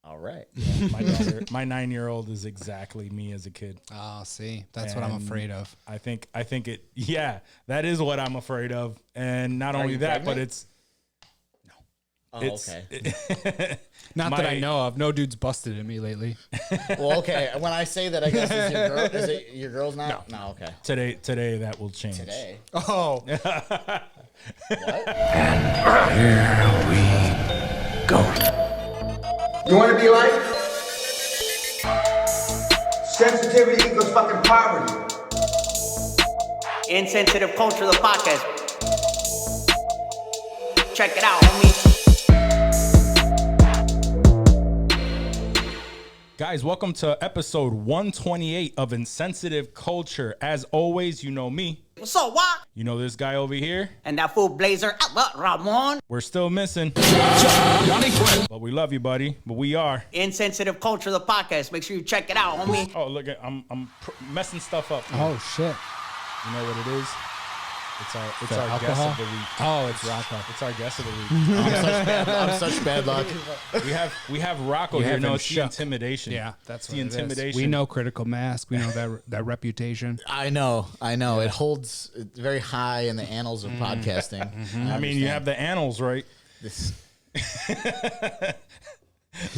All right. Yeah, my 9-year-old is exactly me as a kid. Oh, see, that's what I'm afraid of. I think it. Yeah, that is what I'm afraid of, and not only that, but it's. Oh, okay. Not that I know of. No dude's busted at me lately. Well, okay. When I say that, I guess it's your girl. Is it your girl's now? No. Okay. Today that will change. Today. Oh. What? And here we go. You want to be like? Sensitivity equals fucking poverty. Insensitive Culture, the podcast. Check it out, homie. Guys, welcome to episode 128 of Insensitive Culture. As always, you know me. What's up, what? You know this guy over here. And that fool Blazer, Ramon. We're still missing. But we love you, buddy. But we are. Insensitive Culture, the podcast. Make sure you check it out, homie. Oh, look, I'm messing stuff up. Oh, shit. You know what it is? It's our alcohol? guest of the week. Oh, it's Rocco. It's our guest of the week. I'm such bad luck. we have Rocco You here. have No, him it's the shook. intimidation. Yeah, that's the what it is. intimidation. We know Critical Mass. We know that reputation. I know. It holds very high in the annals of podcasting. I mean, you have the annals, right? This. He's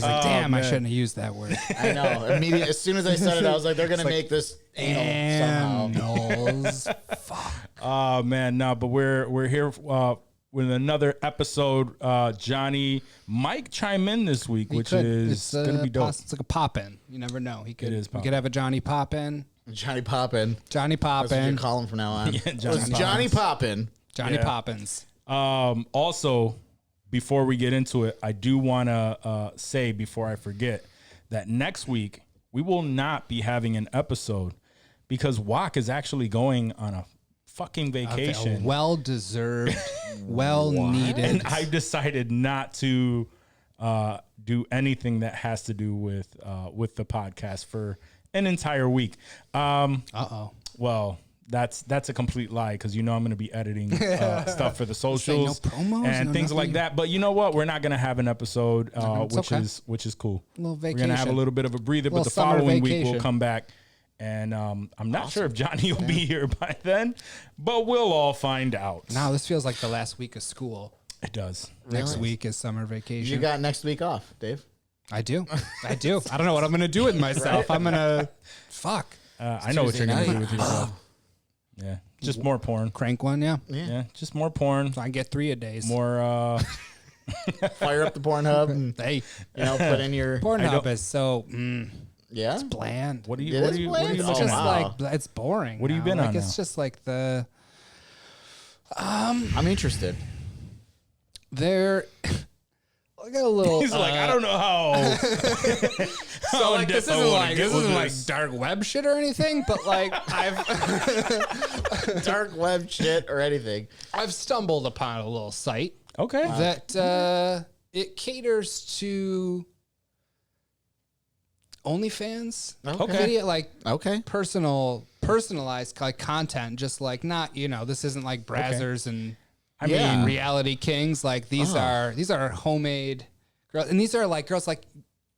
like, damn, I man. shouldn't have used that word. I know. Immediately, as soon as I said it, I was like, they're gonna make this anal somehow. Annals. Fuck. Oh man, no, but we're here with another episode. Johnny might chime in this week, He which could. is gonna be dope. It's like a pop-in. You never know. He could. It is We pop-in. could have a Johnny pop-in. Johnny Poppin. Johnny That's what you Poppin. call him from now on. Yeah, Johnny Poppin. Johnny Yeah. Poppins. Also, before we get into it, I do want to say before I forget that next week we will not be having an episode because Wak is actually going on a fucking vacation. Well-deserved, well-needed. And I've decided not to do anything that has to do with the podcast for an entire week. Well, that's a complete lie because I'm going to be editing stuff for the socials promos, and no things like nothing? that. But you know what? We're not going to have an episode, It's okay. which is cool. Little We're going to have a vacation. little bit of a breather, but Little the summer following week vacation. we'll come back. And I'm not sure if Johnny will be here by then, but we'll all find out. Now this feels like the last week of school. It does. Next week is summer vacation. You got next week off, Dave. I do. I don't know what I'm going to do with myself. I'm going to fuck. I know what you're going to do with yourself. Yeah, just more porn. Crank one, yeah. Yeah, just more porn. So I get 3 a day. More. Fire up the Pornhub and Hey, put in your Pornhub is so yeah. bland. What do you? It What is do you? What do bland? you Oh, It's looking just at? wow. like it's boring. What have you now. been like, on It's now? just like the I'm interested. they're. I got a little. He's like, I don't know how. So like this isn't like this. dark web shit or anything, but like I've Dark web shit or anything. I've stumbled upon a little site Okay. that it caters to OnlyFans. Okay. Video, like Okay. personalized like content, just like not this isn't like Brazzers and I Yeah. mean, Reality Kings. Like these are homemade girls, and these are like girls like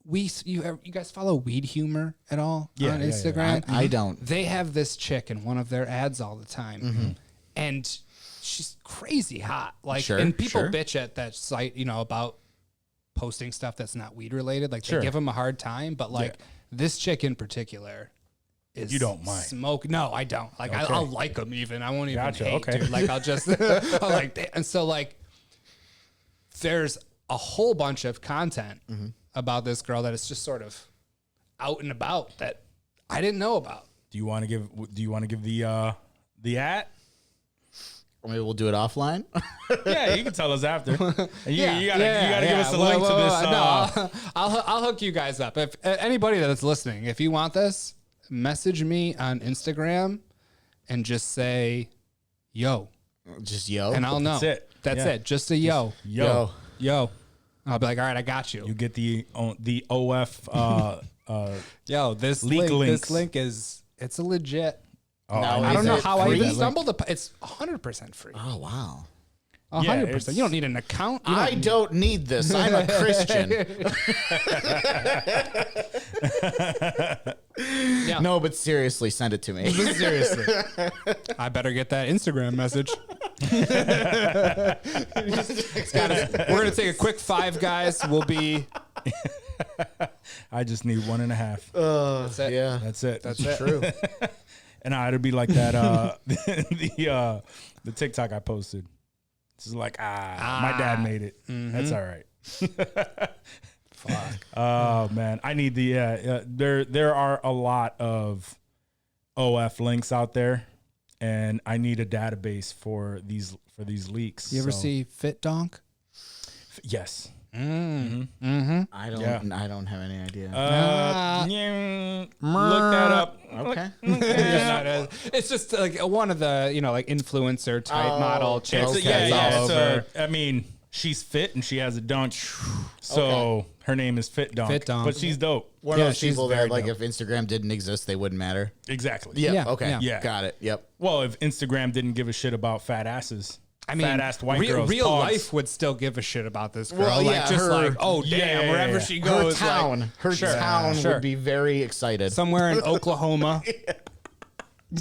you guys follow Weed Humor at all Yeah, on yeah, yeah. Instagram? I don't. They have this chick in one of their ads all the time, and she's crazy hot. Like, Sure, and people sure. bitch at that site, about posting stuff that's not weed related. Like Sure. they give them a hard time, but like this chick in particular is You don't mind. smoke. No, I don't. Like Okay. I'll like them even. I won't even Gotcha, hate, okay. dude. Like I'll just I'll like, and so like there's a whole bunch of content about this girl that is just sort of out and about that I didn't know about. do you want to give the at? Or maybe we'll do it offline. Yeah, you can tell us after. You gotta Yeah, give us a Well, link to this. no, I'll hook you guys up. If anybody that's listening, if you want this, message me on Instagram and just say yo, Just yo. and I'll know. That's it. That's Yeah. it. Just a yo. Yo, I'll be like, all right, I got you. you get the OF. Yo, this Leak links. link is it's a legit. Now, I don't is know it how I free? even stumbled upon. It's 100% free. Oh wow. 100%. You don't need an account. I don't need this. I'm a Christian. Yeah. No, but seriously, send it to me. Seriously. I better get that Instagram message. We're going to take a quick 5, guys. We'll be... I just need 1.5. That's it. Yeah, That's it. That's it. true. And it'd be like that. The TikTok I posted. It's like my dad made it. That's all right. Fuck. Oh man, I need the there are a lot of OF links out there, and I need a database for these leaks. You ever see Fit Donk? Yes. I don't have any idea. Look that up. Okay. It's just like one of the like influencer type model chicks. Okay. All over. I mean, she's fit and she has a dunk, so her name is Fit Donk. Fit Donk. But she's dope. One of those she's people very that, like, dope. if Instagram didn't exist, they wouldn't matter. Exactly. Yeah. Yeah, Okay. yeah. Got it. Yep. Well, if Instagram didn't give a shit about fat asses, I mean, fat-assed white girls, real pogs. life would still give a shit about this girl. Well, yeah, oh damn, yeah, wherever yeah. she Her goes, town, would be very excited. somewhere in Oklahoma. I'm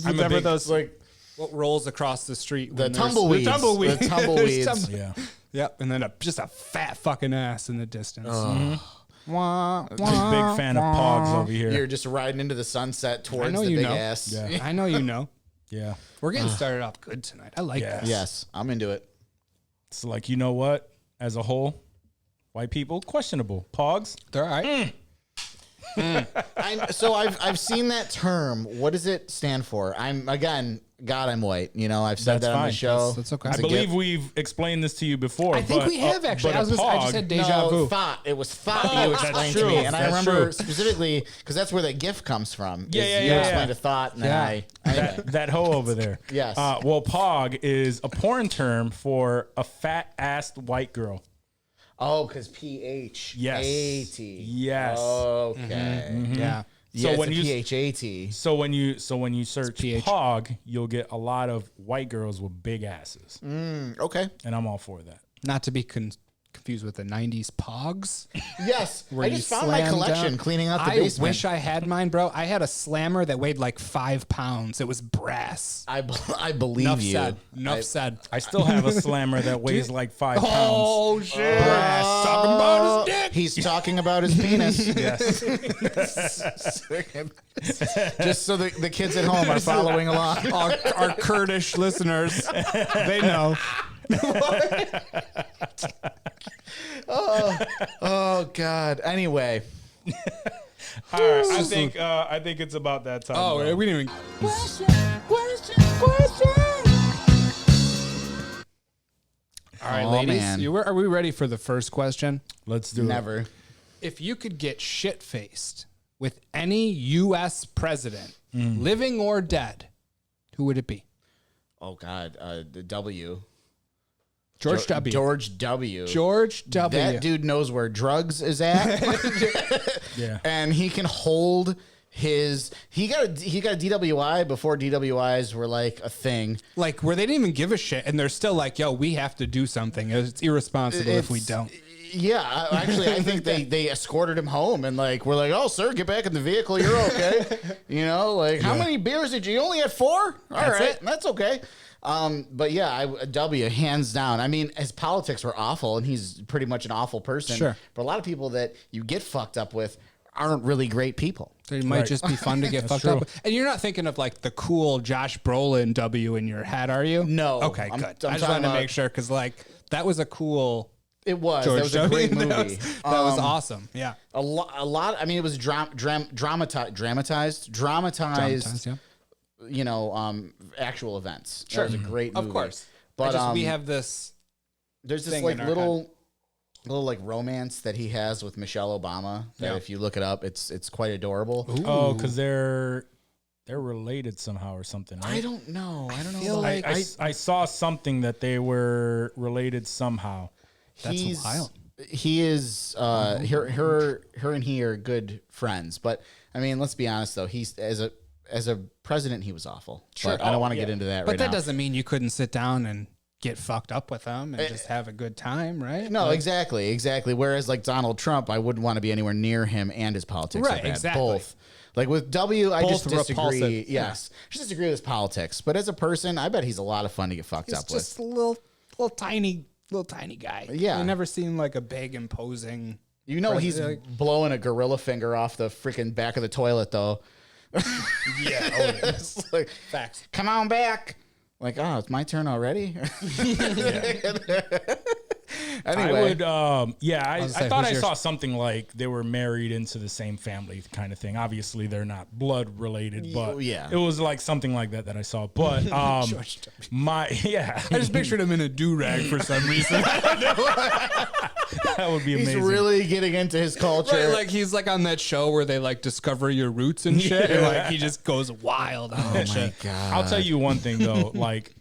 a Remember big- those like what rolls across the street? the when there's- tumbleweeds. The tumbleweeds. The tumbleweeds. Yeah. Yep, and then just a fat fucking ass in the distance. Oh. Wah, Big fan of pogs over here. You're just riding into the sunset towards know the you big know. ass. Yeah. I know you know. Yeah. We're getting started off good tonight. I like Yeah. this. Yes, I'm into it. It's like, you know what? As a whole, white people, questionable. Pogs? They're all right. I've seen that term. What does it stand for? I'm white. You know, I've said That's that on the fine. show. That's okay. I It's a believe gift. we've explained this to you before. I think we have actually. But I just had deja vu. thought. It was thought Oh, you that's explained to true. me. And I That's remember true. specifically because that's where that gift comes from. Yeah, is yeah, You yeah, explained yeah. a thought, and then Yeah. anyway. that hoe over there. Yes. Well, pog is a porn term for a fat-assed white girl. Oh, because PH. Yes. AT. Yes. Okay. Yeah. So when when you- PHAT. So when you search PH. pog, you'll get a lot of white girls with big asses, Okay. and I'm all for that. Not to be confused with the 90s Pogs. Yes. where I you just found my slammed collection down. cleaning out the I basement. wish I had mine, bro. I had a slammer that weighed like 5 pounds. It was brass. I believe Enough you. said. Enough said. I still have a slammer that weighs like 5 pounds. Oh, shit. Talking about his dick. He's talking about his penis. Yes. Just so the kids at home are following along. Our Kurdish listeners, they know. Oh God. Anyway, All right. I think it's about that time. Oh, bro. we didn't even. All right, Oh, ladies, man. are we ready for the first question? Let's do it. never. If you could get shit-faced with any U.S. president, living or dead, who would it be? Oh God. The W. George W. George W. George W. That dude knows where drugs is at. Yeah. And he can hold his. He got a DWI before DWIs were like a thing. Like, where they didn't even give a shit, and they're still like, yo, we have to do something. It's irresponsible if we don't. Yeah, actually, I think they escorted him home and like we're like, oh sir, get back in the vehicle, you're okay. You know, like how many beers did you? Only had 4? All right, that's okay. But yeah, W hands down. I mean, his politics were awful, and he's pretty much an awful person. Sure. But a lot of people that you get fucked up with aren't really great people. So it might just be fun to get fucked true. up with. And you're not thinking of like the cool Josh Brolin W in your head, are you? No. Okay, I'm- good. I'm I just wanted talking to about- make sure because like that was a cool It was. George That was a W. great movie. That was awesome. Yeah. A lot. I mean, it was dramatized. Yeah. You know, actual events. Sure, that was a great movie. Of course. But we have this. there's this thing like in our little like romance that he has with Michelle Obama. That Yeah. if you look it up, it's quite adorable. Oh, because they're related somehow or something. Right? I don't know. I don't know. feel about- like I saw something that they were related somehow. That's wild. He is her and he are good friends. But I mean, let's be honest though. He's as a president, he was awful. Sure. But I don't want to get into that But right that now. doesn't mean you couldn't sit down and get fucked up with them and just have a good time, right? No, exactly. Whereas like Donald Trump, I wouldn't want to be anywhere near him and his politics. Right, so bad. exactly. Both. Like with W, I just Both disagree. repulsive. Yes, I just disagree with his politics. But as a person, I bet he's a lot of fun to get fucked He's up just with. a little tiny guy. Yeah. He never seemed like a big, imposing. You know, he's blowing a gorilla finger off the freaking back of the toilet, though. Yeah. It's like, Facts. come on back. Like, oh, it's my turn already. Anyway, I would, I say, thought who's I yours? saw something like they were married into the same family kind of thing. Obviously, they're not blood related, but yeah. it was like something like that I saw. But I just pictured him in a do-rag for some reason. that would be he's amazing. really getting into his culture. Right, like he's like on that show where they like discover your roots and shit, and like he just goes wild on that shit. God. I'll tell you one thing though, like,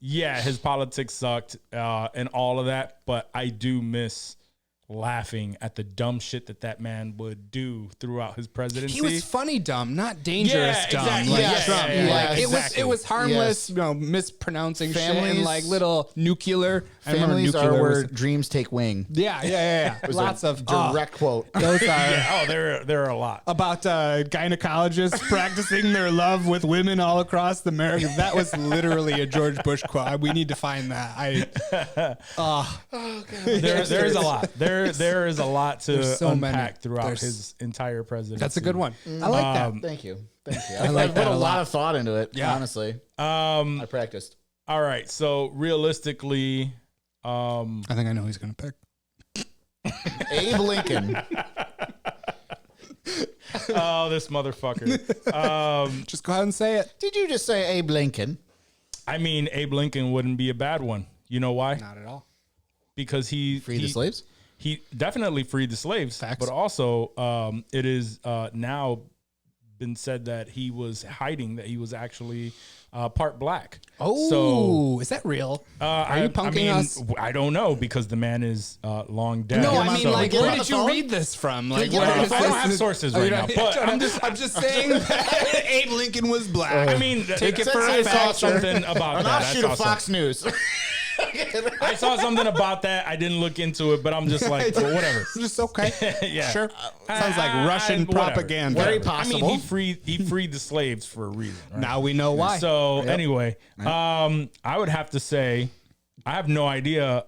yeah, his politics sucked and all of that, but I do miss laughing at the dumb shit that man would do throughout his presidency. He was funny dumb, not dangerous Yeah, dumb. exactly. Like Yes, Trump. yeah, Like, exactly. it was harmless, Yes. you know, mispronouncing shit Families- and like little nuclear. I remember Families are nuclear where was- dreams take wing. Yeah. Was Lots a of direct quote. Those are Yeah, there are a lot. about gynecologists practicing their love with women all across America. That was literally a George Bush quote. We need to find that. There is a lot. There is a lot to There's so many. unpack throughout There's- his entire presidency. That's a good one. I like that. Thank you. I like put that a a lot lot. of thought into it. Yeah. Honestly, I practiced. All right, so realistically, I think I know who he's gonna pick. Abe Lincoln. oh, this motherfucker. Just go ahead and say it. Did you just say Abe Lincoln? I mean, Abe Lincoln wouldn't be a bad one. You know why? Not at all. Because he Free the slaves? He definitely freed the slaves, Facts. but also it is now been said that he was hiding, that he was actually part black. Oh, so is that real? are you punking us? I don't know because the man is long dead. No, Get I him mean, on the like, phone. where Get him on did the you phone. read this from? Like, get him where on the is phone. I don't this- have sources Oh, right you now, don't- but I'm just saying that Abe Lincoln was black. I mean, Take it Since for I a saw fact. something about An that. offshoot of Fox News. I saw something about that. I didn't look into it, but I'm just like, well, whatever. Just okay. Yeah. Sure. Sounds like Russian Whatever. propaganda. Very I mean, possible. he freed the slaves for a reason. Right? Now we know why. So anyway, I would have to say, I have no idea.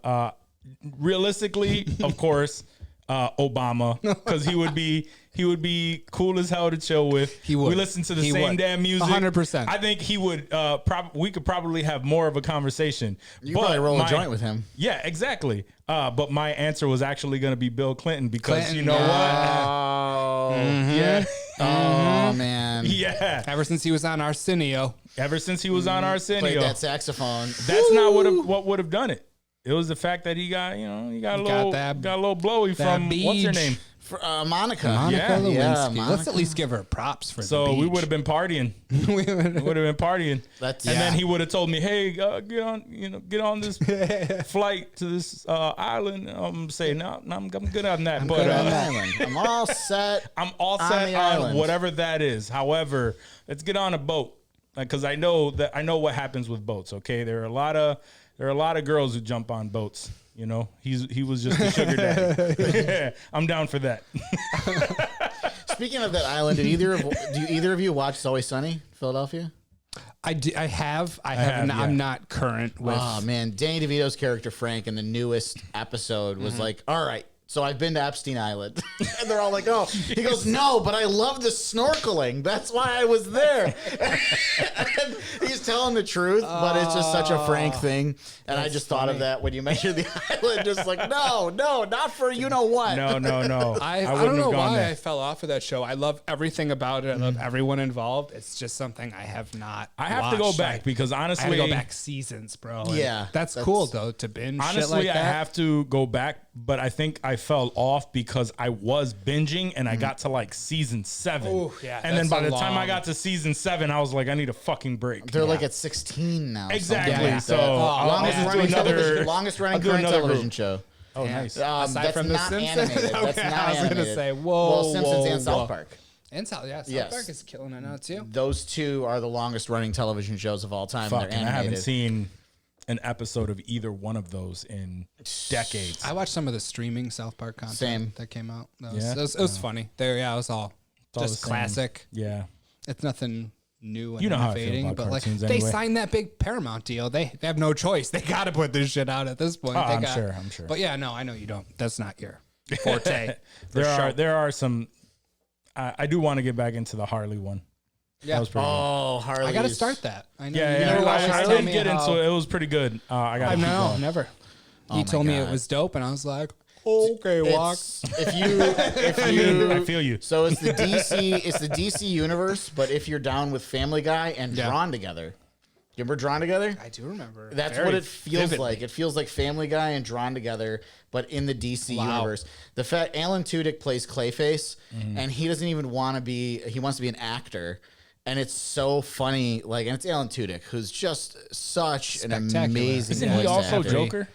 Realistically, of course, Obama, because he would be cool as hell to chill with. He would. We listen to the He same would. damn music. 100%. I think he would. We could probably have more of a conversation. You probably roll a joint with him. Yeah, exactly. But my answer was actually going to be Bill Clinton because Clinton, you know Oh, Yeah. oh man. Yeah. Ever since he was on Arsenio, Ever since he was on Played Arsenio, that saxophone. that's not what would have done it. It was the fact that he got a little blowy from what's her beach. name. For, Monica. Monica Yeah, Lewinsky. yeah, Let's Monica. at least give her props for So the we beach. would have been partying. We would have been partying. That's- and yeah. then he would have told me, "Hey, get on this flight to this island." I'm saying, "No, I'm good on that." But Good on the island. I'm all set. I'm all On set the on island. whatever that is. However, let's get on a boat because I know what happens with boats. Okay, there are a lot of girls who jump on boats. You know, he was just a sugar daddy. I'm down for that. Speaking of that island, do either of you watch It's Always Sunny, Philadelphia? I have have, not, yeah. I'm not current with. Oh man, Danny DeVito's character Frank in the newest episode was like, "All right, so I've been to Epstein Island," and they're all like, "Oh," he goes, "No, but I love the snorkeling. That's why I was there." And he's telling the truth, but it's just such a Frank thing. And I just thought of that when you mentioned the island, just like, no, not for you know what. No. I wouldn't don't know have gone why there. I fell off of that show. I love everything about it. I love everyone involved. It's just something I have not. I have to go watched. back because I have honestly, to go back seasons, bro. And Yeah, that's that's- cool though to binge. shit honestly, like I that. have to go back, but I think I fell off because I was binging and I got to like season 7. Ooh, yeah, and then that's by a the time I long- got to season 7, I was like, I need a fucking break. They're like at 16 now. Exactly. something like So that. I'll longest do running another- television, longest running I'll do current another television group. show. Oh, nice. Aside that's from The not Simpsons? animated. That's Okay, not I was gonna animated. say, whoa, Well, Simpsons whoa, and South whoa. Park. And South, South Yes. Park is killing it now too. Those two are the longest running television shows of all time. Fuck, They're and I haven't animated. seen an episode of either one of those in decades. I watched some of the streaming South Park content Same. that came out. Yeah? It was funny. There, yeah, it was all all just the same. classic. Yeah. It's nothing new and You know how I feel innovating, about but like cartoons they anyway. signed that big Paramount deal. They have no choice. They got to put this shit out at this point. Oh, They I'm got- sure. I'm sure. But yeah, no, I know you don't. That's not your forte. For sure. There are some. I do want to get back into the Harley one. Yeah. That was pretty good. Oh, Harley. I got to start that. I know. Yeah, You yeah. never I watched did get into it. It was pretty good. I got. I know, Going. never. Oh He my told me it God. was dope, and I was like, okay, walk. If you, I feel you. So it's the DC universe, but if you're down with Family Guy and Yeah. Drawn Together. You remember Drawn Together? I do remember. That's very what it feels vividly. like. It feels like Family Guy and Drawn Together, but in the DC Wow. universe. The fact Alan Tudyk plays Clayface, Mm-hmm. and he doesn't even want to be. He wants to be an actor, and it's so funny. Like, and it's Alan Tudyk, who's just such an Spectacular. amazing. Isn't he voice also actor. Joker?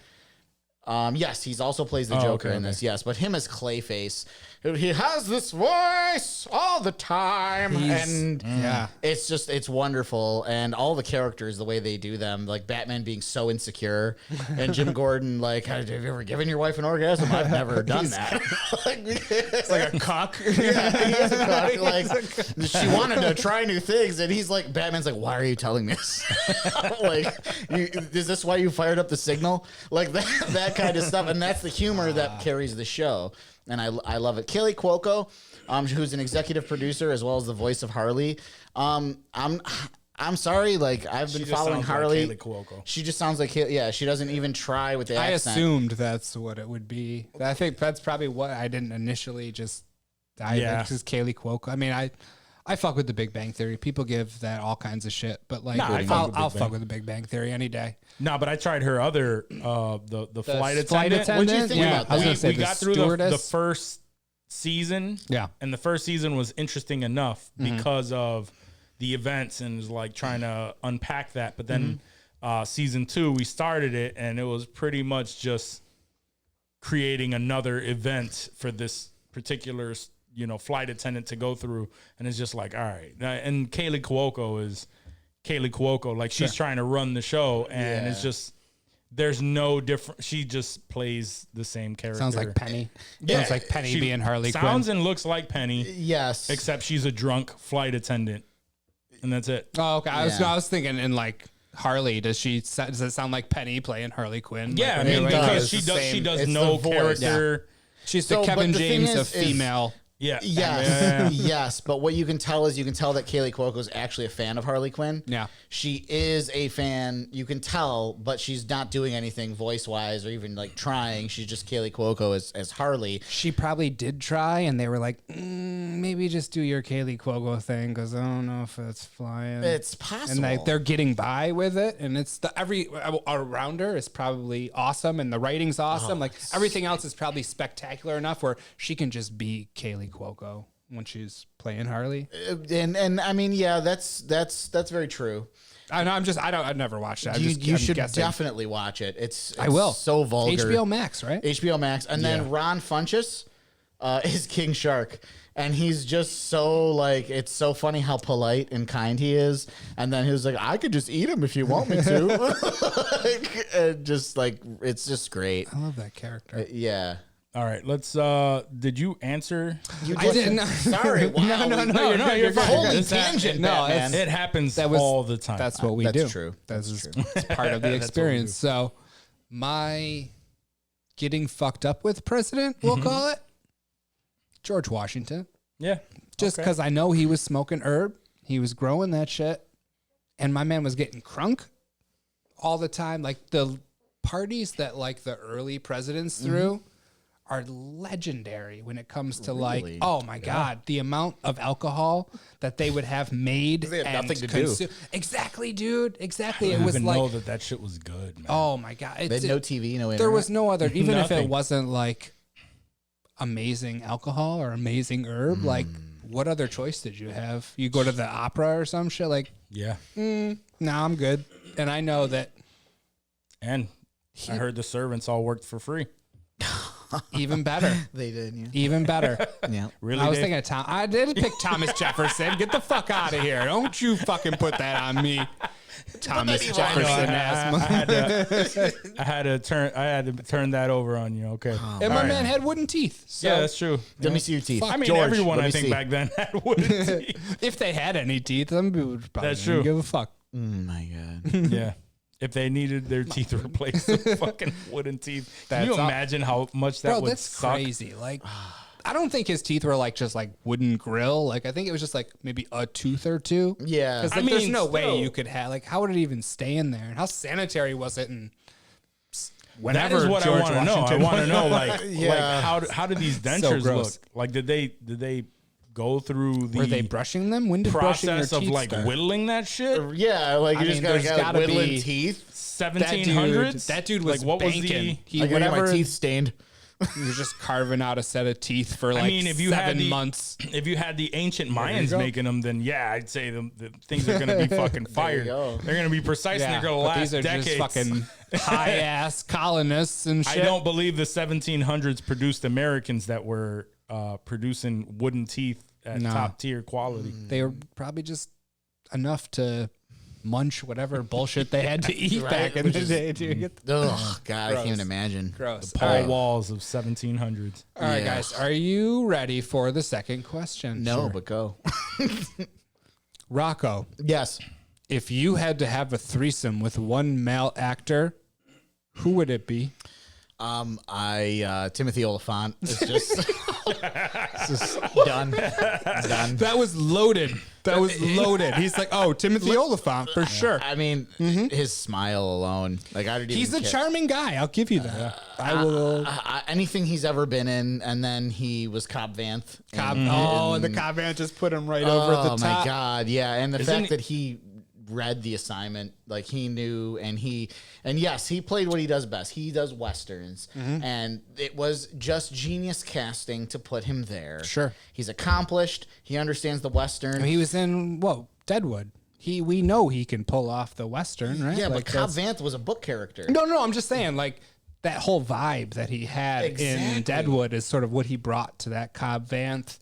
Yes, he's also plays the Oh, Joker okay, in okay. this. Yes, but him as Clayface, he has this voice all the time, and Yeah. it's wonderful, and all the characters, the way they do them, like Batman being so insecure, and Jim Gordon, like, have you ever given your wife an orgasm? I've never done that. It's like a cock. Yeah, he is a cock. Like, she wanted to try new things, and he's like, Batman's like, why are you telling me this? Like, is this why you fired up the signal? Like that kind of stuff, and that's the humor that carries the show, and I love it. Kaylee Cuoco, who's an executive producer as well as the voice of Harley. I'm sorry, like I've been just following sounds like Harley. Kaylee Cuoco. She just sounds like she doesn't even try with the I accent. assumed that's what it would be. I think that's probably what I didn't initially just. Yeah. Just Kaylee Cuoco. I mean, I fuck with the Big Bang Theory. People give that all kinds of shit, but like, Nah, I fuck with Big I'll Bang. fuck with the Big Bang Theory any day. No, but I tried her other the flight flight attendant. attendant? What'd you think Yeah, about I was that? gonna say We the got through the stewardess. first season. Yeah. And the first season was interesting enough because of the events and was like trying to unpack that. But then season 2, we started it and it was pretty much just creating another event for this particular, flight attendant to go through. And it's just like, all right. And Kaylee Cuoco is Kaylee Cuoco. Like she's trying to run the show and it's just, there's no different. She just plays the same character. Sounds like Penny. Sounds like Penny She being Harley Quinn. sounds and looks like Penny, Yes, except she's a drunk flight attendant, and that's it. Oh, okay. I Yeah. was thinking in like Harley. Does it sound like Penny playing Harley Quinn? Yeah, I Like, mean when it you're- because does. she It's the does she same- does it's no the voice. character. she's So, the but Kevin the thing James of is- female. Yeah, Yes, yes. But what you can tell is that Kaylee Cuoco is actually a fan of Harley Quinn. Yeah. She is a fan. You can tell, but she's not doing anything voice wise or even like trying. She's just Kaylee Cuoco as Harley. She probably did try, and they were like, maybe just do your Kaylee Cuoco thing because I don't know if it's flying. It's possible. And they're getting by with it, and it's every around her is probably awesome, and the writing's awesome. Like everything else is probably spectacular enough where she can just be Kaylee Cuoco when she's playing Harley. and I mean, yeah, that's very true. I know. I've never watched that. You I'm should guessing. definitely watch it. It's I will. so vulgar. HBO Max, right? HBO Max, and then Ron Funches is King Shark, and he's just so like it's so funny how polite and kind he is. And then he was like, "I could just eat him if you want me to," and just like it's just great. I love that character. Yeah. All right, let's. Did you answer? I didn't. Sorry. Wow. No, you're fine. Holy It's tangent, No, Batman. It happens That was- all the time. That's what we That's do. true. That's That's just it's part of the That's what we experience. So, my getting fucked up with president, we'll call it George Washington. Yeah, Just okay. because I know he was smoking herb, he was growing that shit, and my man was getting crunk all the time. Like the parties that like the early presidents threw are legendary when it comes to like, Really? oh my God, the amount of alcohol that they would have made. They had and nothing to do. Exactly, dude. Exactly. I It didn't was even like, know that shit was good, man. oh my God. They had no TV, no internet. There was no other, even if it Nothing. wasn't like amazing alcohol or amazing herb, like what other choice did you have? You go to the opera or some shit like, Yeah, no, I'm good. And I know that and I heard the servants all worked for free. Even better. They did. Yeah. Even better. Yeah. Really? I was Dave? thinking of Tom. I did pick Thomas Jefferson. Get the fuck out of here. Don't you fucking put that on me. Thomas Jefferson ass. I had to turn that over on you. Okay. And my man had wooden teeth. So Yeah, that's true. Let me see your teeth. I mean, George, everyone let I me think see. back then had wooden teeth. if they had any teeth, some people would probably That's didn't true. give a fuck. Oh my god. Yeah. If they needed their teeth replaced with fucking wooden teeth. Can you That's all- imagine how much that Bro, would that's suck? crazy. Like, I don't think his teeth were like just like wooden grill. Like, I think it was just like maybe a tooth or two. Yeah. Because I like, there's mean, no way still- you could have, like, how would it even stay in there? And how sanitary was it? And That whenever is what George I want to know. I Washington want to was- know, like, Yeah. how did these dentures gross. look? Like, did they go through the Were they brushing them? When did brushing your process of teeth like start? whittling that shit? Yeah, like I you just mean, gotta there's get gotta whittling be- teeth. 1700s. That dude was like, what was banking. the? He Like, I got my whenever teeth stained. he was just carving out a set of teeth for like I mean, if you had 7 the months. if you had the ancient you Mayans go. making them, then yeah, I'd say the things are gonna be fucking fired. go. They're gonna be precise and they're gonna but last these are decades. just fucking high ass colonists and I shit. don't believe the 1700s produced Americans that were producing wooden teeth at No. top tier quality. They were probably just enough to munch whatever bullshit they had to eat Right, back in which the is- day. Dude. Oh god, I can't Gross. even imagine. Gross. Paul All right. Walls of 1700s. All right, Yeah. guys, are you ready for the second question? No, Sure. but go. Rocco, Yes. if you had to have a threesome with one male actor, who would it be? Timothy Olyphant is just, it's just done. Done. That was loaded. That was loaded. He's like, oh, Timothy Olyphant for sure. I mean, his smile alone. Like I don't He's a even care. charming guy. I'll give you that. I will. Anything he's ever been in, and then he was Cobb Vanth. Cobb, in- and the Cobb man just put him right over the Oh top. my god, yeah, and the Isn't fact it- that he read the assignment, like he knew, and yes, he played what he does best. He does westerns, and it was just genius casting to put him there. Sure. He's accomplished. He understands the western. He was in Deadwood. We know he can pull off the western, right? yeah, Like, but Cobb that's- Vanth was a book character. No, I'm just saying, like that whole vibe that he had Exactly. in Deadwood is sort of what he brought to that Cobb Vanth.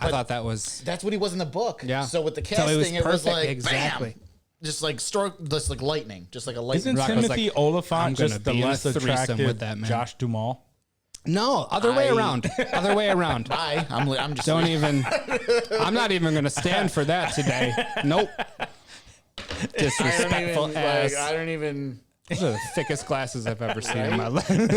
I thought that was That's what he was in the book. Yeah. So with the So it was casting, it was perfect. like Exactly. bam, just like just like lightning, just like a lightning. Isn't Rocco's Timothy like, I'm Olyphant gonna just the be in a less threesome attractive with that man. Josh Duhamel? no other way around. Other way around. Bye. I'm just Don't even. I'm not even going to stand for that today. Nope. Disrespectful ass. I don't even. Those are the thickest glasses I've ever seen in my life. Oh my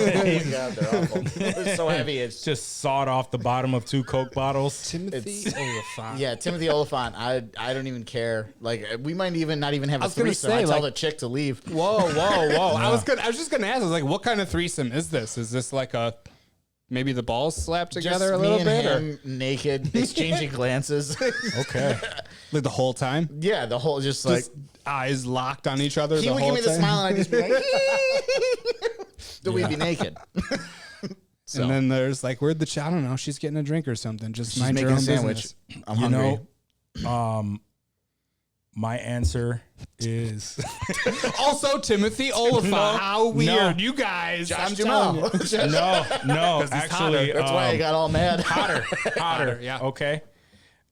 god, they're awful. It's so heavy. It's Just sawed off the bottom of 2 Coke bottles. Timothy Olyphant. yeah, Timothy Olyphant. I don't even care. Like we might even not even have a was gonna threesome. say, I tell like- the chick to leave. Whoa. I was just gonna ask. I was like, what kind of threesome is this? Is this like a maybe the balls slapped together Just a little me bit, and or him naked, exchanging glances. Okay. like the whole time? Yeah, the whole just like Just eyes locked on each other he the would whole give me the time. smile, and I'd just be like, then we'd be naked. And then there's like, where'd the I don't know. She's getting a drink or something. Just She's mind your making own a sandwich. business. I'm You hungry. know, my answer is Also, Timothy Oliphant. How weird, you guys! Josh I'm telling Duhamel. you. no. Actually, That's why I got all mad. hotter. yeah. Okay.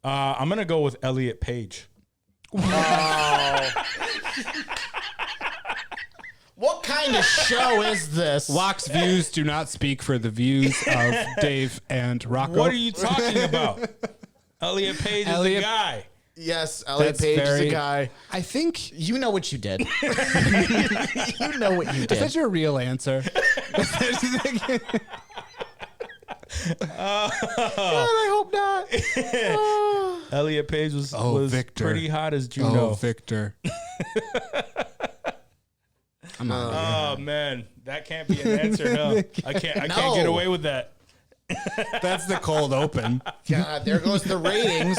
I'm gonna go with Elliot Page. What kind of show is this? Locke's views do not speak for the views of Dave and Rocco. What are you talking about? Elliot Page is Elliot- the guy. Yes, Elliot That's Page is very- a guy. I think. You know what you did. You know what you Is that did. your real answer? I hope not. Elliot Page was Victor. pretty hot as judo. Victor. I'm on. Oh man, that can't be an answer. No, I can't No. get away with that. That's the cold open. God, there goes the ratings.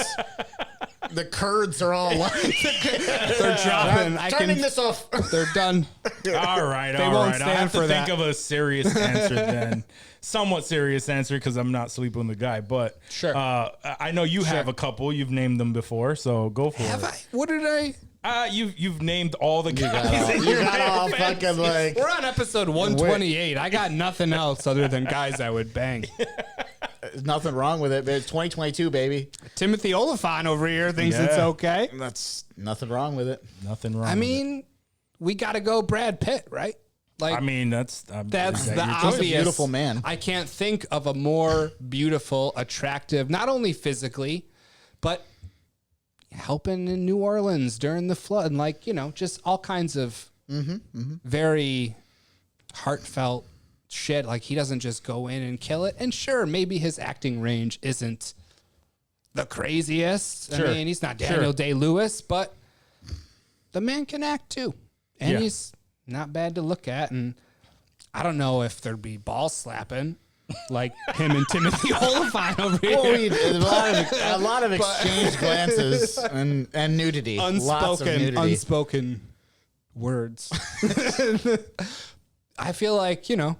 The curds are all like, They're dropping. turning this off. They're done. All right, They all won't right. I stand have to for think that. of a serious answer then. Somewhat serious answer because I'm not sleeping with the guy. But Sure. I know you have a couple. You've named them before, so go for Have it. I? What did I? You've named all the guys. You got all fucking like. We're on episode 128. I got nothing else other than guys I would bang. There's nothing wrong with it, but it's 2022, baby. Timothy Olyphant over here thinks it's okay. That's nothing wrong with it. Nothing wrong. I mean, we got to go Brad Pitt, right? Like, I mean, that's the choice? obvious. Beautiful man. I can't think of a more beautiful, attractive, not only physically, but helping in New Orleans during the flood, and like, you know, just all kinds of very heartfelt shit. Like, he doesn't just go in and kill it. And sure, maybe his acting range isn't the craziest. Sure. I mean, he's not Daniel Day-Lewis, but the man can act too. And he's not bad to look at. And I don't know if there'd be ball slapping like him and Timothy Olyphant over here. Well, a lot of exchanged glances and nudity. Lots of nudity. Unspoken words. I feel like, you know,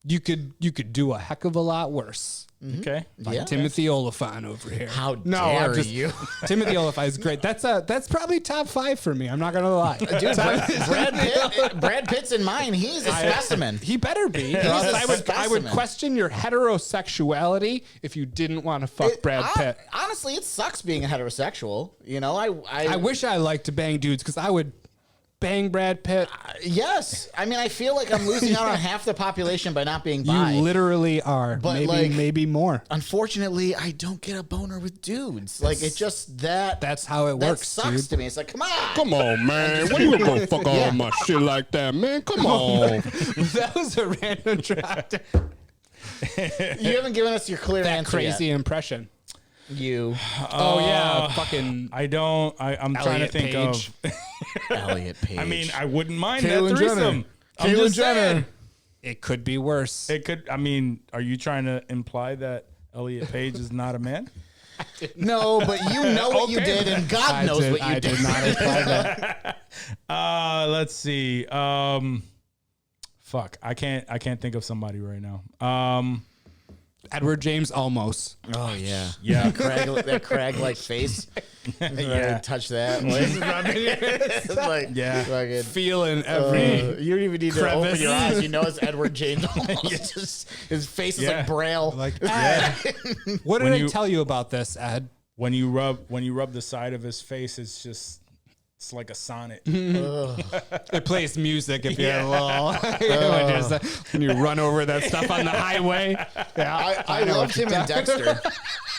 you could do a heck of a lot worse. okay. Like Timothy Olyphant over here. How dare you? Timothy Olyphant is great. That's probably top 5 for me. I'm not gonna lie. Dude, Brad Pitt's in mine. He's a specimen. He better be. I would question your heterosexuality if you didn't want to fuck Brad Pitt. Honestly, it sucks being a heterosexual. You know, I wish I liked to bang dudes because I would bang Brad Pitt. Yes. I mean, I feel like I'm losing out on half the population by not being bi. You literally are. But maybe more. Unfortunately, I don't get a boner with dudes. Like, it just that's how it that works, sucks dude. to me. It's like, come on. Come on, man. When you gonna fuck all my shit like that, man? Come on. That was a random drop. You haven't given us your clear That answer crazy yet. impression. You. Oh yeah, fucking. I'm trying to think Page. of. Elliot Page. I mean, I wouldn't mind Caitlyn that threesome. Jenner. I'm Caitlyn just Jenner. saying. It could be worse. It could. I mean, are you trying to imply that Elliot Page is not a man? No, but you know what you Okay. did, and God knows what you I did. did not imply that. Let's see. Fuck. I can't think of somebody right now. Edward James Olmos. Oh yeah, Yeah. that Crag-like face. Yeah. Touch that. It's like, Yeah. fucking, Feeling every. you don't even need to crevice. open your eyes. You know it's Edward James. It's just, his face is Yeah. like Braille. Like, Ed, what did When I you- tell you about this, Ed? When you rub the side of his face, it's like a sonnet. It plays music if you're a little. When you run over that stuff on the highway. Yeah, I loved him in Dexter.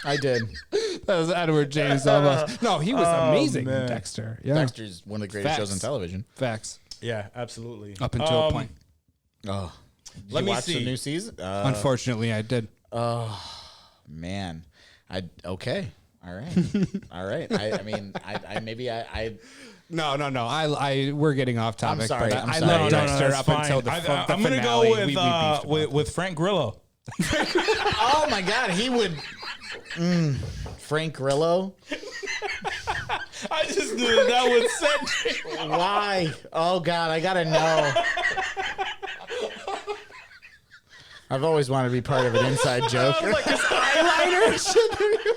I did. that was Edward James Olmos. No, he was amazing in Dexter. Yeah, Dexter's one of the greatest shows on Facts. television. facts. Yeah, absolutely. Up until a point. Oh, did Let you me watch see. the new season? Unfortunately, I did. Man, okay. All right, all right. I mean, I No. We're getting off topic. sorry, but I'm I sorry. love No, Dexter that's up fine. until the I'm gonna finale. go We beefed about with Frank Grillo. Oh my God, he would. Frank Grillo. I just knew that would set. Why? Oh God, I gotta know. I've always wanted to be part of an inside joke. like his eyeliner.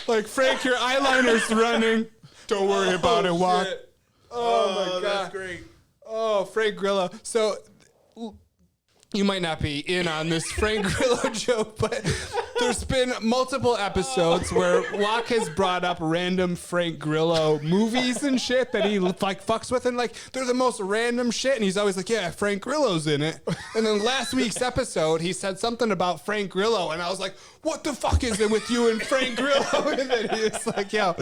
Like, Frank, your eyeliner's running. Don't worry about it. Walk. Oh my God. That's great. Oh, Frank Grillo. So you might not be in on this Frank Grillo joke, but there's been multiple episodes where Locke has brought up random Frank Grillo movies and shit that he like fucks with, and like they're the most random shit, and he's always like, yeah, Frank Grillo's in it. And then last week's episode, he said something about Frank Grillo, and I was like, what the fuck is it with you and Frank Grillo? And then he was like, yo.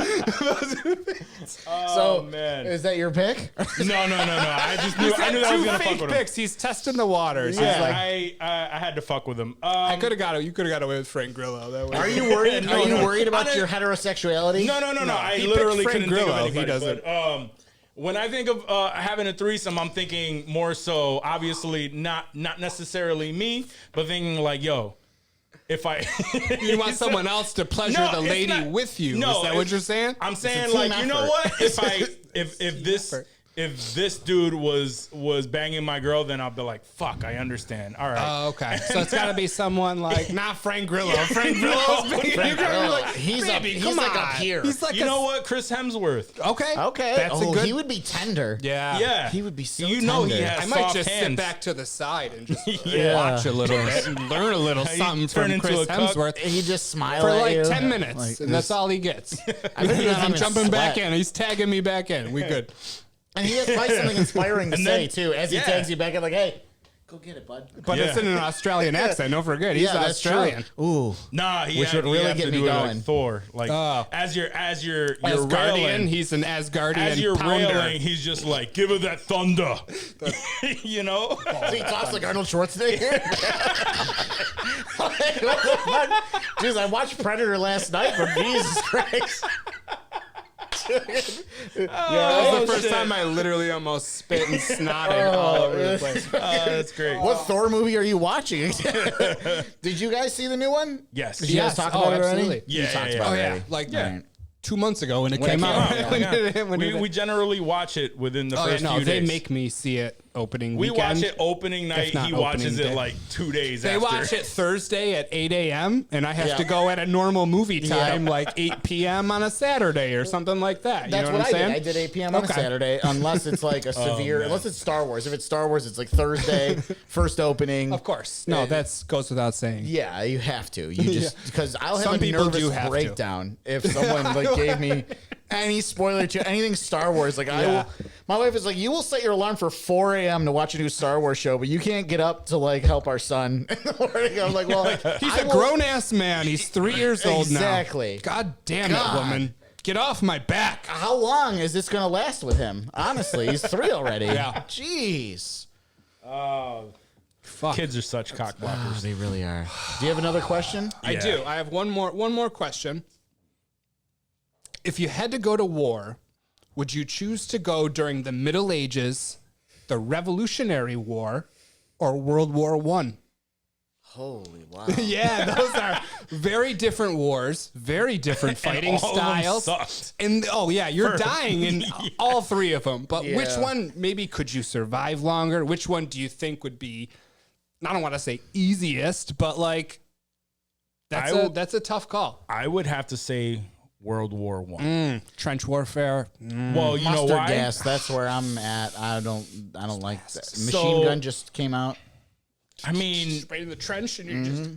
So, man. is that your pick? No. I just knew. I knew that I was gonna fuck with him. picks. He's testing the waters. Yeah. He's like, I had to fuck with him. I could have got it. You could have got away with Frank Grillo. That way. Are you worried? Are you worried about your heterosexuality? No. I he literally picked Frank couldn't think of Grillo. anybody. He doesn't. But, when I think of having a threesome, I'm thinking more so, obviously, not necessarily me, but thinking like, yo, if I... You want someone else to pleasure No, the it's lady not- with you. No, Is that what you're saying? I'm saying, team like, you know effort. what? If this if this dude was banging my girl, then I'll be like, fuck, I understand. All right. Oh, okay. So it's got to be someone like, not Frank Grillo. Frank Grillo's Frank Grillo. He's come like on. up here. He's like You know what? Chris Hemsworth. Okay. Okay. That's a good. He would be tender. Yeah. Yeah. He would be so You know he tender. has I might soft just sit hands. back to the side and just Yeah. watch a little bit and learn a little He something turn from into Chris a cuck. Hemsworth He just smile for at like you. 10 minutes, Like and that's all he gets. I bet And he then doesn't I'm even jumping back sweat. in. He's tagging me back in. We good. And he has probably something inspiring to And say, then- too, as he yeah. tags you back in, like, hey, go get it, bud. But it's in an Australian accent. Don't forget, he's that's Australian. true. Ooh. Nah, he Which had, would really he have get to me do it going. like Thor. Like Oh. as you're Asgardian. railing, He's an Asgardian as you're pounder. railing, he's just like, give her that thunder. You know? So he talks like Arnold Schwarzenegger. Like, what the fuck? Jeez, I watched Predator last night from Jesus Christ. That was the first time I literally almost spit and snotted all over the place. That's great. What Thor movie are you watching? Did you guys see the new one? Yes. Did you guys talk about it already? absolutely. You Yeah, talked yeah, about Oh it yeah, already. like Right. 2 months ago when it When it came came out. out, When Yeah. it- when it- We generally watch it within the Oh yeah, first no, few they days. make me see it opening We weekend. watch it opening night. not He watches opening it day. like 2 days They after. watch it Thursday at 8 a.m. and I have Yeah. to go at a normal movie time, like 8 p.m. on a Saturday or something like that. That's you know what I'm I saying? did. I did 8 p.m. on a Okay. Saturday, unless it's like a severe, man. unless it's Star Wars. If it's Star Wars, it's like Thursday, first opening. Of course. No, that goes without saying. Yeah, you have to. You just because I'll have Some a people do nervous have to. breakdown if someone like gave me any spoiler to anything Star Wars. Like I Yeah. will, my wife is like, you will set your alarm for 4 a.m. to watch a new Star Wars show, but you can't get up to like help our son in the morning. I'm like, well, He's I a will- grown ass man. He's 3 years old now. Exactly. God damn God. it, woman. Get off my back. How long is this going to last with him? Honestly, he's 3 already. Yeah. Jeez. Fuck. Kids are such cock blockers. Oh, they really are. Do you have another question? I do. I have one more question. If you had to go to war, would you choose to go during the Middle Ages, the Revolutionary War, or World War I? Holy wow. Yeah, those are very different wars, very different fighting all of them styles. sucked. And oh yeah, you're dying in all three of them. But which Yeah. one maybe could you survive longer? Which one do you think would be, I don't want to say easiest, but like that's a tough call. I would have to say World War One. Trench warfare. Well, you know Mustard why? gas. That's where I'm at. I don't like that. Machine So- gun just came out. I mean, Right in the trench, and you just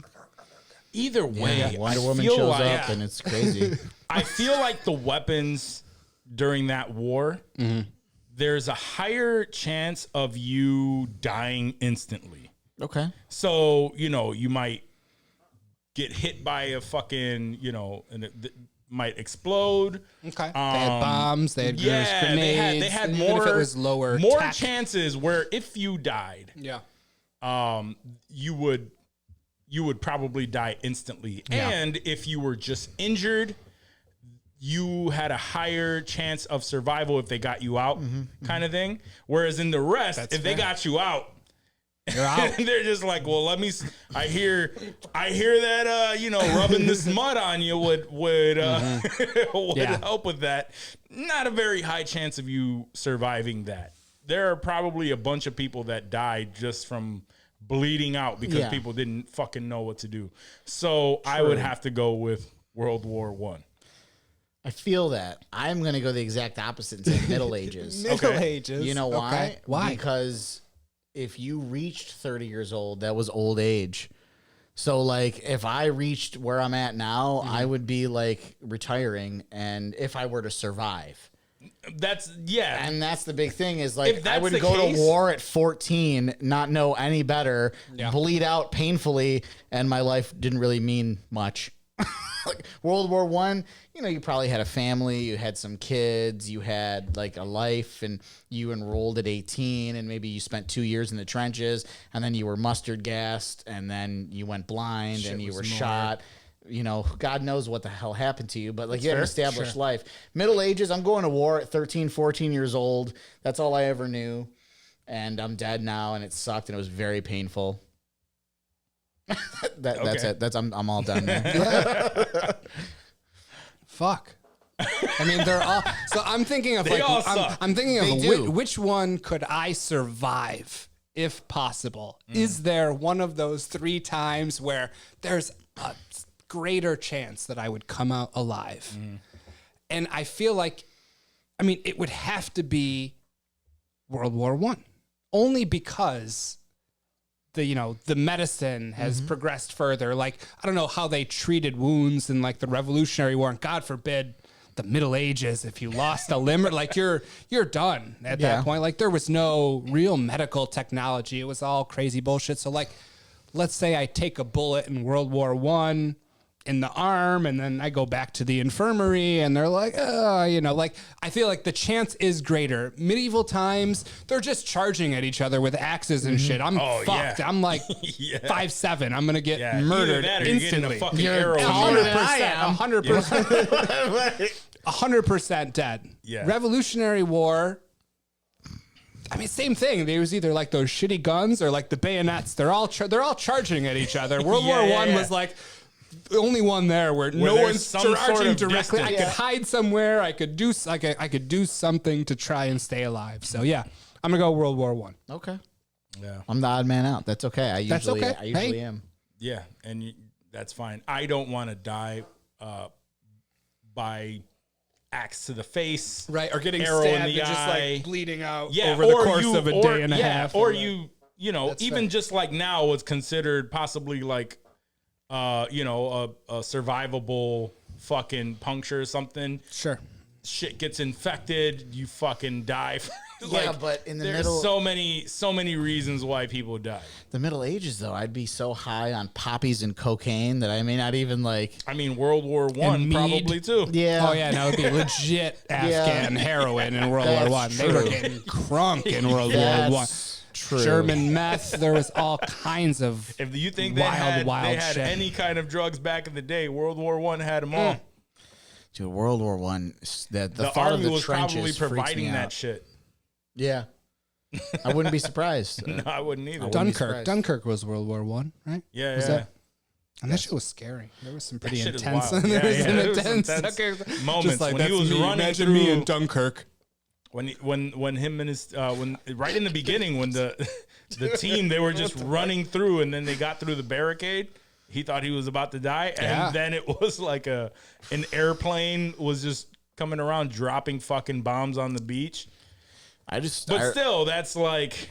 either way, Wonder I Woman feel shows like, up and it's crazy. I feel like the weapons during that war, there's a higher chance of you dying instantly. Okay. So, you know, you might get hit by a fucking, you know, and it might explode. okay. They had bombs. They had Yeah, grenades. they had and more, even if it was lower more tech. chances where if you died, Yeah. you would probably die instantly. Yeah. And if you were just injured, you had a higher chance of survival if they got you out, kind of thing. Whereas in the rest, if they fair. got you out, You're out. they're just like, well, let me. I hear that you know, rubbing this mud on you would would Yeah. help with that. Not a very high chance of you surviving that. There are probably a bunch of people that died just from bleeding out because Yeah. people didn't fucking know what to do. So I would have to go with World War One. I feel that. I'm going to go the exact opposite and say Middle Ages. Middle Ages. You know why? Okay. Why? Because if you reached 30 years old, that was old age. So, like, if I reached where I'm at now, I would be, like, retiring. And if I were to survive. That's yeah. And that's the big thing is, If like, that's I would the go case- to war at 14, not know any better, Yeah. bleed out painfully, and my life didn't really mean much. Like World War One, you know, you probably had a family, you had some kids, you had like a life, and you enrolled at 18, and maybe you spent 2 years in the trenches, and then you were mustard gassed, and then you went blind, and you were shot. You know, God knows what the hell happened to you, but like you had an established life. Middle Ages, I'm going to war at 13, 14 years old. That's all I ever knew. And I'm dead now, and it sucked, and it was very painful. That's Okay. it. I'm all done now. Fuck. I mean, they're all. So I'm thinking of They all I'm, suck. I'm thinking of They do. which one could I survive if possible? Is there one of those 3 times where there's a greater chance that I would come out alive? And I feel like, I mean, it would have to be World War I, only because the medicine has progressed further. Like, I don't know how they treated wounds in like the Revolutionary War, and God forbid the Middle Ages. If you lost a limb, like you're done at that point. Like, there was no real medical technology. It was all crazy bullshit. So like, let's say I take a bullet in World War I in the arm, and then I go back to the infirmary, and they're like, like, I feel like the chance is greater. Medieval times, they're just charging at each other with axes and shit. I'm fucked. Yeah. I'm like 5'7". I'm gonna get Either murdered that or you're getting instantly. a fucking arrow. taller than I am. 100%. 100% dead. Yeah. Revolutionary War. I mean, same thing. There was either like those shitty guns or like the bayonets. They're all charging at each other. World War I was like the only one there where no there's one's some charging sort of directly. distance. I could hide somewhere. I could do something to try and stay alive. So yeah, I'm gonna go World War I. Okay. Yeah. I'm the odd man out. That's okay. I usually Hey. am. Yeah, and that's fine. I don't want to die by axe to the face, Right, or getting arrow stabbed in the and just eye. like bleeding out Yeah, over the or course you- of a or- day and a yeah, half. or and, even That's fair. just like now, what's considered possibly like, a survivable fucking puncture or something. sure. Shit gets infected, you fucking die. Yeah, but in the there's middle- so many reasons why people die. The Middle Ages, though, I'd be so high on poppies and cocaine that I may not even like. I mean, World War I And mead. probably too. Yeah. Oh yeah, no, it'd be legit Afghan heroin in World War One. That's They were true. getting crunk in World War One. That's true. German meth. There was all kinds of If you think they wild had shit. any kind of drugs back in the day, World War I had them all. Dude, World War I. The The thought of army the was trenches probably freaks me providing out. that shit. Yeah. I wouldn't be surprised. No, I wouldn't either. Dunkirk. Dunkirk was World War One, right? Yeah, Was yeah. that? And that shit was scary. There was some pretty shit is intense. wild. There Yeah, was yeah, some there was some intense intense moments Just like, when he that's was me. running Imagine me in through- Dunkirk. When him and his when right in the beginning when the team they were just running through and then they got through the barricade, he thought he was about to die, and Yeah. then it was like an airplane was just coming around dropping fucking bombs on the beach. But still, that's like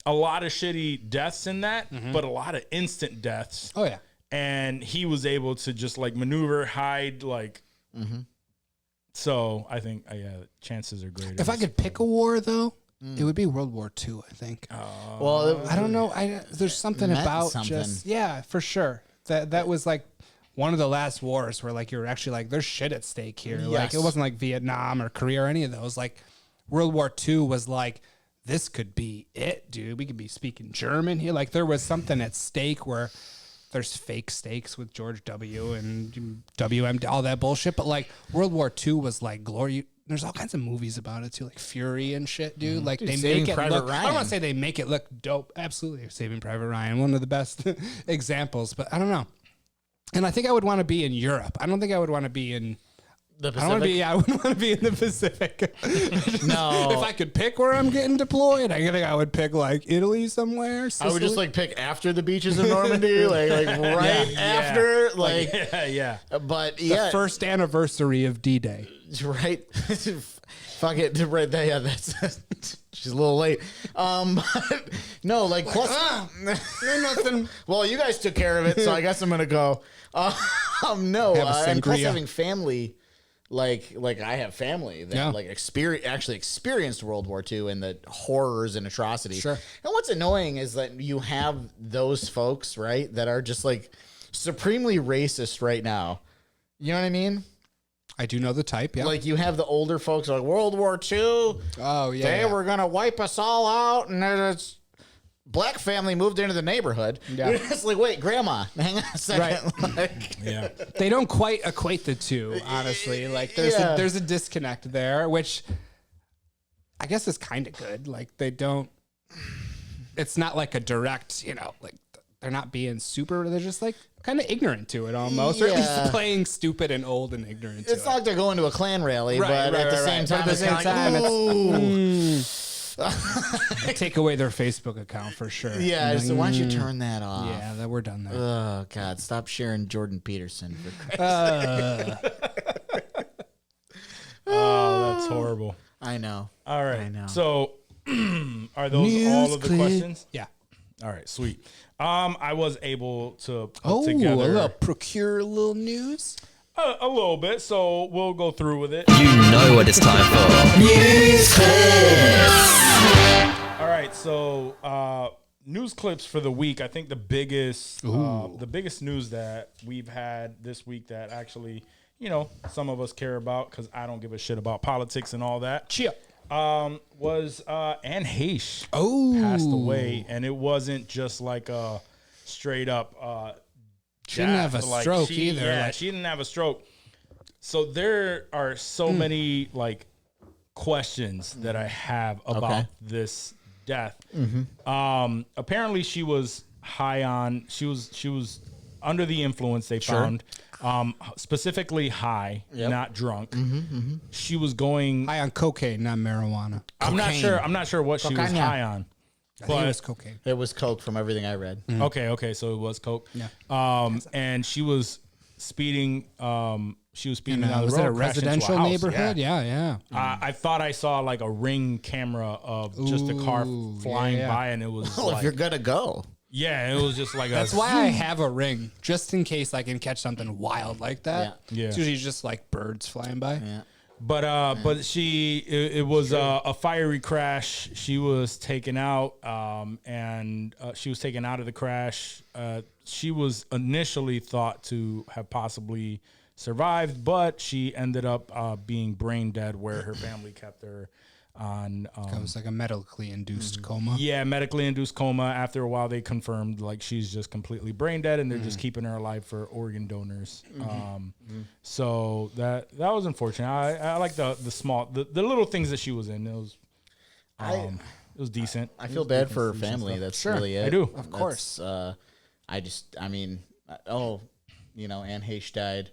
a lot of shitty deaths in that, but a lot of instant deaths. Oh yeah. And he was able to just like maneuver, hide, like. So I think, chances are greater. If I could pick a war, though, it would be World War II. I think. Well, I don't know. There's something meant about something. just for sure. That was like one of the last wars where like you're actually like there's shit at stake here. Like it Yes. wasn't like Vietnam or Korea or any of those. Like World War II was like this could be it, dude. We could be speaking German here. Like there was something at stake where there's fake stakes with George W. and WM, all that bullshit. But like World War II was like glory. There's all kinds of movies about it too, like Fury and shit, dude. Like Dude, they Saving make it Private look. I don't Ryan. want to say they make it look dope. Absolutely, Saving Private Ryan, one of the best examples. But I don't know. And I think I would want to be in Europe. I don't think I would want to be in. the I don't want to Pacific. be. I wouldn't want to be in the Pacific. No. If I could pick where I'm getting deployed, I think I would pick like Italy somewhere. I would just Sicily. like pick after the beaches of Normandy, like right after, like. yeah. But the yeah, first anniversary of D-Day. right. Fuck it, right there. Yeah, that's she's a little late. But no, like plus nothing. Well, you guys took care of it, so I guess I'm gonna go. No, Have a and plus sangria. having family, like I have family that like actually experienced World War II and the horrors and atrocities. Sure. And what's annoying is that you have those folks, right, that are just like supremely racist right now. You know what I mean? I do know the type. Yeah. Like you have the older folks like World War II. oh yeah. They yeah. were gonna wipe us all out, and then it's black family moved into the neighborhood. Yeah. You're just like, wait, grandma, hang on a second. Like, Yeah. They don't quite equate the two, honestly. Like there's Yeah. there's a disconnect there, which I guess is kind of good. Like they don't. It's not like a direct, like they're not being super. They're just like kind of ignorant to it almost, or at Yeah. least playing stupid and old and ignorant to It's it. not like they're going to a Klan rally, Right, but right, at the right, same right. time, But at the same time, it's Take away their Facebook account for sure. yeah. Like, So why don't you turn that off? Yeah, that we're done there. Oh God, stop sharing Jordan Peterson for Christ's Oh, that's horrible. I know. All right. I know. So, are those all of the questions? Yeah. All right, sweet. I was able to put Oh, together procure a little news. a little bit, so we'll go through with it. You know what it's time for. News All right, so news clips for the week. I think the biggest news that we've had this week that actually, some of us care about because I don't give a shit about politics and all that. Cheer. Was Hache passed away, and it wasn't just like a straight up She didn't have a stroke either. Yeah, Like- she didn't have a stroke. So there are so many like questions that I have about this death. Apparently she was high on she was under the influence, they found. Specifically high, not drunk. She was going High on cocaine, not marijuana. I'm not sure what she was Cocaine. high on. I think it was cocaine. It was coke from everything I read. Okay, so it was coke. Yeah. And she was speeding. She was speeding down the Was road. it a crashed into residential house. neighborhood? Yeah. I thought I saw like a ring camera of just a car flying by, and it was Well, if you're gonna go, it was just like That's why I have a ring, just in case I can catch something wild like that. Yeah. It's usually just like birds flying by. yeah. But it was a fiery crash. She was taken out, and she was taken out of the crash. She was initially thought to have possibly survived, but she ended up being brain dead, where her family kept her on. It was like a medically induced coma. Yeah, medically induced coma. After a while, they confirmed like she's just completely brain dead, and they're just keeping her alive for organ donors. So that was unfortunate. I like the small the little things that she was in. It was decent. I feel bad for her family. That's really it. I do. Of course. Anne Hache died.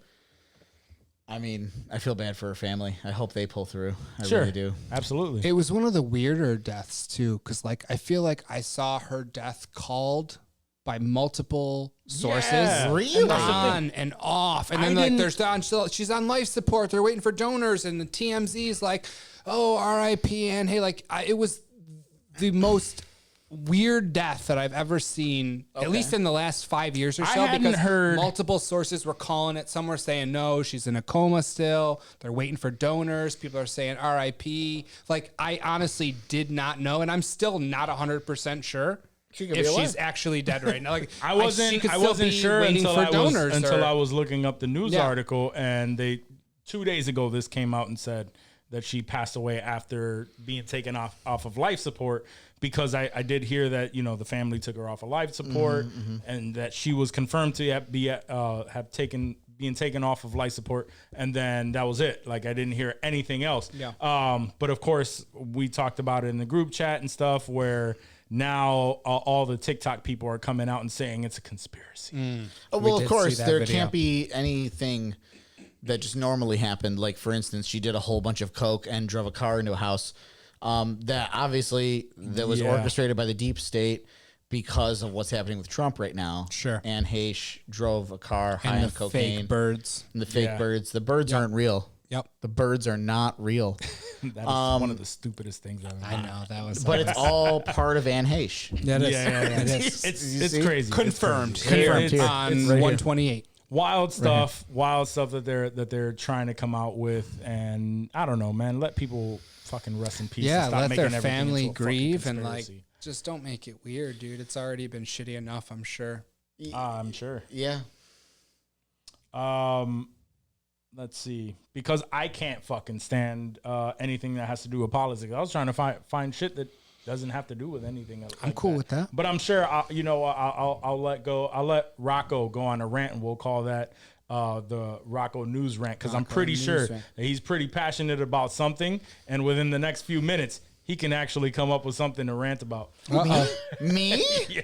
I mean, I feel bad for her family. I hope they pull through. I really do. Absolutely. It was one of the weirder deaths too, because like I feel like I saw her death called by multiple sources, Really? on and off, and then like she's on life support. They're waiting for donors, and the TMZ's like, "Oh, R.I.P. and hey, like it was the most weird death that I've ever seen, at least in the last 5 years or so. I hadn't because heard- multiple sources were calling it. Some were saying no, she's in a coma still. They're waiting for donors. People are saying R.I.P. Like I honestly did not know, and I'm still not 100% sure if she's actually dead right now. Like I wasn't sure until I was looking up the news article, and 2 days ago this came out and said that she passed away after being taken off of life support, because I did hear that the family took her off of life support, and that she was confirmed to being taken off of life support, and then that was it. Like I didn't hear anything else. But of course we talked about it in the group chat and stuff, where now all the TikTok people are coming out and saying it's a conspiracy. Oh, well, of course, there video. can't be anything that just normally happened. Like, for instance, she did a whole bunch of coke and drove a car into a house. That obviously was orchestrated by the deep state because of what's happening with Trump right now. Sure. And Hache drove a car high and on the cocaine. fake birds. And the fake birds. The birds aren't real. Yep. The birds are not real. That is one of the stupidest things I've ever I know that was, But it's all part of Anne Heche. that is, Yeah. It's crazy. confirmed. It's crazy. Confirmed here. on It's right here. 128. Wild stuff that they're trying to come out with, and I don't know, man. Let people fucking rest in peace. Yeah, and stop let their making everything family into a fucking grieve and like conspiracy. just don't make it weird, dude. It's already been shitty enough, I'm sure. I'm sure. Yeah. Let's see, because I can't fucking stand anything that has to do with politics. I was trying to find shit that doesn't have to do with anything else. I'm cool with that. But I'm sure I'll let Rocco go on a rant, and we'll call that the Rocco news rant, because I'm pretty sure rant. that he's pretty passionate about something, and within the next few minutes he can actually come up with something to rant about. Me? Yeah.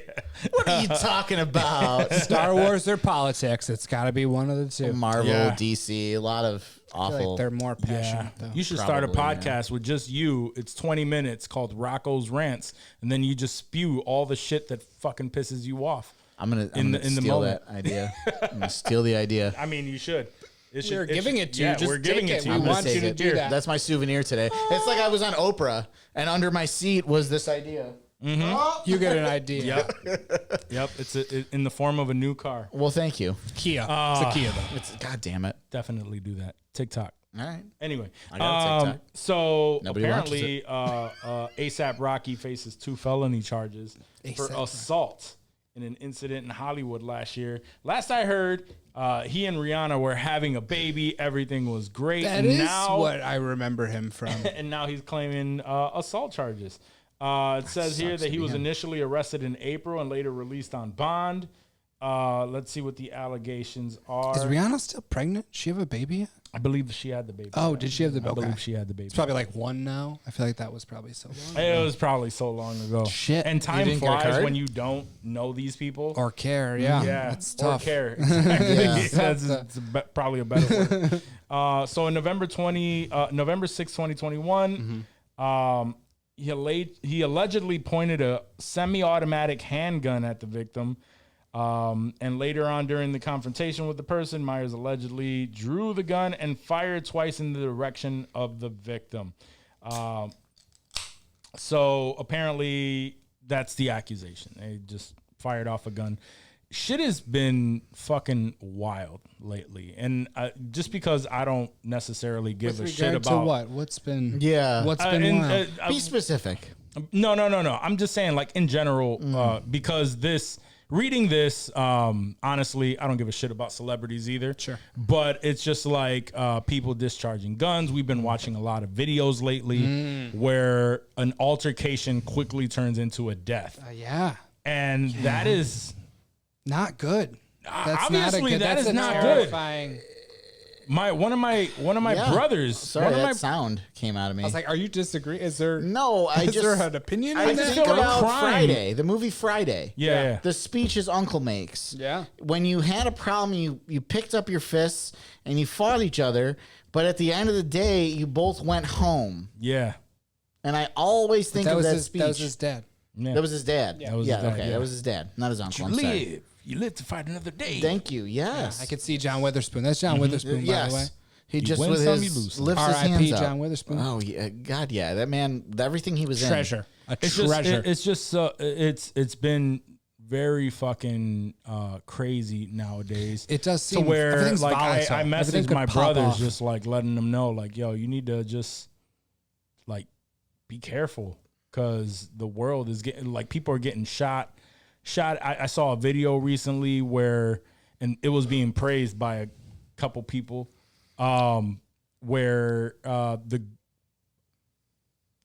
What are you talking about? Star Wars or politics? It's got to be one of the two. Marvel, Yeah. DC, a lot of I feel awful. like they're more passionate though. You should start a Probably, podcast with just you. It's 20 minutes called Rocco's Rants, and then you just spew all the shit that fucking pisses you off. I'm gonna in the steal moment. that idea. I'm gonna steal the idea. I mean, you should. We're giving it to you. Yeah, Just we're giving take it to it. you. We want Take you to it. do that. That's my souvenir today. It's like I was on Oprah, and under my seat was this idea. You get an idea. Yep. It's in the form of a new car. Well, thank you. Kia. It's a Kia though. It's God damn it. Definitely do that. TikTok. All right. Anyway, I got a TikTok. so Nobody apparently, ASAP Rocky faces 2 felony charges for assault in an incident in Hollywood last year. Last I heard, he and Rihanna were having a baby. Everything was great. That is what I remember him from. And now he's claiming assault charges. It says here that he was initially arrested in April and later released on bond. Let's see what the allegations are. Is Rihanna still pregnant? Does she have a baby yet? I believe she had the baby. Oh, did she have the baby? I believe she had the baby. It's probably like 1 now. I feel like that was probably so long. It was probably so long ago. Shit. And You time didn't get a flies card? when you don't know these people. Or care, yeah. Yeah, It's tough. Or care. Exactly. Yeah. It's probably a better word. So in November 6, 2021, he allegedly pointed a semi-automatic handgun at the victim. And later on during the confrontation with the person, Myers allegedly drew the gun and fired twice in the direction of the victim. So apparently that's the accusation. They just fired off a gun. Shit has been fucking wild lately. And just because I don't necessarily give a shit about... to what? What's been Yeah. wild? Be specific. No. I'm just saying, like, in general, because reading this, honestly, I don't give a shit about celebrities either. Sure. But it's just like people discharging guns. We've been watching a lot of videos lately where an altercation quickly turns into a death. Yeah. And that is... Not good. That's obviously, that that's is a not good. terrifying. One of my Yeah. brothers... Sorry, one of that my sound came out of me. I was like, are you disagreeing? Is there no, I is just there an opinion I on just that? think feel like about crime. Friday, the movie Friday. Yeah. The speech his uncle makes. Yeah. When you had a problem, you picked up your fists and you fought each other, but at the end of the day, you both went home. Yeah. And I always think of that speech. That was his dad. Yeah. That was his dad. That was his dad, okay. yeah. That was his dad, not his uncle. I'm sorry. You live to fight another day. Thank you. Yes. I could see John Witherspoon. That's John Witherspoon, by the way. Yes. He just win with some, his you lose some. lifts his hands R.I.P. up. John Witherspoon. Oh yeah, God yeah, that man, everything he was Treasure. A It's treasure. just it's been very fucking crazy nowadays. It does to seem where everything's like volatile. I Everything messaged could my pop brothers off. just like letting them know like, yo, you need to just like be careful because the world is getting like people are getting shot. I saw a video recently where and it was being praised by a couple people where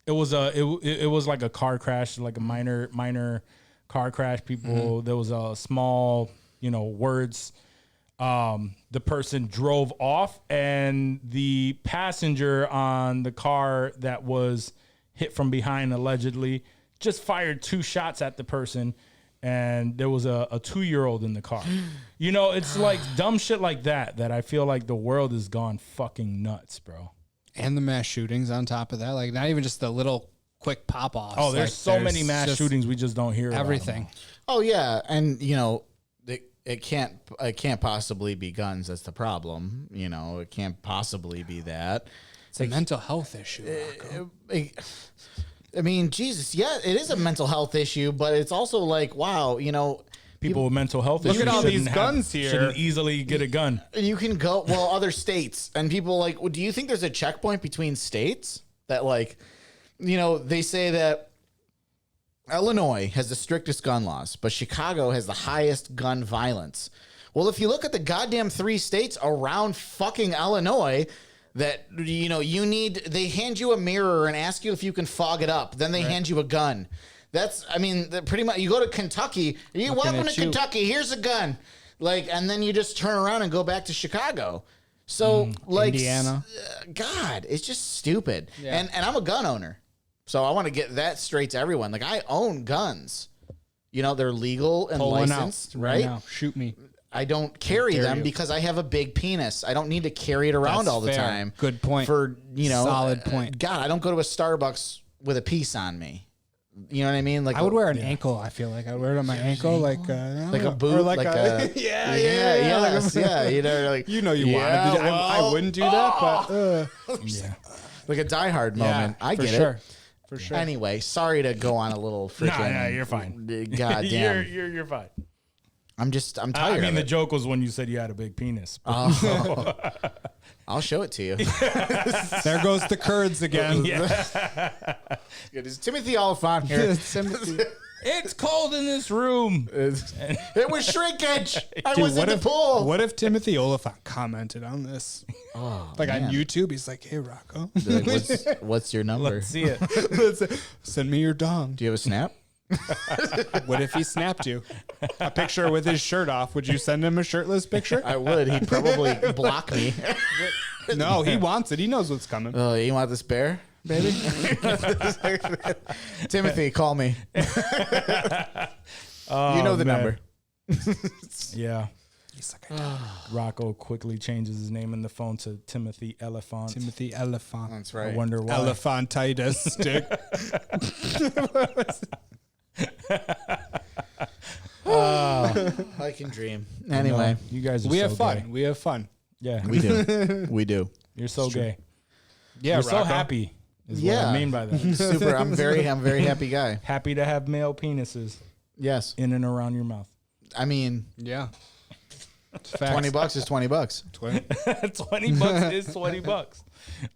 it was like a car crash, like a minor car crash. People, there was a small, words. The person drove off, and the passenger on the car that was hit from behind allegedly just fired 2 shots at the person, and there was a 2-year-old in the car. It's like dumb shit like that I feel like the world has gone fucking nuts, bro. And the mass shootings on top of that. Like, not even just the little quick pop-offs. Oh, there's like, so many mass just shootings we just don't hear about everything. them. Oh yeah, and it can't possibly be guns. That's the problem. It can't possibly be that. It's a mental health issue, Rocco. I mean, Jesus, yeah, it is a mental health issue, but it's also like, wow, People with mental health Look issues at all these shouldn't guns here. Shouldn't easily get a gun. you can go other states, and people like, well, do you think there's a checkpoint between states that like, they say that Illinois has the strictest gun laws, but Chicago has the highest gun violence. Well, if you look at the goddamn 3 states around fucking Illinois, that they hand you a mirror and ask you if you can fog it up. Then they hand you a gun. Pretty much. You go to Kentucky. Welcome to Kentucky. Here's a gun. And then you just turn around and go back to Chicago. So, Indiana. God, it's just stupid. Yeah. And I'm a gun owner. So I want to get that straight to everyone. Like, I own guns. You know, they're legal and Pull one out licensed, right? now. Shoot me. I don't carry Dare them you. because I have a big penis. I don't need to carry it around That's all the fair. time. Good point. For, you know, Solid point. God, I don't go to a Starbucks with a piece on me. You know what I mean? Like I would wear an ankle. I feel like I would wear it on my ankle, like a boot, or like a yeah. You know, like You know you yeah, wanted to. I well, wouldn't do that, but Yeah. like a Die Hard moment. I get sure. it. For sure. Anyway, sorry to go on a little freaking. Nah, you're fine. God damn. You're fine. I'm tired. I mean, of the it. joke was when you said you had a big penis. Oh. I'll show it to you. There goes the curds again. It's Timothy Olyphant here. Timothy. It's cold in this room. It was shrinkage. I Dude, was in the pool. What if Timothy Olyphant commented on this? Like on man. YouTube, he's like, "Hey, Rocco, Like, what's your number? Let's see it. send me your dong." Do you have a snap? What if he snapped you? A picture with his shirt off. Would you send him a shirtless picture? I would. He'd probably block me. No, he wants it. He knows what's coming. Oh, you want this bear, baby? Timothy, call me. You know the man. number. Yeah. He's like, Rocco quickly changes his name in the phone to Timothy Elephant. Timothy Elephant. That's I right. wonder why. Elephantitis stick. I can dream. Anyway, You guys are We so have fun. gay. We have fun. Yeah. we do. We do. You're so gay. Yeah, You're so Rocco. happy is what Yeah. I mean by that. Super. I'm very happy guy. Happy to have male penises Yes. in and around your mouth. I mean, Yeah. $20 is $20. 20 bucks is 20 bucks.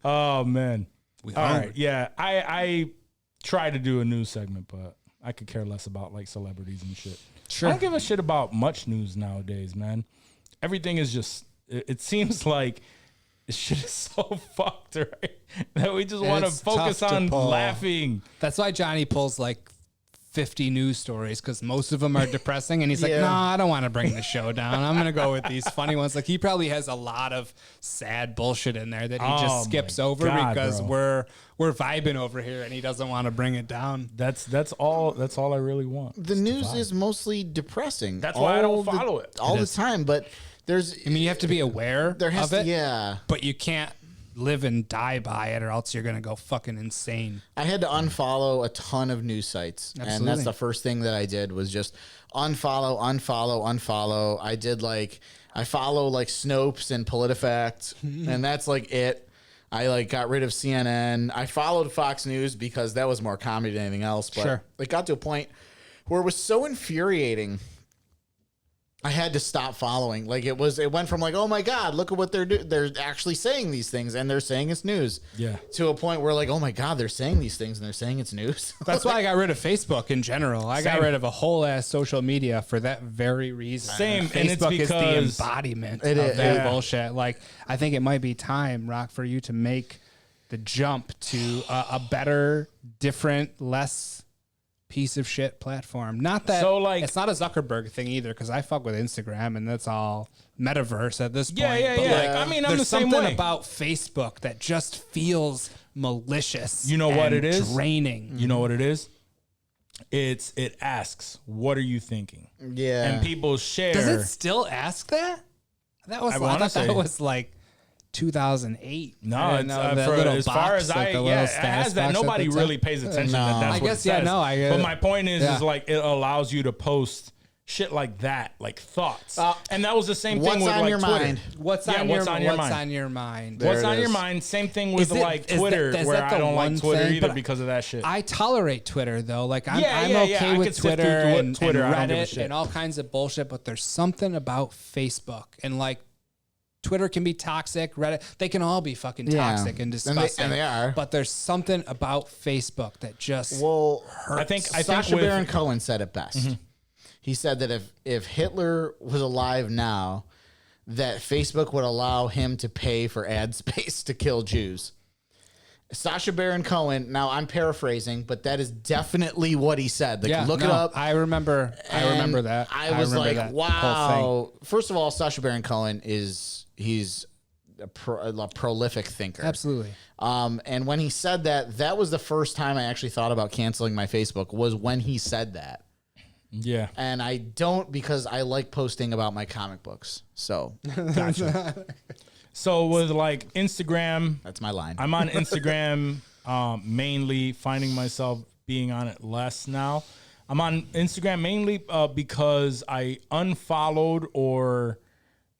Oh man. All hungry. right. Yeah. I try to do a news segment, but I could care less about like celebrities and shit. Sure. I don't give a shit about much news nowadays, man. Everything is just it seems like shit is so fucked, right? That we just want to It's focus tough to on pull. laughing. That's why Johnny pulls like 50 news stories because most of them are depressing. And he's like, Yeah. no, I don't want to bring the show down. I'm going to go with these funny ones. Like he probably has a lot of sad bullshit in there that he Oh just skips my over God, because bro. we're vibing over here and he doesn't want to bring it down. That's all I really want. The news is mostly depressing. That's why I don't all follow it. all It the is. time. But there's I mean, you have to be aware there has of it, to, yeah. but you can't live and die by it or else you're going to go fucking insane. I had to unfollow a ton of news sites, and Absolutely. that's the first thing that I did was just unfollow. I did I follow like Snopes and PolitiFact, and that's like it. I like got rid of CNN. I followed Fox News because that was more comedy than anything else. But Sure. it got to a point where it was so infuriating. I had to stop following. Like it went from like, oh my God, look at what they're doing. They're actually saying these things and they're saying it's news. Yeah. To a point where like, oh my God, they're saying these things and they're saying it's news. That's why I got rid of Facebook in general. I got Same. rid of a whole ass social media for that very reason. Same, and it's Facebook is the because- embodiment It of is, that yeah. bullshit. Like, I think it might be time, Rock, for you to make the jump to a better, different, less piece of shit platform. Not that So, like- it's not a Zuckerberg thing either, because I fuck with Instagram and that's all metaverse at this point. Yeah. But like, I mean, I'm there's the same something way. about Facebook that just feels malicious. You know what and it is? Draining. You know what it is? It asks, what are you thinking? Yeah. And people share. Does it still ask that? That was I I wanna thought say- that was like 2008. No, I didn't it's, know that for, little as far box, as like I, a little yeah, it status has that. box at Nobody the top. really pays attention No. that that's I what guess, it yeah, says. no, I get But it. my point is Yeah. like, it allows you to post shit like that, like thoughts. And that was the same thing What's with on like your Twitter. mind? What's Yeah, on what's your on your what's mind? on your mind? What's There it on your is. mind? Same thing with Is it- like is that- Twitter, is where that I the don't one like Twitter thing? either But because of that shit. I tolerate Twitter though. Like I'm Yeah, okay I with could sift Twitter through and Twitter. I don't give a Reddit shit. and all kinds of bullshit, but there's something about Facebook and like Twitter can be toxic. Reddit, they can all be fucking Yeah. toxic and And disgusting. they are. But there's something about Facebook that just Well, I think Sacha with, Baron Cohen said it best. He said that if Hitler was alive now, that Facebook would allow him to pay for ad space to kill Jews. Sacha Baron Cohen, now I'm paraphrasing, but that is definitely what he said. Like, look it no, up. I remember And that. I was remember like, that whole thing. wow. First of all, Sacha Baron Cohen he's a prolific thinker. Absolutely. And when he said that, that was the first time I actually thought about canceling my Facebook, was when he said that. Yeah. And I don't, because I like posting about my comic books. So Gotcha. So with like Instagram, that's my line. I'm on Instagram mainly, finding myself being on it less now. I'm on Instagram mainly because I unfollowed or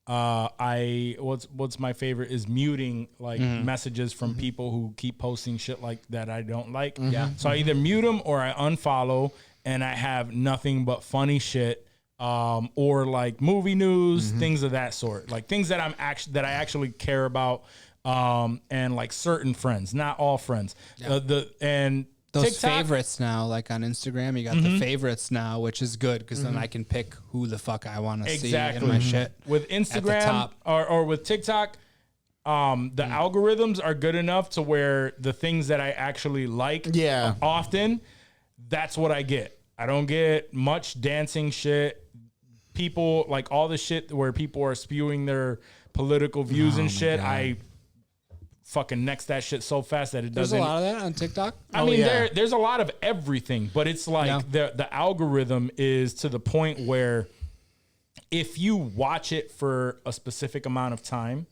what's my favorite is muting like messages from people who keep posting shit like that I don't like. Yeah. So I either mute them or I unfollow, and I have nothing but funny shit. Or like movie news, things of that sort, like things that I actually care about, and like certain friends, not all friends. And those TikTok, favorites now, like on Instagram, you got the favorites now, which is good because then I can pick who the fuck I want to see in my shit. With Instagram or with TikTok, the algorithms are good enough to where the things that I actually like, often, that's what I get. I don't get much dancing shit. People like all the shit where people are spewing their political views and shit. God. I fucking next that shit so fast that it doesn't. There's a lot of that on TikTok. I mean, there's a lot of everything, but it's like the algorithm is to the point where if you watch it for a specific amount of time,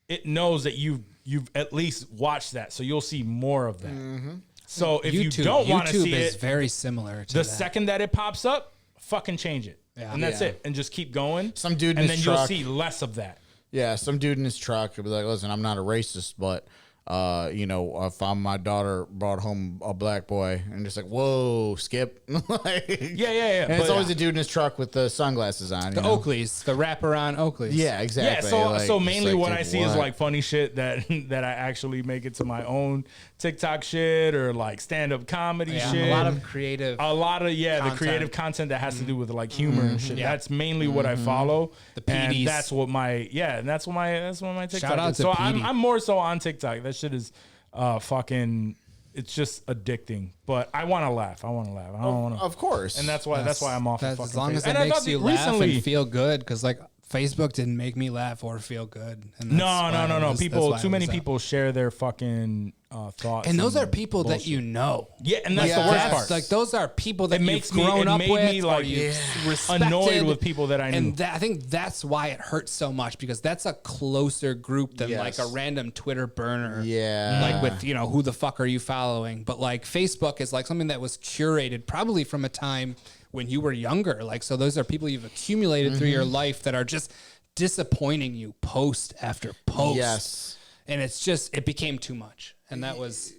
it knows that you've at least watched that, so you'll see more of that. So if you don't want to see it, YouTube is very similar to the that. second that it pops up, fucking change it. Yeah. And that's it. And just keep going. Some dude in and his then truck. you'll see less of that. Yeah, some dude in his truck could be like, listen, I'm not a racist, but, if my daughter brought home a black boy, and just like, whoa, Skip. Yeah. And it's always a dude in his truck with the sunglasses on. The Oakleys, the wraparound Oakleys. Yeah, exactly. Yeah, so mainly what I see is like funny shit that I actually make it to my own TikTok shit or like stand-up comedy shit. A lot of creative the creative content that has to do with like humor and shit. Yeah. That's mainly what I follow. The PDs. And that's what my TikTok Shout out is. to So PD. I'm more so on TikTok. That shit is fucking, it's just addicting. But I want to laugh. I don't want to. Of course. And that's why I'm off. That's, of as fucking long Facebook. as it And I makes thought you recently, laugh and feel good, because like Facebook didn't make me laugh or feel good. And no. Too many people share their fucking thoughts. And those are people that you know. Yeah, and that's the worst part. Like those are people that makes you've grown up with, me like respected, annoyed with people that I knew. And I think that's why it hurts so much, because that's a closer group than like a random Twitter burner. Yeah. Like with, who the fuck are you following? But like Facebook is like something that was curated probably from a time when you were younger. Like, so those are people you've accumulated through your life that are just disappointing you post after post. Yes. And it became too much. And that was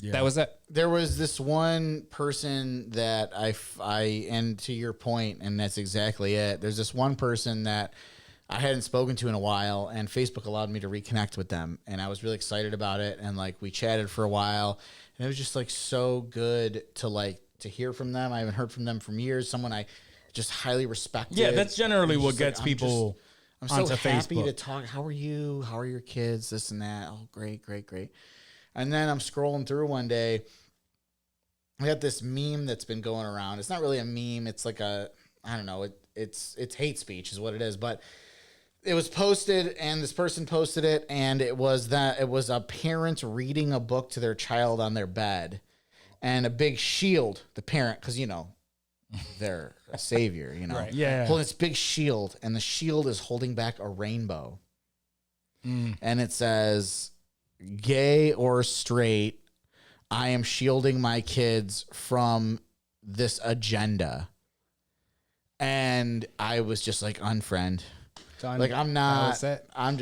it. There was this one person that and to your point, and that's exactly it. There's this one person that I hadn't spoken to in a while, and Facebook allowed me to reconnect with them. And I was really excited about it. And like, we chatted for a while, and it was just like so good to hear from them. I haven't heard from them for years. Someone I just highly respected. Yeah, that's generally what gets people I'm so onto happy Facebook. to talk. How are you? How are your kids? This and that. Oh, great. And then I'm scrolling through one day. I got this meme that's been going around. It's not really a meme. It's like I don't know. It's hate speech is what it is. But it was posted, and this person posted it, and it was a parent reading a book to their child on their bed, and a big shield. The parent, because they're a savior, Right. Yeah. Holding this big shield, and the shield is holding back a rainbow. And it says, gay or straight, I am shielding my kids from this agenda. And I was just like, unfriend. Done. Like, I'm not. That was it. I'm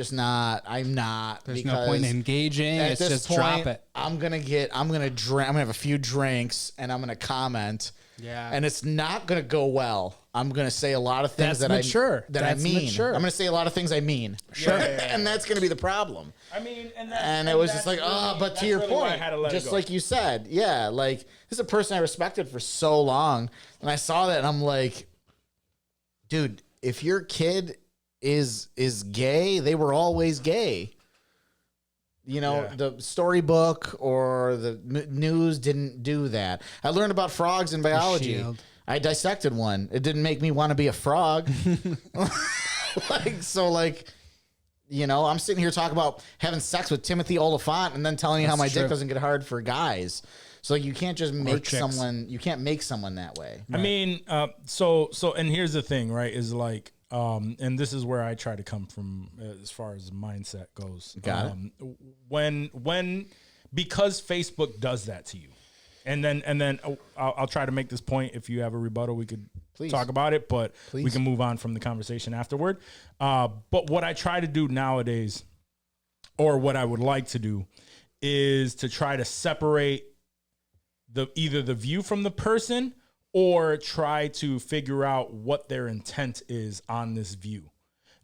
not. There's no point in engaging. It's just drop it. I'm gonna have a few drinks, and I'm gonna comment. Yeah. And it's not gonna go well. I'm gonna say a lot of things That's mature. I That's mean. mature. I'm gonna say a lot of things I mean. Sure. And that's gonna be the problem. I mean, and it was just like, but to your point, just like you said, like, this is a person I respected for so long, and I saw that, and I'm like, dude, if your kid is gay, they were always gay. The storybook or the news didn't do that. I learned about frogs in biology. I dissected one. It didn't make me want to be a frog. I'm sitting here talking about having sex with Timothy Olyphant and then telling you how my true. dick doesn't get hard for guys. So you can't just make chicks. someone. You can't make someone that way. I mean, so and here's the thing, right? Is like, and this is where I try to come from as far as mindset goes. Got it. When because Facebook does that to you, and then I'll try to make this point. If you have a rebuttal, we could talk about it, but we can move on from the conversation afterward. But what I try to do nowadays, or what I would like to do, is to try to separate either the view from the person, or try to figure out what their intent is on this view.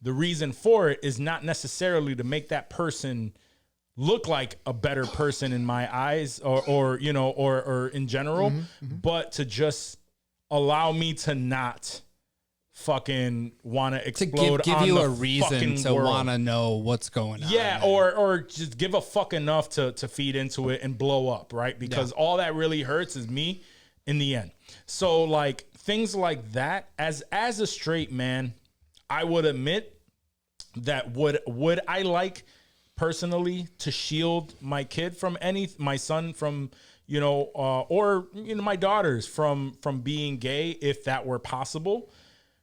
The reason for it is not necessarily to make that person look like a better person in my eyes, or in general, but to just allow me to not fucking want to explode, give on you the a reason to want to know what's going on. Yeah, or just give a fuck enough to feed into it and blow up, right? Because all that really hurts is me in the end. So like things like that, as a straight man, I would admit that would I like personally to shield my kid from my son from or my daughters from being gay if that were possible.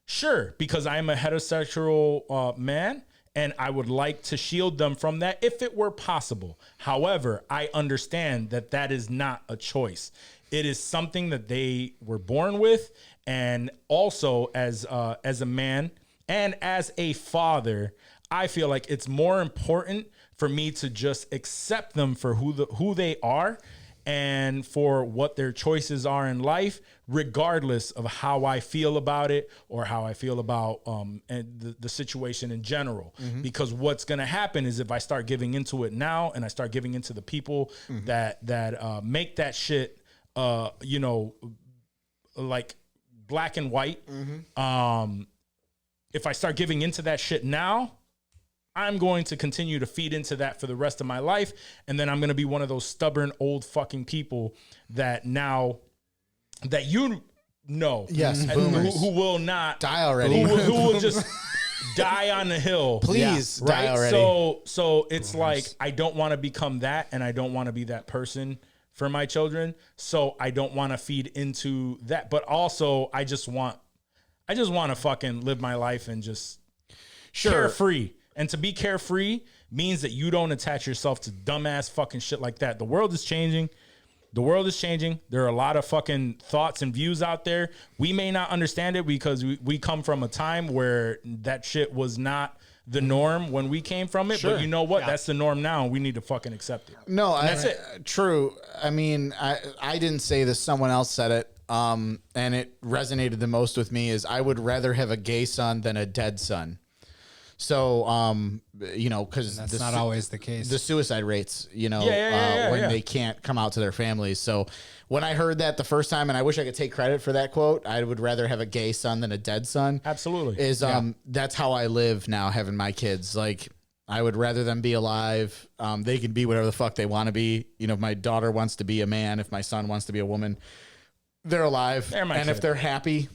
Sure, because I am a heterosexual man, and I would like to shield them from that if it were possible. However, I understand that is not a choice. It is something that they were born with, and also as a man and as a father, I feel like it's more important for me to just accept them for who they are and for what their choices are in life, regardless of how I feel about it or how I feel about and the situation in general. Because what's going to happen is if I start giving into it now, and I start giving into the people that make that shit, like black and white. If I start giving into that shit now, I'm going to continue to feed into that for the rest of my life. And then I'm going to be one of those stubborn old fucking people that Yes, who will not die already. Who will just die on the hill. Please die right? already. So it's like, I don't want to become that, and I don't want to be that person for my children. So I don't want to feed into that. But also I just want to fucking live my life and just carefree. And to be carefree means that you don't attach yourself to dumbass fucking shit like that. The world is changing. There are a lot of fucking thoughts and views out there. We may not understand it because we come from a time where that shit was not the norm when we came from it. But you know what? That's the norm now, and we need to fucking accept it. No, that's it. True. I mean, I didn't say this. Someone else said it. And it resonated the most with me is I would rather have a gay son than a dead son. So, because that's not always the case. The suicide rates, when they can't come out to their families. So when I heard that the first time, and I wish I could take credit for that quote, I would rather have a gay son than a dead son. Absolutely. That's how I live now, having my kids. Like, I would rather them be alive. They can be whatever the fuck they want to be. If my daughter wants to be a man, if my son wants to be a woman, they're alive. They're my kid. If they're happy,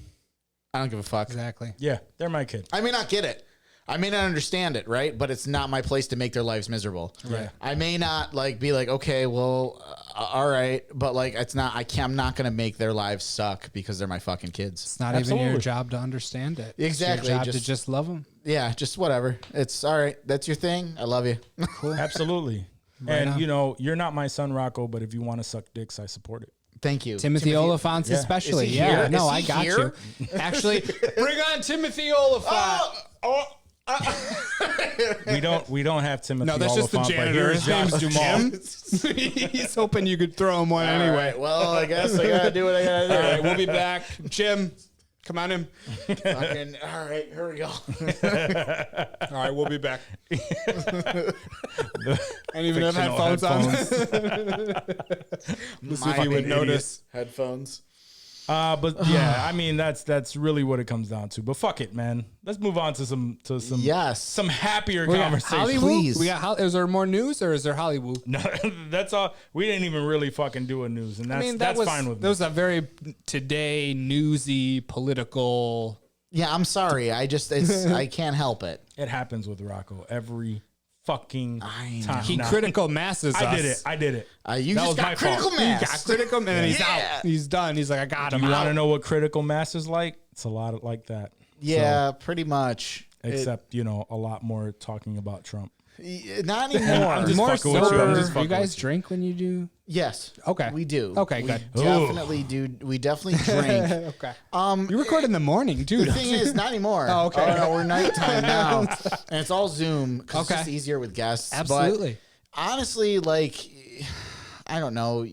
I don't give a fuck. Exactly. Yeah, they're my kid. I may not get it. I may not understand it, right? But it's not my place to make their lives miserable. Right. I may not be like, okay, well, all right, but I'm not going to make their lives suck because they're my fucking kids. It's not even your job to understand it. Exactly. It's your job to just love them. Yeah, just whatever. It's all right. That's your thing. I love you. Cool. Absolutely. And you're not my son, Rocco, but if you want to suck dicks, I support it. Thank you. Timothy Oliphant especially. Yeah, no, I got you. Actually, bring on Timothy Oliphant. We don't have Timothy. No, that's just the Oliphant, janitor. His name's Jim. He's hoping you could throw him one anyway. Right, well, I guess I gotta do what I gotta do. All right, we'll be back. Jim, come on in. Fucking, all right, here we go. All right, we'll be back. I don't even have headphones on. Let's see if you would notice. Headphones. But yeah, I mean that's really what it comes down to. But fuck it, man. Let's move on to some some happier conversations. Please. Is there more news or is there HOLLYWOO? No, that's all. We didn't even really fucking do a news, and that's fine with me. That was a very today newsy political Yeah, I'm sorry. I can't help it. It happens with Rocco every fucking time. He critical masses us. I did it. You That just was got my critical fault. mass. He got critical, and then he's out. He's done. He's like, I got him. You want to out. know what critical mass is like? It's a lot like that. Yeah, pretty much. Except, a lot more talking about Trump. Not anymore. I'm just More fucking with you. I'm sober. just You fucking guys with you. drink when you do? Yes. Okay. We do. Okay, we good. Definitely do. We definitely drink. Okay. You record in the morning, dude. The thing is, not anymore. Oh, okay. Oh, no, we're nighttime now. And it's all Zoom because it's Okay. just easier with guests. Absolutely. But honestly, I don't know.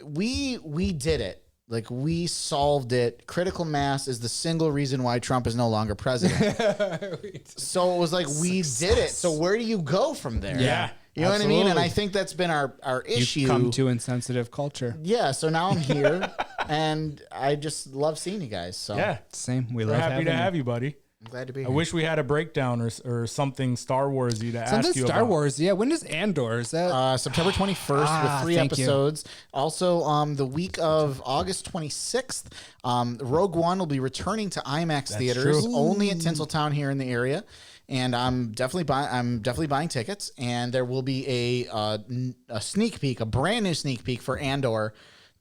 We did it. We solved it. Critical mass is the single reason why Trump is no longer president. So it was we did it. So where do you go from there? Yeah. You know what I mean? And absolutely. I think that's been our issue. You've come to insensitive culture. Yeah, so now I'm here, and I just love seeing you guys. So Yeah. Same. We We're love happy having to you. have you, buddy. I'm glad to be I here. wish we had a breakdown or something Star Warsy to ask Something you Star about. Wars. Yeah. When does Andor? Is that? September 21st with 3 thank you. episodes. Also, the week of August 26th, Rogue One will be returning to IMAX theaters, true. only at Tinseltown here in the area. And I'm definitely buying tickets. And there will be a sneak peek, a brand new sneak peek for Andor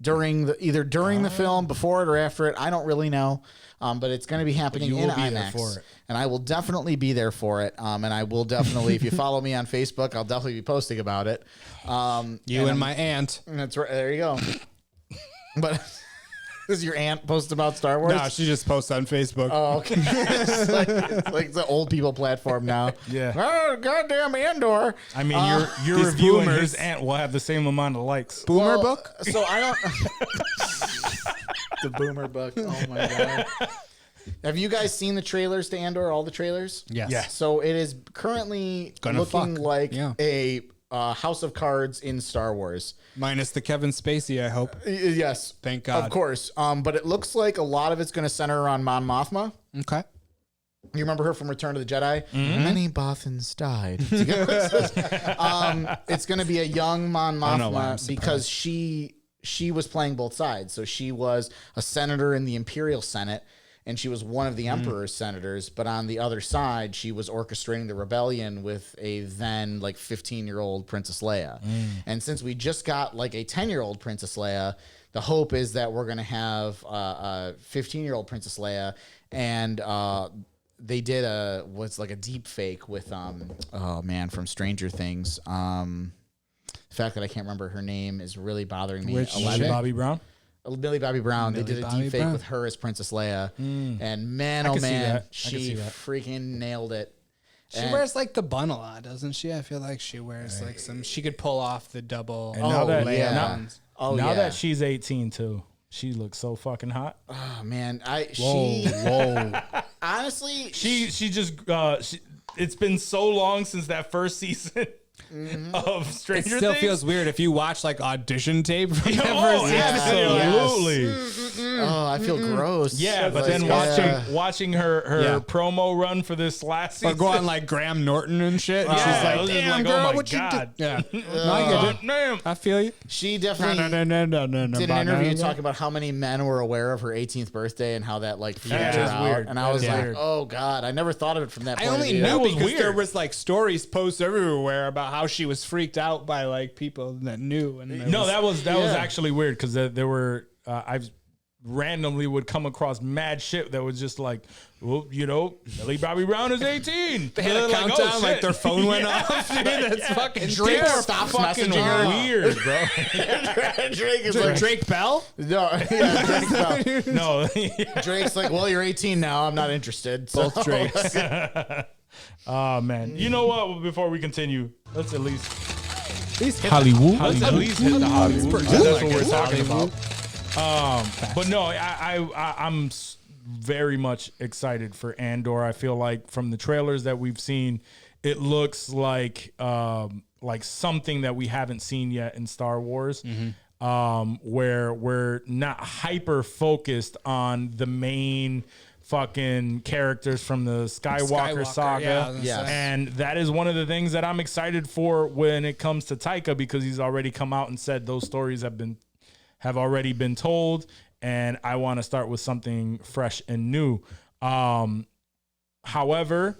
either during the film, before it, or after it. I don't really know. But it's going to be happening you in will be there IMAX, for it. and I will definitely be there for it. And I will definitely, if you follow me on Facebook, I'll definitely be posting about it. You and my aunt. That's right. There you go. But does your aunt post about Star Wars? No, she just posts on Facebook. Oh, okay. it's like the old people platform now. Yeah. Oh, goddamn Andor. I mean, your these review and boomers. his aunt will have the same amount of likes. Boomer Well, book? So I don't. The Boomer book. Oh my god. Have you guys seen the trailers to Andor? All the trailers? Yes. Yeah. So it is currently Gonna looking fuck. like Yeah. a House of Cards in Star Wars. Minus the Kevin Spacey, I hope. Yes. Thank God. Of course. But it looks like a lot of it's going to center around Mon Mothma. Okay. You remember her from Return of the Jedi? Mm-hmm. Many Bothans died. It's going to be a young Mon don't know why I'm Mothma surprised. because she was playing both sides. So she was a senator in the Imperial Senate, and she was one of the Emperor's senators. But on the other side, she was orchestrating the rebellion with a then 15-year-old Princess Leia. And since we just got a 10-year-old Princess Leia, the hope is that we're going to have a 15-year-old Princess Leia, and they did a deep fake with from Stranger Things. The fact that I can't remember her name is really bothering me. Which Millie chick? Bobby Brown. Millie Bobby Brown. They did a Bobby deep fake Brown. with her as Princess Leia, and man, I oh can see man, that. I can see she that. freaking nailed it. She And- wears the bun a lot, doesn't she? I feel like she wears some. She could pull off the double. And now that Leia yeah. buns. Oh now yeah. that she's 18 too, she looks so fucking hot. Oh man, Whoa. honestly, She just it's been so long since that first season of It Stranger still Things. feels weird if you watch audition tape from that Oh, first absolutely. oh, I feel gross. Yeah, but then watching her Yeah. promo run for this last Or season. go on Graham Norton and shit. And Yeah, she's I like, was just damn, like, oh girl, my what you God. did? Yeah. No, I get it. Damn. I feel you. She definitely did an interview talking about how many men were aware of her 18th birthday and how that freaked Yeah, her it is out. weird. And I That was is like, weird. oh god, I never thought of it from that I point only of view. knew was because there weird. was stories posted everywhere about how she was freaked out by people that knew. And there No, that was Yeah. actually weird because there were I've randomly would come across mad shit that was just well, Millie Bobby Brown is 18. they had a countdown, their phone went off. Dude, that's fucking Drake Drake. stops fucking messaging her. weird, bro. Drake is like, Drake Bell? no, yeah, Drake's, No, Drake's like, well, you're 18 now. I'm not interested. So, Both Drakes. oh man. You know what? Before we continue, let's at least HOLLYWOO. let's at least hit the Hollywood. pretty That's good. what we're talking Hollywood. about. But no, I'm very much excited for Andor. I feel like from the trailers that we've seen, it looks like something that we haven't seen yet in Star Wars. Where we're not hyper focused on the main fucking characters from the Skywalker saga. yeah, I was gonna Yes. say. And that is one of the things that I'm excited for when it comes to Taika, because he's already come out and said those stories have already been told, and I want to start with something fresh and new. However,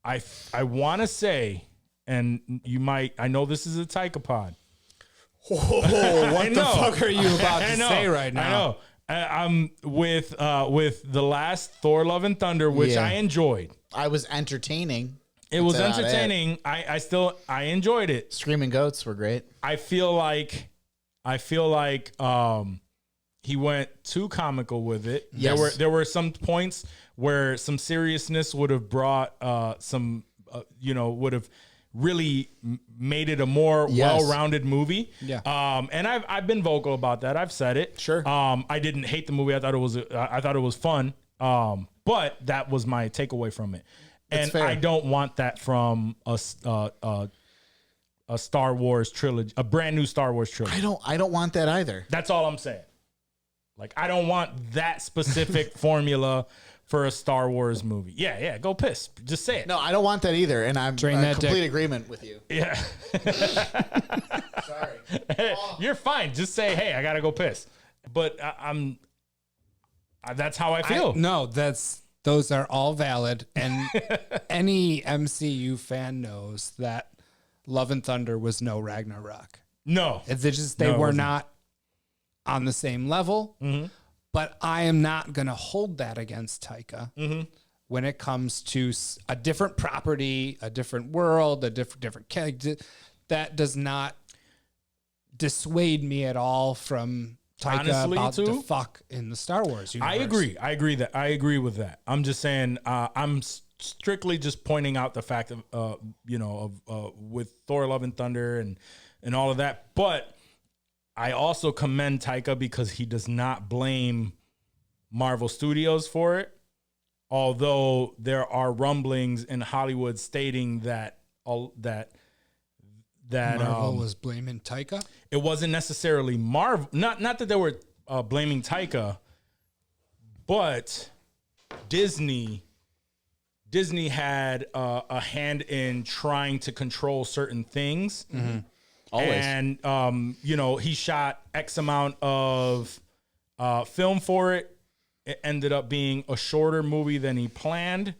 I want to say, and you might, I know this is a Taika pod. What the fuck are you about to say right now? I know. I'm with the last Thor: Love and Thunder, which I enjoyed. I was entertaining. It was entertaining. I enjoyed it. Screaming Goats were great. I feel like he went too comical with it. Yes. There were some points where some seriousness would have brought would have really made it a more well-rounded movie. Yeah. And I've been vocal about that. I've said it. Sure. I didn't hate the movie. I thought it was fun. But that was my takeaway from it. And fair. I don't want that from a Star Wars trilogy, a brand new Star Wars trilogy. I don't want that either. That's all I'm saying. Like, I don't want that specific formula for a Star Wars movie. Yeah, go piss. Just say it. No, I don't want that either, and I'm Drain in that complete dick. agreement with you. Yeah. Sorry. You're fine. Just say, hey, I got to go piss. But that's how I feel. Those are all valid, and any MCU fan knows that Love and Thunder was no Ragnarok. No. They were not on the same level. Mm-hmm. But I am not going to hold that against Taika when it comes to a different property, a different world, a different character. That does not dissuade me at all from Taika Honestly, about too, the fuck in the Star Wars universe. I agree with that. I'm just saying, I'm strictly just pointing out the fact of, with Thor: Love and Thunder and all of that. But I also commend Taika because he does not blame Marvel Studios for it. Although there are rumblings in Hollywood stating that Marvel was blaming Taika. It wasn't necessarily Marvel. Not that they were blaming Taika, but Disney had a hand in trying to control certain things. Mm-hmm. Always. And, he shot X amount of film for it. It ended up being a shorter movie than he planned.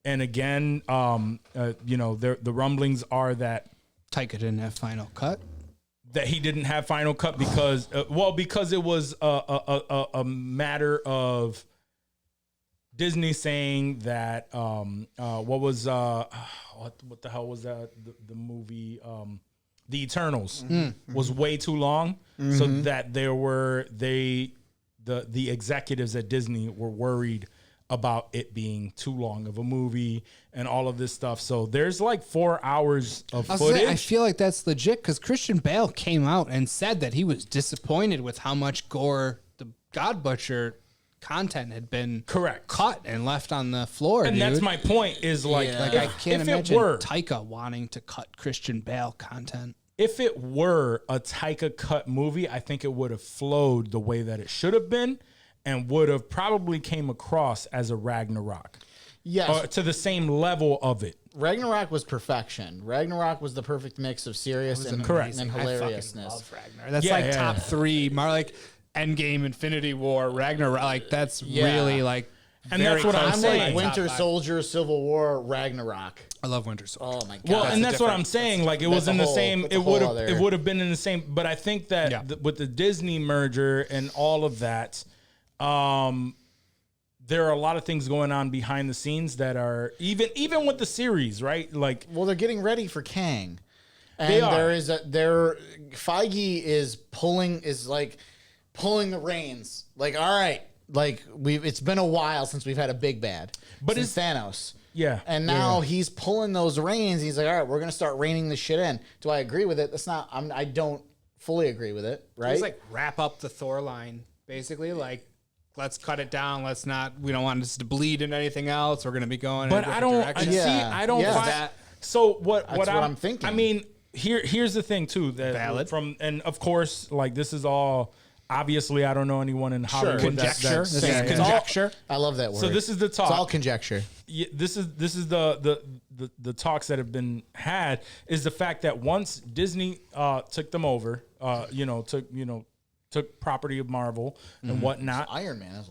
And again, the rumblings are that Taika didn't have final cut. That he didn't have final cut because it was a matter of Disney saying that what the hell was that the movie The Eternals was way too long, so that the executives at Disney were worried about it being too long of a movie and all of this stuff. So there's like 4 hours of footage. I feel like that's legit because Christian Bale came out and said that he was disappointed with how much gore the God Butcher content had been cut and left on the floor. And that's my point is like I can't imagine Taika wanting to cut Christian Bale content. If it were a Taika cut movie, I think it would have flowed the way that it should have been and would have probably came across as a Ragnarok. Yes. To the same level of it. Ragnarok was perfection. Ragnarok was the perfect mix of serious and hilariousness. I love Ragnarok. That's top three. More like Endgame, Infinity War, Ragnarok. Like that's really like. And that's what I'm saying. Like Winter Soldier, Civil War, Ragnarok. I love Winter Soldier. Oh my god! Well, and that's what I'm saying. Like it was in the same. It would have been in the same. But I think that with the Disney merger and all of that, there are a lot of things going on behind the scenes that are even with the series, right? Like, well, they're getting ready for Kang, and they are. Feige is pulling the reins. Like, all right. Like it's been a while since we've had a big bad, but it's Thanos. Yeah. And now he's pulling those reins. He's like, all right, we're going to start reining this shit in. Do I agree with it? I don't fully agree with it. Right. It's like wrap up the Thor line, basically. Like, let's cut it down. We don't want this to bleed into anything else. We're going to be going in a different direction. I don't find that. So what I'm thinking. I mean, here's the thing too, that valid and of course, like this is all, obviously, I don't know anyone in Hollywood. Conjecture. This is conjecture. I love that word. So this is the talk. It's all conjecture. Yeah, this is the talks that have been had. Is the fact that once Disney took them over, took property of Marvel and whatnot. Iron Man.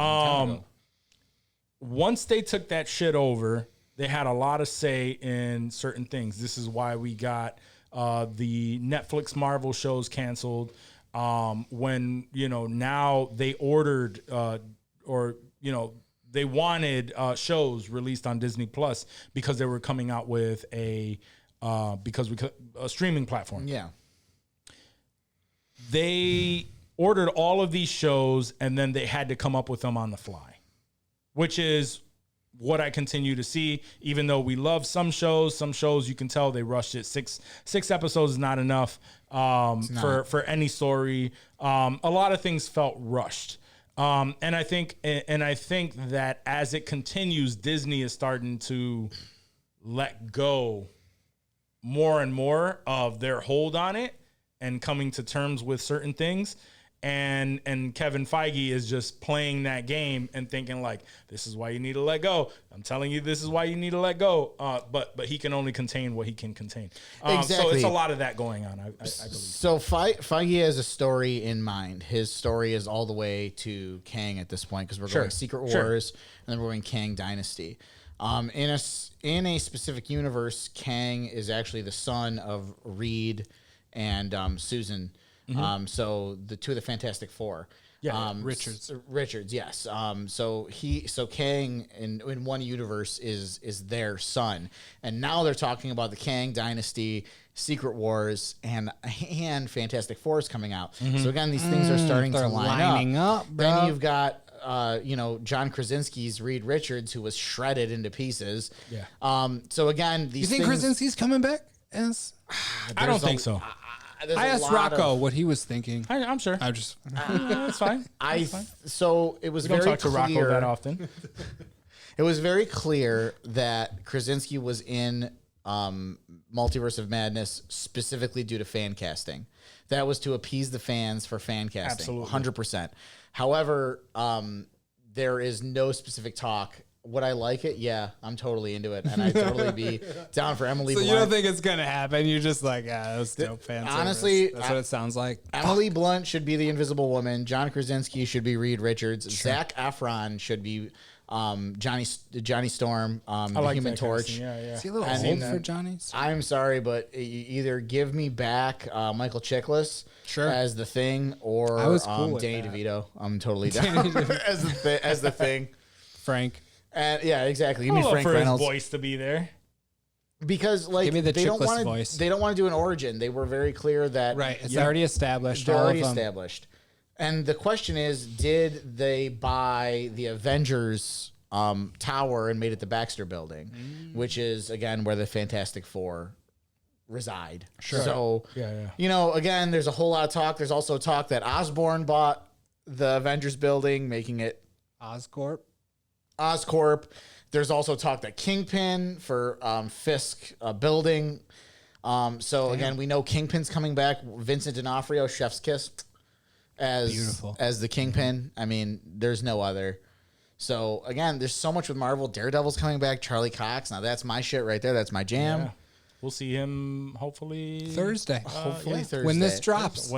once they took that shit over, they had a lot of say in certain things. This is why we got the Netflix Marvel shows canceled. When, now they ordered they wanted shows released on Disney Plus because they were coming out with a streaming platform. Yeah. They ordered all of these shows and then they had to come up with them on the fly, which is what I continue to see. Even though we love some shows you can tell they rushed it. Six episodes is not enough for any story. A lot of things felt rushed. And I think that as it continues, Disney is starting to let go more and more of their hold on it and coming to terms with certain things. And Kevin Feige is just playing that game and thinking like, this is why you need to let go. I'm telling you, this is why you need to let go. But he can only contain what he can contain. Exactly. So it's a lot of that going on, I believe. So Feige has a story in mind. His story is all the way to Kang at this point because we're going Secret Wars and then we're going Kang Dynasty. In a specific universe, Kang is actually the son of Reed and Susan. So the two of the Fantastic Four. Richards, yes. So Kang in one universe is their son. And now they're talking about the Kang Dynasty, Secret Wars, and Fantastic Four is coming out. So again, these things are starting to line up. Then you've got John Krasinski's Reed Richards, who was shredded into pieces. Yeah. So again, these You think Krasinski's coming back as? I don't think so. I asked Rocco what he was thinking. I'm sure. I just that's fine. So it was we don't very talk to clear. Rocco that often. It was very clear that Krasinski was in Multiverse of Madness specifically due to fan casting. That was to appease the fans for fan casting. Absolutely. 100%. However, there is no specific talk. Would I like it? Yeah, I'm totally into it, and I'd totally be down for Emily Blunt. So you don't think it's gonna happen? You're just like, that's dope fan honestly, service. That's what it sounds like. Emily Blunt should be the Invisible Woman. John Krasinski should be Reed Richards. Sure. Zac Efron should be Johnny Storm, the Human Torch. Yeah. Is he a little old for Johnny? I'm sorry, but you either give me back Michael Chiklis as the Thing, or I was cool with Danny that. DeVito. I'm totally down as the Thing. Frank. Yeah, exactly. Give I'd me love Frank for Reynolds. his voice to be there. Because like Give me the they don't Chiklis want voice. to, they don't want to do an origin. They were very clear that It's already established. They're all already of them. established. And the question is, did they buy the Avengers tower and made it the Baxter Building, which is again where the Fantastic Four reside? Sure. So Yeah. Again, there's a whole lot of talk. There's also talk that Osborn bought the Avengers building, making it Oscorp. There's also talk that Kingpin for Fisk building. Again, we know Kingpin's coming back. Vincent D'Onofrio, Chef's Kiss, as the Kingpin. I mean, there's no other. So again, there's so much with Marvel. Daredevil's coming back. Charlie Cox. Now that's my shit right there. That's my jam. Yeah. We'll see him hopefully Thursday. Thursday When this drops.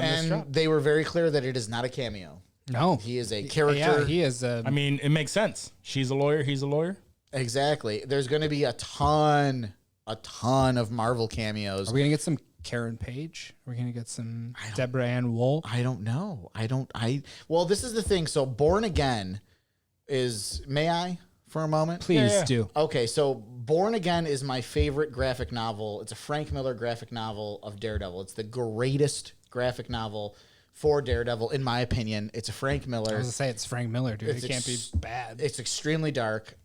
They were very clear that it is not a cameo. No. He is a character. Yeah, he is a... I mean, it makes sense. She's a lawyer. He's a lawyer. Exactly. There's going to be a ton of Marvel cameos. Are we going to get some Karen Page? Are we going to get some Deborah Ann Wool? I don't know. Well, this is the thing. So Born Again is... May I for a moment? Please do. Okay, so Born Again is my favorite graphic novel. It's a Frank Miller graphic novel of Daredevil. It's the greatest graphic novel for Daredevil, in my opinion. It's a Frank Miller. I was going to say it's Frank Miller, dude. It can't be bad. It's extremely dark.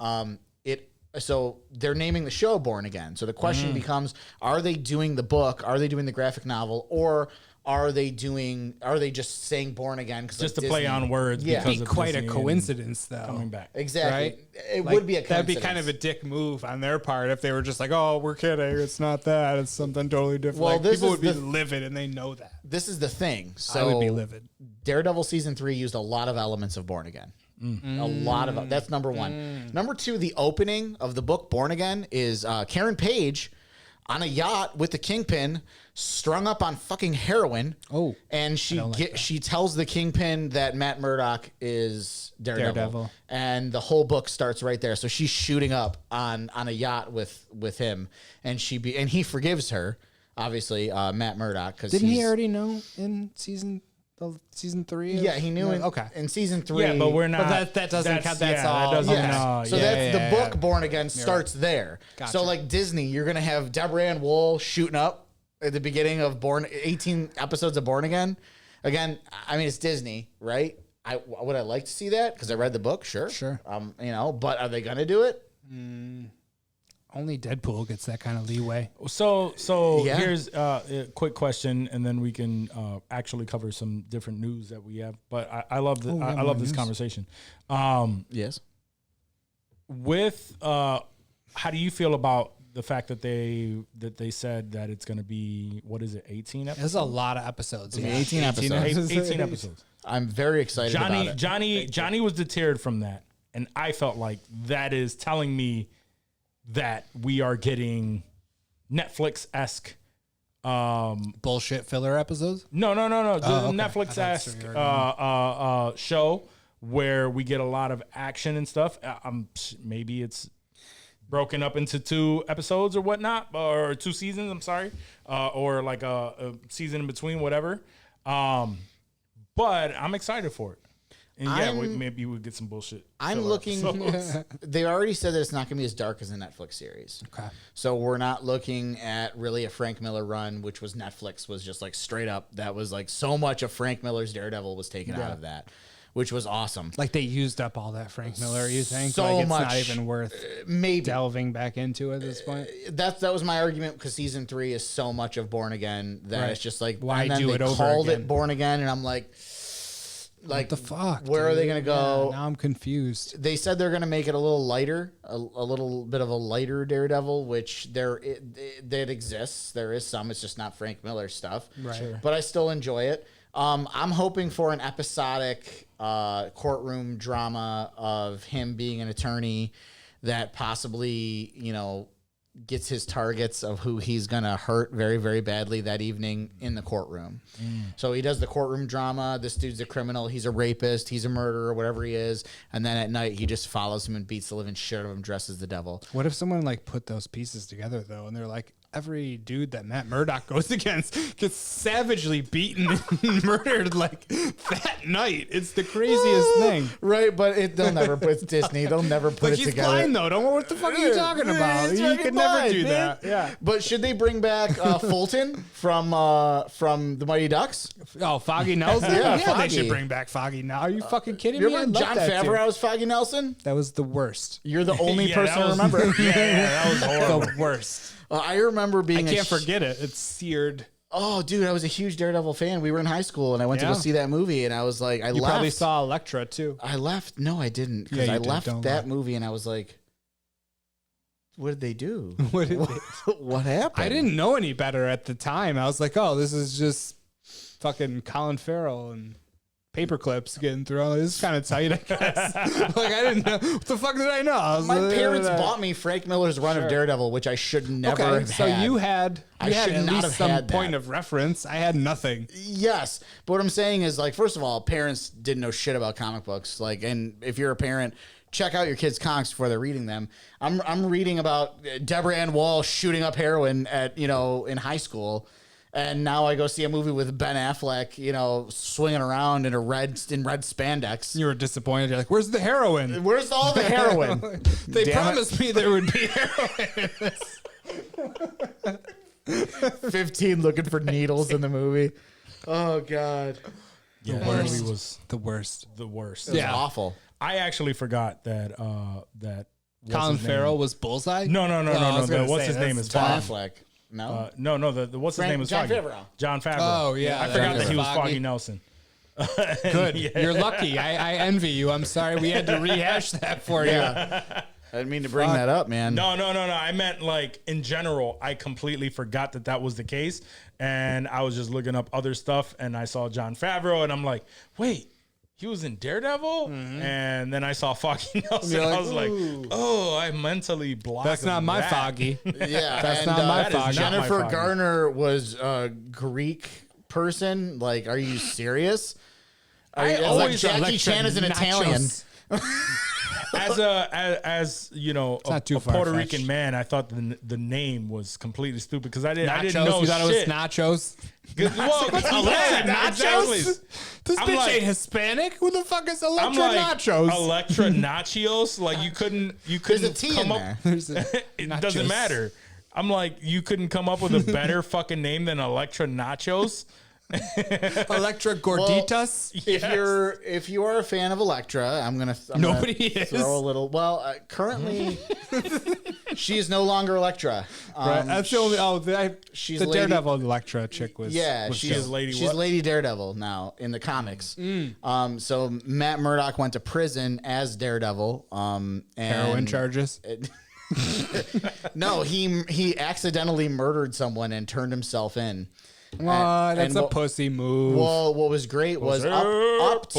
So they're naming the show Born Again. So the question becomes, are they doing the book? Are they doing the graphic novel? Or are they just saying Born Again? Just to play on words. Yeah. Because It'd be of quite a Disney coincidence, though. coming back. Exactly. Right? It Like, would be a that'd coincidence. be kind of a dick move on their part if they were just like, oh, we're kidding. It's not that. It's something totally different. Well, Like, this people is would be the- livid, and they know that. This is the thing. So I would be livid. Daredevil season 3 used a lot of elements of Born Again. A lot of that's number one. Number two, the opening of the book Born Again is Karen Page on a yacht with the Kingpin, strung up on fucking heroin. Oh. And she tells the Kingpin that Matt Murdock is Daredevil. And the whole book starts right there. So she's shooting up on a yacht with him, and he forgives her, obviously, Matt Murdock, because didn't he already know in season 3? Yeah, he knew in season 3. Yeah, but we're not. But that doesn't count. That's all. That doesn't. Yes. So that's the book Born Again starts there. Gotcha. So like Disney, you're gonna have Deborah Ann Wool shooting up at the beginning of 18 episodes of Born Again. Again, I mean it's Disney, right? Would I like to see that because I read the book? Sure. But are they gonna do it? Only Deadpool gets that kind of leeway. So here's a quick question, and then we can actually cover some different news that we have. But I love I love this conversation. Yes. With how do you feel about the fact that they said that it's going to be 18 episodes? There's a lot of episodes. 18 episodes. 18 episodes. I'm very excited about it. Johnny was deterred from that, and I felt like that is telling me that we are getting Netflix-esque bullshit filler episodes. No. The okay. Netflix-esque show where we get a lot of action and stuff. Maybe it's broken up into 2 episodes or whatnot, or 2 seasons. I'm sorry, or like a season in between, whatever. But I'm excited for it. And maybe we'll get some bullshit. I'm looking. They already said that it's not going to be as dark as the Netflix series. Okay. So we're not looking at really a Frank Miller run, which was Netflix was just like straight up. That was like so much of Frank Miller's Daredevil was taken out of that, which was awesome. Like they used up all that Frank Miller. You think so like it's much, not even worth maybe delving back into at this point? That was my argument because season 3 is so much of Born Again that it's just like why and then do they it over called again? it Born Again, and I'm like. What the fuck? Where are they going to go? Yeah, now I'm confused. They said they're going to make it a little lighter, a little bit of a lighter Daredevil, which that exists. There is some. It's just not Frank Miller stuff. Right. Sure. But I still enjoy it. I'm hoping for an episodic courtroom drama of him being an attorney that possibly, gets his targets of who he's going to hurt very, very badly that evening in the courtroom. So he does the courtroom drama. This dude's a criminal. He's a rapist. He's a murderer, whatever he is. And then at night, he just follows him and beats the living shit out of him, dressed as the devil. What if someone like put those pieces together though, and they're like, every dude that Matt Murdock goes against gets savagely beaten and murdered like that night. It's the craziest thing. Right, but they'll never put it's Disney. They'll never put it he's together. blind though. Don't know what the fuck are you talking about. You could never do that. Yeah. But should they bring back Fulton from the Mighty Ducks? Oh, Foggy Nelson? Yeah, They Foggy. should bring back Foggy now. Are you fucking kidding You me? I remember love John that dude. Favreau's Foggy Nelson? That was the worst. You're the only Yeah, person that to was- remember. Yeah, that was horrible. The worst. I remember being I can't forget it. It's seared. Oh, dude, I was a huge Daredevil fan. We were in high school, and I went to go Yeah. see that movie, and I was like, You probably saw Elektra too. I left. No, I didn't, because Yeah, you I did. left Don't that lie. movie, and I was like, what did they do? What did What happened? I didn't know any better at the time. I was like, oh, this is just fucking Colin Farrell and paper clips getting thrown. This is kind of tight, I guess. Like, I didn't know. What the fuck did I know? I was My like, parents bought me Frank Miller's run of Daredevil, which I should never have so had. you had I at should not least have some had that. point of reference. I had nothing. Yes, but what I'm saying is, like, first of all, parents didn't know shit about comic books. Like, and if you're a parent, check out your kids' comics before they're reading them. I'm reading about Deborah Ann Woll shooting up heroin at in high school, and now I go see a movie with Ben Affleck, swinging around in red spandex. You were disappointed. You're like, where's the heroin? Where's all the heroin? They Damn promised me there would be heroin in this. 15 looking for needles in the movie. Oh God, Yeah, that movie was The worst. the worst. it was awful. I actually forgot that that what's Colin his name? Farrell was Bullseye? No. I was gonna What's say, his name is Ben Foggy. Affleck. No, No. The what's his name is John Foggy. Favreau. John Favreau. Oh, yeah, I that forgot is that he was Foggy. Foggy Nelson. Good. You're lucky. I envy you. I'm sorry we had to rehash that for you. I didn't mean to bring that up, man. No. I meant like in general. I completely forgot that was the case, and I was just looking up other stuff, and I saw John Favreau, and I'm like, wait, he was in Daredevil, and then I saw Foggy Nelson. I was like, oh, I mentally blocked. That's not my Foggy. Yeah, That's not my Foggy. Jennifer Garner was a Greek person. Like, are you serious? Like Jackie Chan is an Italian. As you know, a Puerto Rican man, I thought the name was completely stupid because I didn't know. You thought shit. it was nachos? Well, nachos? Exactly. This I'm bitch like- ain't Hispanic. Who the fuck is Electra I'm like Nachos? Electra Nachos. Like you couldn't There's a T in come up. there. It Nachos. doesn't matter. I'm like, you couldn't come up with a better fucking name than Electra Nachos. Electra Gorditas. If you are a fan of Elektra, I'm gonna Nobody is. throw a little. Well, currently she is no longer Elektra. Right. That's the only. she's the Lady- Daredevil Electra chick was. was she's dope. Lady Daredevil now in the comics. So Matt Murdock went to prison as Daredevil. And heroin charges. No, he accidentally murdered someone and turned himself in. That's a pussy move. Well, what was great was up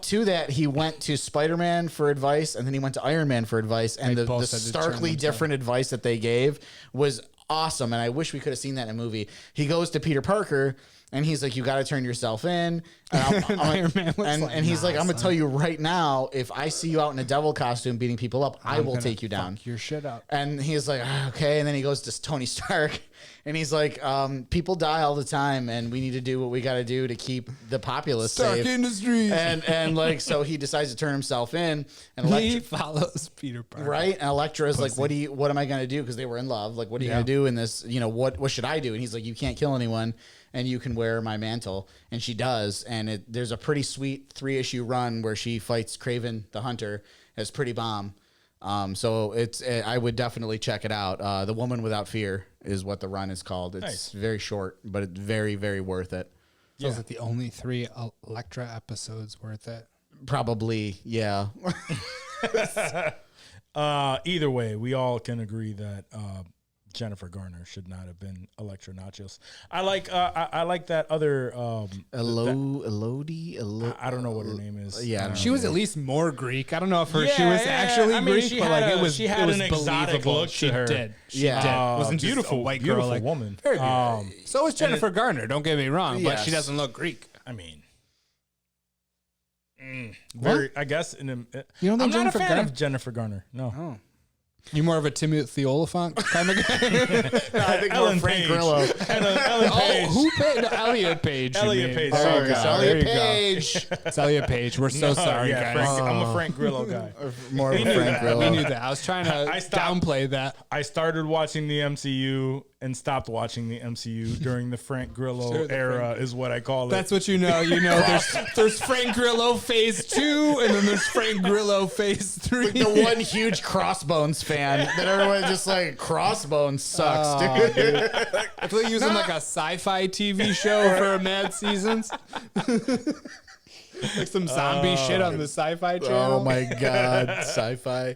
to that he went to Spider-Man for advice, and then he went to Iron Man for advice, and They the both said to turn starkly themselves. different advice that they gave was awesome, and I wish we could have seen that in a movie. He goes to Peter Parker, and he's like, "You got to turn yourself in." And, Iron Man was like, and he's "Nah, like, "I'm gonna tell you right now, if I see you out in a devil costume beating people up, I will gonna take you down." fuck your shit up. And he's like, "Okay." And then he goes to Tony Stark, and he's like, "People die all the time, and we need to do what we got to do to keep the populace safe." Industries. And like, so he decides to turn himself in, and He Elektra, follows Peter Parker. right? And Elektra is like, "What am I gonna do?" Because they were in love. Like, what are you gonna do in this? You know, what should I do? And he's like, "You can't kill anyone, and you can wear my mantle." And she does, and there's a pretty sweet 3-issue run where she fights Kraven the Hunter. It's pretty bomb. So I would definitely check it out. The Woman Without Fear is what the run is called. It's very short, but it's very, very worth it. So is it the only 3 Electra episodes worth it? Probably, yeah. Either way, we all can agree that Jennifer Garner should not have been Electra Nachos. I like that other Elodie. I don't know what her name is. Yeah, She was at least more Greek. I don't know if she was actually Greek, she but had like a- it was she had it was an exotic believable. look to She her. did. She Yeah. did. Wasn't just beautiful, a white beautiful girl like woman. Very good. So is Jennifer Garner. Don't get me wrong, but she Yes. doesn't look Greek. I mean, very. I guess You don't think I'm not Jennifer a fan Garner? of Jennifer Garner. No. You more of a Timothy Olyphant kind of guy? I think Ellen more Frank Page. Grillo. Ellen Page. Who paid? No, Elliot Page. you Elliot mean. Page. There Sorry, you go. Elliot There you go. Page. It's Elliot Page. We're so sorry, yeah, guys. Frank, I'm a Frank Grillo guy. More of a Frank Grillo. We knew that. I was trying to I stopped- downplay that. I started watching the MCU and stopped watching the MCU during the Frank Grillo era, is what I call it. That's what you know. You know, there's Frank Grillo phase 2, and then there's Frank Grillo phase 3. The one huge Crossbones fan that everyone just like, Crossbones sucks, dude. I feel like he was in like a sci-fi TV show for mad seasons. Like some zombie shit on the sci-fi channel. Oh my god, sci-fi.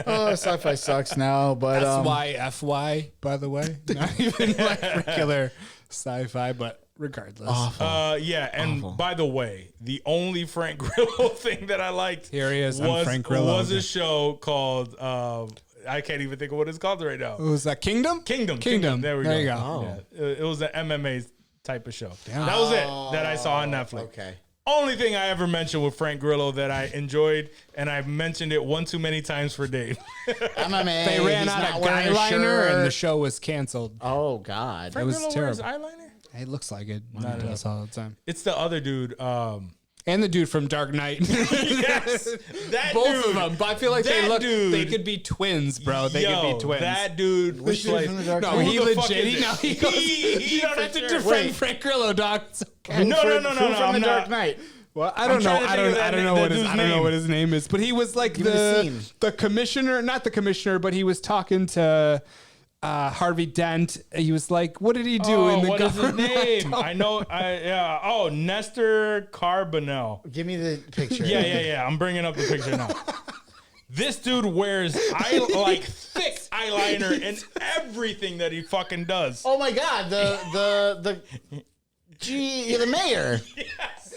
Oh, sci-fi sucks now, but SYFY, by the way. Not even like regular sci-fi, but regardless. yeah, and by the way, the only Frank Grillo thing that I liked Here he is, I'm Frank Grillo was a again. show called I can't even think of what it's called right now. Was that Kingdom? Kingdom. There we go. you go. Yeah. It was an MMA type of show. That was it that I saw on Netflix. okay. Only thing I ever mentioned with Frank Grillo that I enjoed, and I've mentioned it one too many times for Dave. MMA. They ran he's out not of wearing a guy liner, shirt. and the show was canceled. Oh god. Frank was Grillo terrible. wears eyeliner? It looks like it. Not does all the time. It's the other dude. And the dude from Dark Knight. Yes, that Both dude. of them. But I feel like they That look. dude. They could be twins, bro. They could be twins. That dude was dude like, from the Dark no, who he the fuck legit. is it? No, he goes. He You don't for have to sure. defend Wait. Frank Grillo, Doc. It's okay. No, Who from from the I'm Dark not. Knight. Well, I don't know. trying to I think of don't that know what his dude's I don't know name. what his name is. But he was like me the scene. the commissioner, not the commissioner, but he was talking to Harvey Dent. He was like, "What did he do in the what is his government?" name? I know. Oh, Nestor Carbonell. Give me the picture. Yeah. I'm bringing up the picture now. This dude wears thick eyeliner in everything that he fucking does. Oh my god, the Gee, you're the mayor. Yes.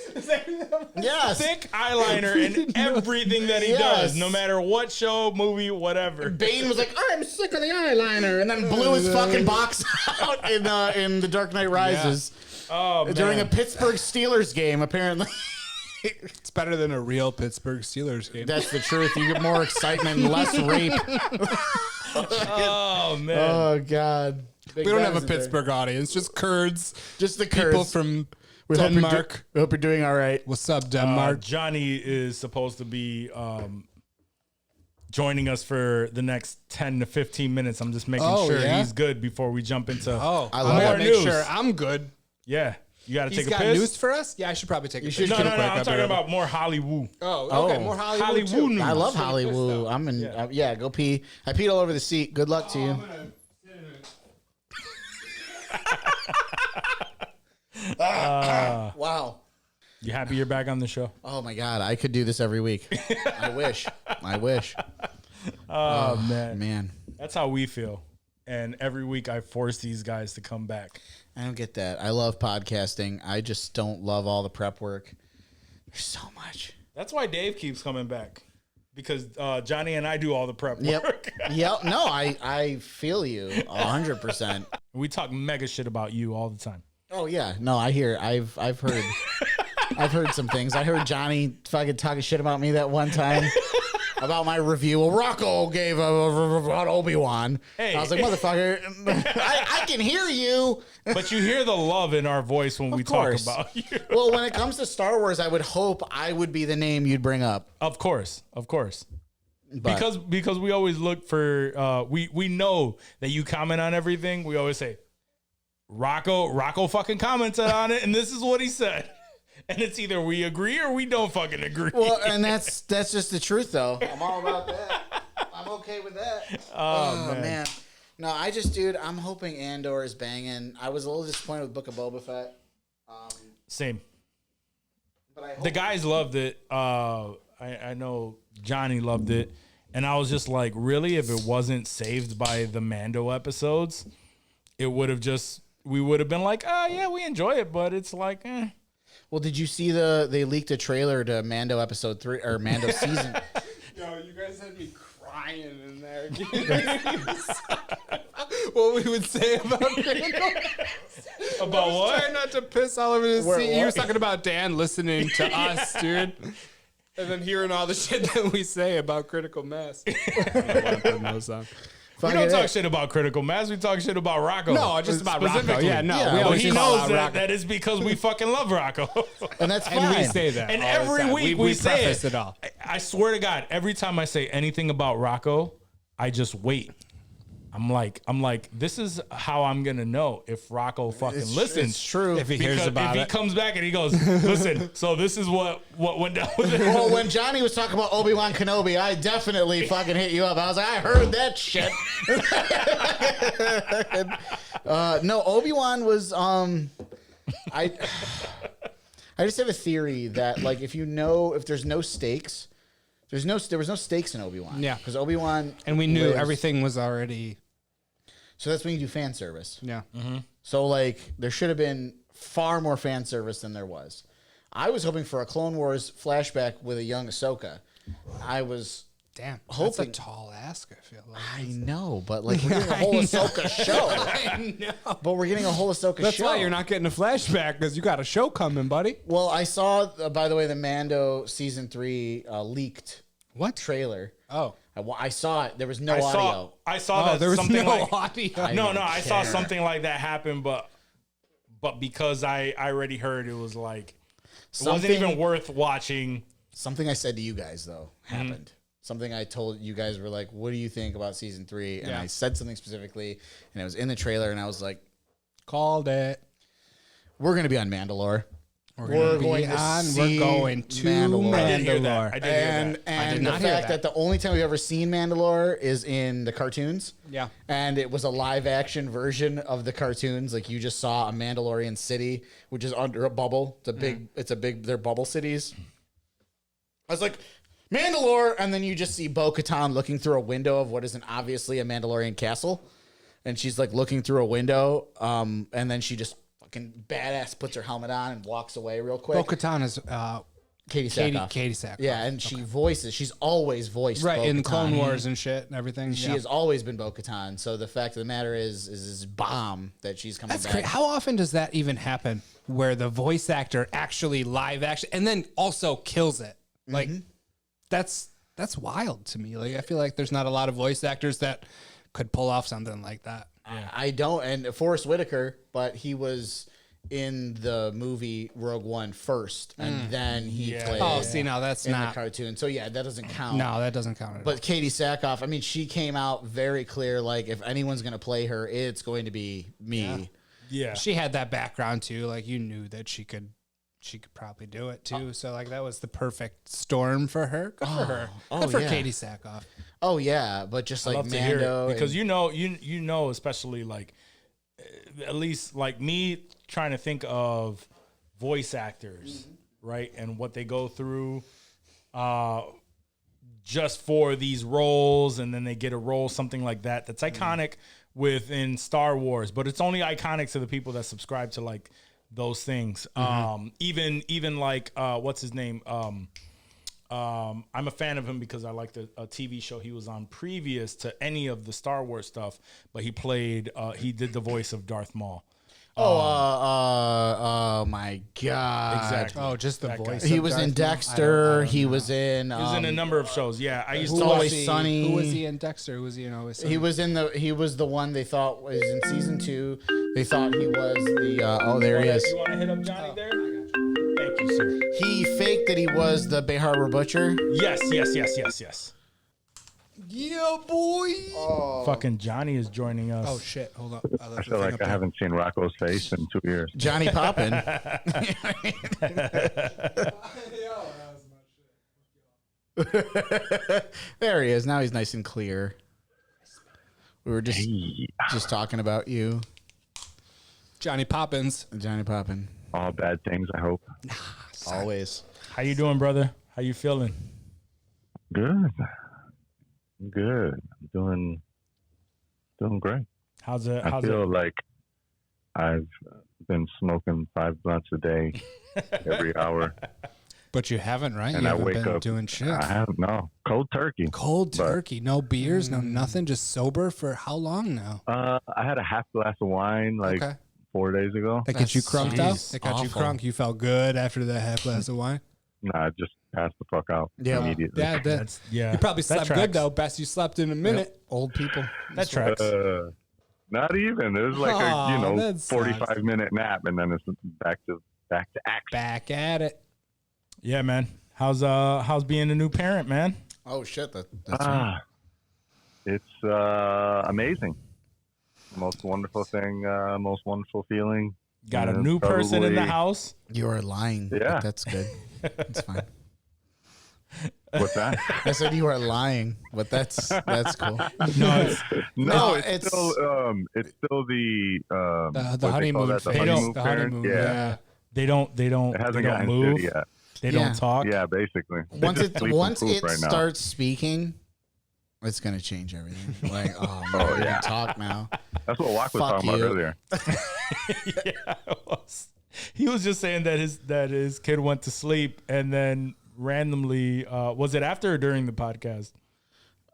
Thick eyeliner in everything that he does, no matter what show, movie, whatever. Bane was like, I'm sick of the eyeliner, and then blew his fucking box out in The Dark Knight Rises. Oh, man. During a Pittsburgh Steelers game, apparently. It's better than a real Pittsburgh Steelers game. That's the truth. You get more excitement and less rape. Oh, man. Oh, God. We don't have a Pittsburgh audience, just Kurds. Just the people Kurds. from We hope Denmark. we hope you're doing all right. What's up, Denmark? Johnny is supposed to be joining us for the next 10 to 15 minutes. I'm just making sure he's good before we jump into I love want more to make news. sure I'm good. Yeah. You got to He's take a got piss? news for us? Yeah, I should probably take a piss. No, real quick. I'm I'll be talking right about more HOLLYWOO. Oh, okay. More Hollywood. HOLLYWOO news. I love Should be pissed, HOLLYWOO. though. I'm in. Yeah, go pee. I peed all over the seat. Good luck to you. Wow. You happy you're back on the show? Oh my God, I could do this every week. I wish. Oh, man. Man, That's how we feel. And every week I force these guys to come back. I don't get that. I love podcasting. I just don't love all the prep work. There's so much. That's why Dave keeps coming back. Because Johnny and I do all the prep Yep. work. Yep. No, I feel you 100%. We talk mega shit about you all the time. Oh yeah. No, I hear. I've heard. I've heard some things. I heard Johnny fucking talking shit about me that one time. About my review. Well, Rocco gave about Obi-Wan. Hey. I was like, motherfucker, I can hear you. But you hear the love in our voice when we course. talk about you. Well, when it comes to Star Wars, I would hope I would be the name you'd bring up. Of course. But Because we always look for we know that you comment on everything. We always say Rocco fucking commented on it, and this is what he said. And it's either we agree or we don't fucking agree. well, and that's just the truth, though. I'm all about that. I'm okay with that. Oh, man. No, I just, dude, I'm hoping Andor is banging. I was a little disappointed with Book of Boba Fett. Same. But I hope The guys loved it. I know Johnny loved it. And I was just like, really, if it wasn't saved by the Mando episodes, we would have been like, yeah, we enjoy it, but it's like, eh. Well, did you see they leaked a trailer to Mando episode 3 or Mando season? Yo, you guys had me crying in there. What we would say about About what? Trying not to piss all over the seat. He was talking about Dan listening to us, dude. And then hearing all the shit that we say about critical mass. I don't know why I'm putting those on. We don't talk shit about critical mass. We talk shit about Rocco. No, just about Rocco. Specifically. Yeah, no. Yeah, we well, always He call knows out that, Rocco. that is because we fucking love Rocco. And that's fine. And we say that. And all the every time. week we say preface it all. I swear to God, every time I say anything about Rocco, I just wait. I'm like, this is how I'm gonna know if Rocco fucking listens. It's true. If he hears Because about if he it. comes back and he goes, listen, so this is what went down with it. Well, when Johnny was talking about Obi-Wan Kenobi, I definitely fucking hit you up. I was like, I heard that shit. No, Obi-Wan was I just have a theory that like if there's no stakes, there was no stakes in Obi-Wan. Yeah. Because Obi-Wan And we knew lives- everything was already. So that's when you do fan service. Yeah. So like there should have been far more fan service than there was. I was hoping for a Clone Wars flashback with a young Ahsoka. I was Damn. That's hoping. a tall ask, I feel like. I know, but like we're getting a whole Ahsoka show. I know. But we're getting a whole Ahsoka That's show. why you're not getting a flashback, because you got a show coming, buddy. Well, I saw, by the way, the Mando season 3 leaked What? trailer. Oh. I saw it. There was no I audio. saw Oh, that there was something no like audio. no, don't I saw care. something like that happen, but because I already heard, it was like it wasn't even worth watching. Something I said to you guys though happened. Something I told you guys were like, "What do you think about season 3?" And Yeah. I said something specifically, and it was in the trailer, and I was like, Called it. "We're gonna be on Mandalore. We're going to Mandalore." I didn't hear that. Mandalore. I did hear And that. and did the not hear fact that. that the only time we've ever seen Mandalore is in the cartoons. Yeah. And it was a live action version of the cartoons. Like you just saw a Mandalorian city, which is under a bubble. They're bubble cities. I was like, Mandalore, and then you just see Bo-Katan looking through a window of what isn't obviously a Mandalorian castle. And she's like looking through a window, and then she just fucking badass, puts her helmet on and walks away real quick. Bo-Katan is Katie Sackhoff. Katie Sackhoff. Yeah, and she voices. She's always voiced right in Bo-Katan. Clone Wars and shit and everything. She has always been Bo-Katan. So the fact of the matter is this bomb that she's coming That's back. great. How often does that even happen? Where the voice actor actually live action and then also kills it? Like that's wild to me. Like I feel like there's not a lot of voice actors that could pull off something like that. I don't. And Forrest Whitaker, but he was in the movie Rogue One first, and then he played. Oh, see, now that's in not the cartoon. So yeah, that doesn't count. No, that doesn't count. But Katie Sackhoff, I mean, she came out very clear. Like, if anyone's going to play her, it's going to be me. Yeah. She had that background too. Like you knew that she could probably do it too. So like that was the perfect storm for her. Good for her. Good for Katie Sackhoff. Oh yeah, but just I like love to hear Mando, it because you know, especially like at least like me trying to think of voice actors, right, and what they go through, just for these roles, and then they get a role, something like that. That's iconic within Star Wars, but it's only iconic to the people that subscribe to like those things. Even like what's his name? I'm a fan of him because I like a TV show he was on previous to any of the Star Wars stuff, but he did the voice of Darth Maul. oh my god! Exactly. Oh, just the That voice. guy. He of was Darth in Maul? Dexter. I don't He know. was in. He was in a number of shows. Yeah, I used Who to was always. he? Sunny. Who was he in Dexter? Who was he in Always Sunny? He was in the. He was the one they thought was in season 2. They thought he was the. Oh, there he is. You want to hit up Johnny there? Thank you, sir. He faked that he was the Bay Harbor Butcher. Yes. Yeah, boy. Fucking Johnny is joining us. Oh shit! Hold up. I feel like I haven't seen Rocco's face in 2 years. Johnny Poppin. There he is. Now he's nice and clear. We were just talking about you, Johnny Poppins. Johnny Poppin. All bad things, I hope. Always. How you doing, brother? How you feeling? Good. I'm doing great. How's it? I feel like I've been smoking 5 blunts a day every hour. But you haven't, right? And you I haven't wake been up doing shit. I haven't, no. Cold turkey. Cold But, turkey, no beers, no nothing, just sober for how long now? I had a half glass of wine like 4 days ago. That gets you crunked out? Jeez, That got you awful. crunk? You felt good after that half glass of wine? Nah, I just passed the fuck out immediately. Yeah, Yeah, you probably that slept tracks. good, though. Best you slept in a minute. Old people. That tracks. Not even. It was like Aw, a that sucks. 45-minute nap, and then it's back to action. Back at it. Yeah, man. How's being a new parent, man? Oh shit! That's It's amazing. Most wonderful thing, most wonderful feeling. Got a new person in the Probably- house. You are lying. Yeah. But that's good. That's fine. What's that? I said you are lying, but that's cool. No, it's, No, it's- it's still the what they honeymoon call that, the phase. honeymoon The parent? honeymoon, Yeah. they don't It they hasn't don't gotten move. to it yet. They Yeah. don't talk. Yeah, basically. They Once just it sleep and once poop it right now. starts speaking, it's gonna change everything. Like, oh man, we yeah. can talk now. That's what Wack was Fuck talking about you. earlier. Yeah, it was. He was just saying that his kid went to sleep and then randomly was it after or during the podcast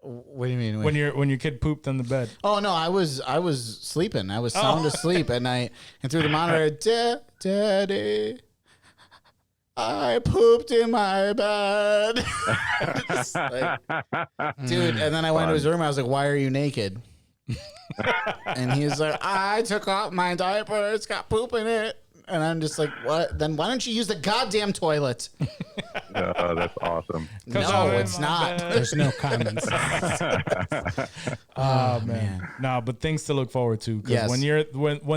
What do you mean? when your kid pooped on the bed? Oh no, I was sleeping. I was sound asleep at night, and through the monitor, Daddy, I pooped in my bed. Just like, dude, and then I went to his room. I was like, "Why are you naked?" And he was like, "I took off my diaper. It's got poop in it." And I'm just like, "What? Then why don't you use the goddamn toilet?" That's awesome. No, it's not. There's no comments. Oh man, no, but things to look forward to. Because Yes. when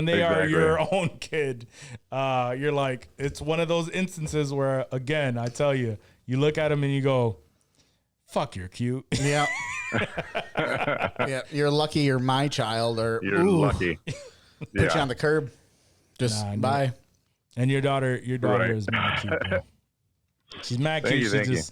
they are Exactly. your own kid, you're like, it's one of those instances where, again, I tell you, you look at them and you go, "Fuck, you're cute." Yeah. Yeah, you're lucky you're my child, or You're ooh, lucky. put you on the curb. Just Nah, I know. bye. And your daughter Right. is mad cute, bro. She's mad Thank cute. you, thank you.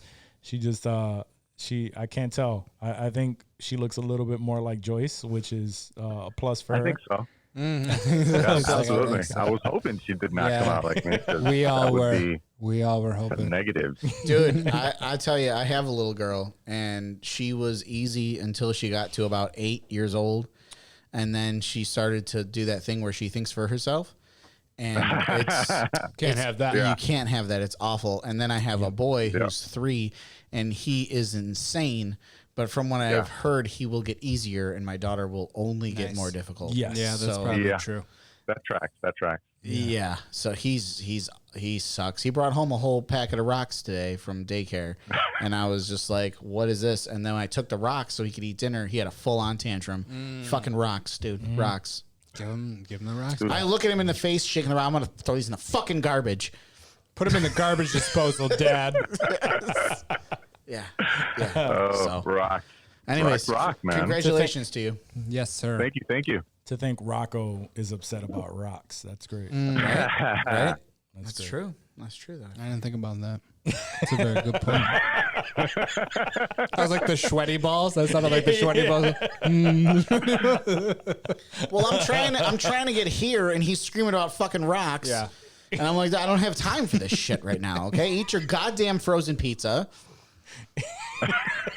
I can't tell. I think she looks a little bit more like Joyce, which is a plus for I her. think so. Absolutely. I was hoping she did not come out like me. We all were. We all were hoping. Negative. Dude, I tell you, I have a little girl, and she was easy until she got to about 8 years old. And then she started to do that thing where she thinks for herself. And Can't have that. You can't have that. It's awful. And then I have a boy who's 3, and he is insane. But from what I've heard, he will get easier, and my daughter will only get more difficult. Yes. Yeah, that's probably true. That tracks. Yeah. So he sucks. He brought home a whole packet of rocks today from daycare, and I was just like, "What is this?" And then I took the rocks so he could eat dinner. He had a full-on tantrum. Fucking rocks, dude. Rocks. Give him the rocks. I look at him in the face, shaking around. I'm gonna throw these in the fucking garbage. Put him in the garbage disposal, Dad. Yeah. Oh, rock. Anyways, rock, man. Congratulations to you. Yes, sir. Thank you. To think Rocco is upset about rocks. That's great. Right? That's great. true. That's true, though. I didn't think about that. That's a very good point. I was like the sweaty balls. That sounded like the sweaty balls. Well, I'm trying to get here, and he's screaming about fucking rocks. Yeah. And I'm like, I don't have time for this shit right now. Okay, eat your goddamn frozen pizza.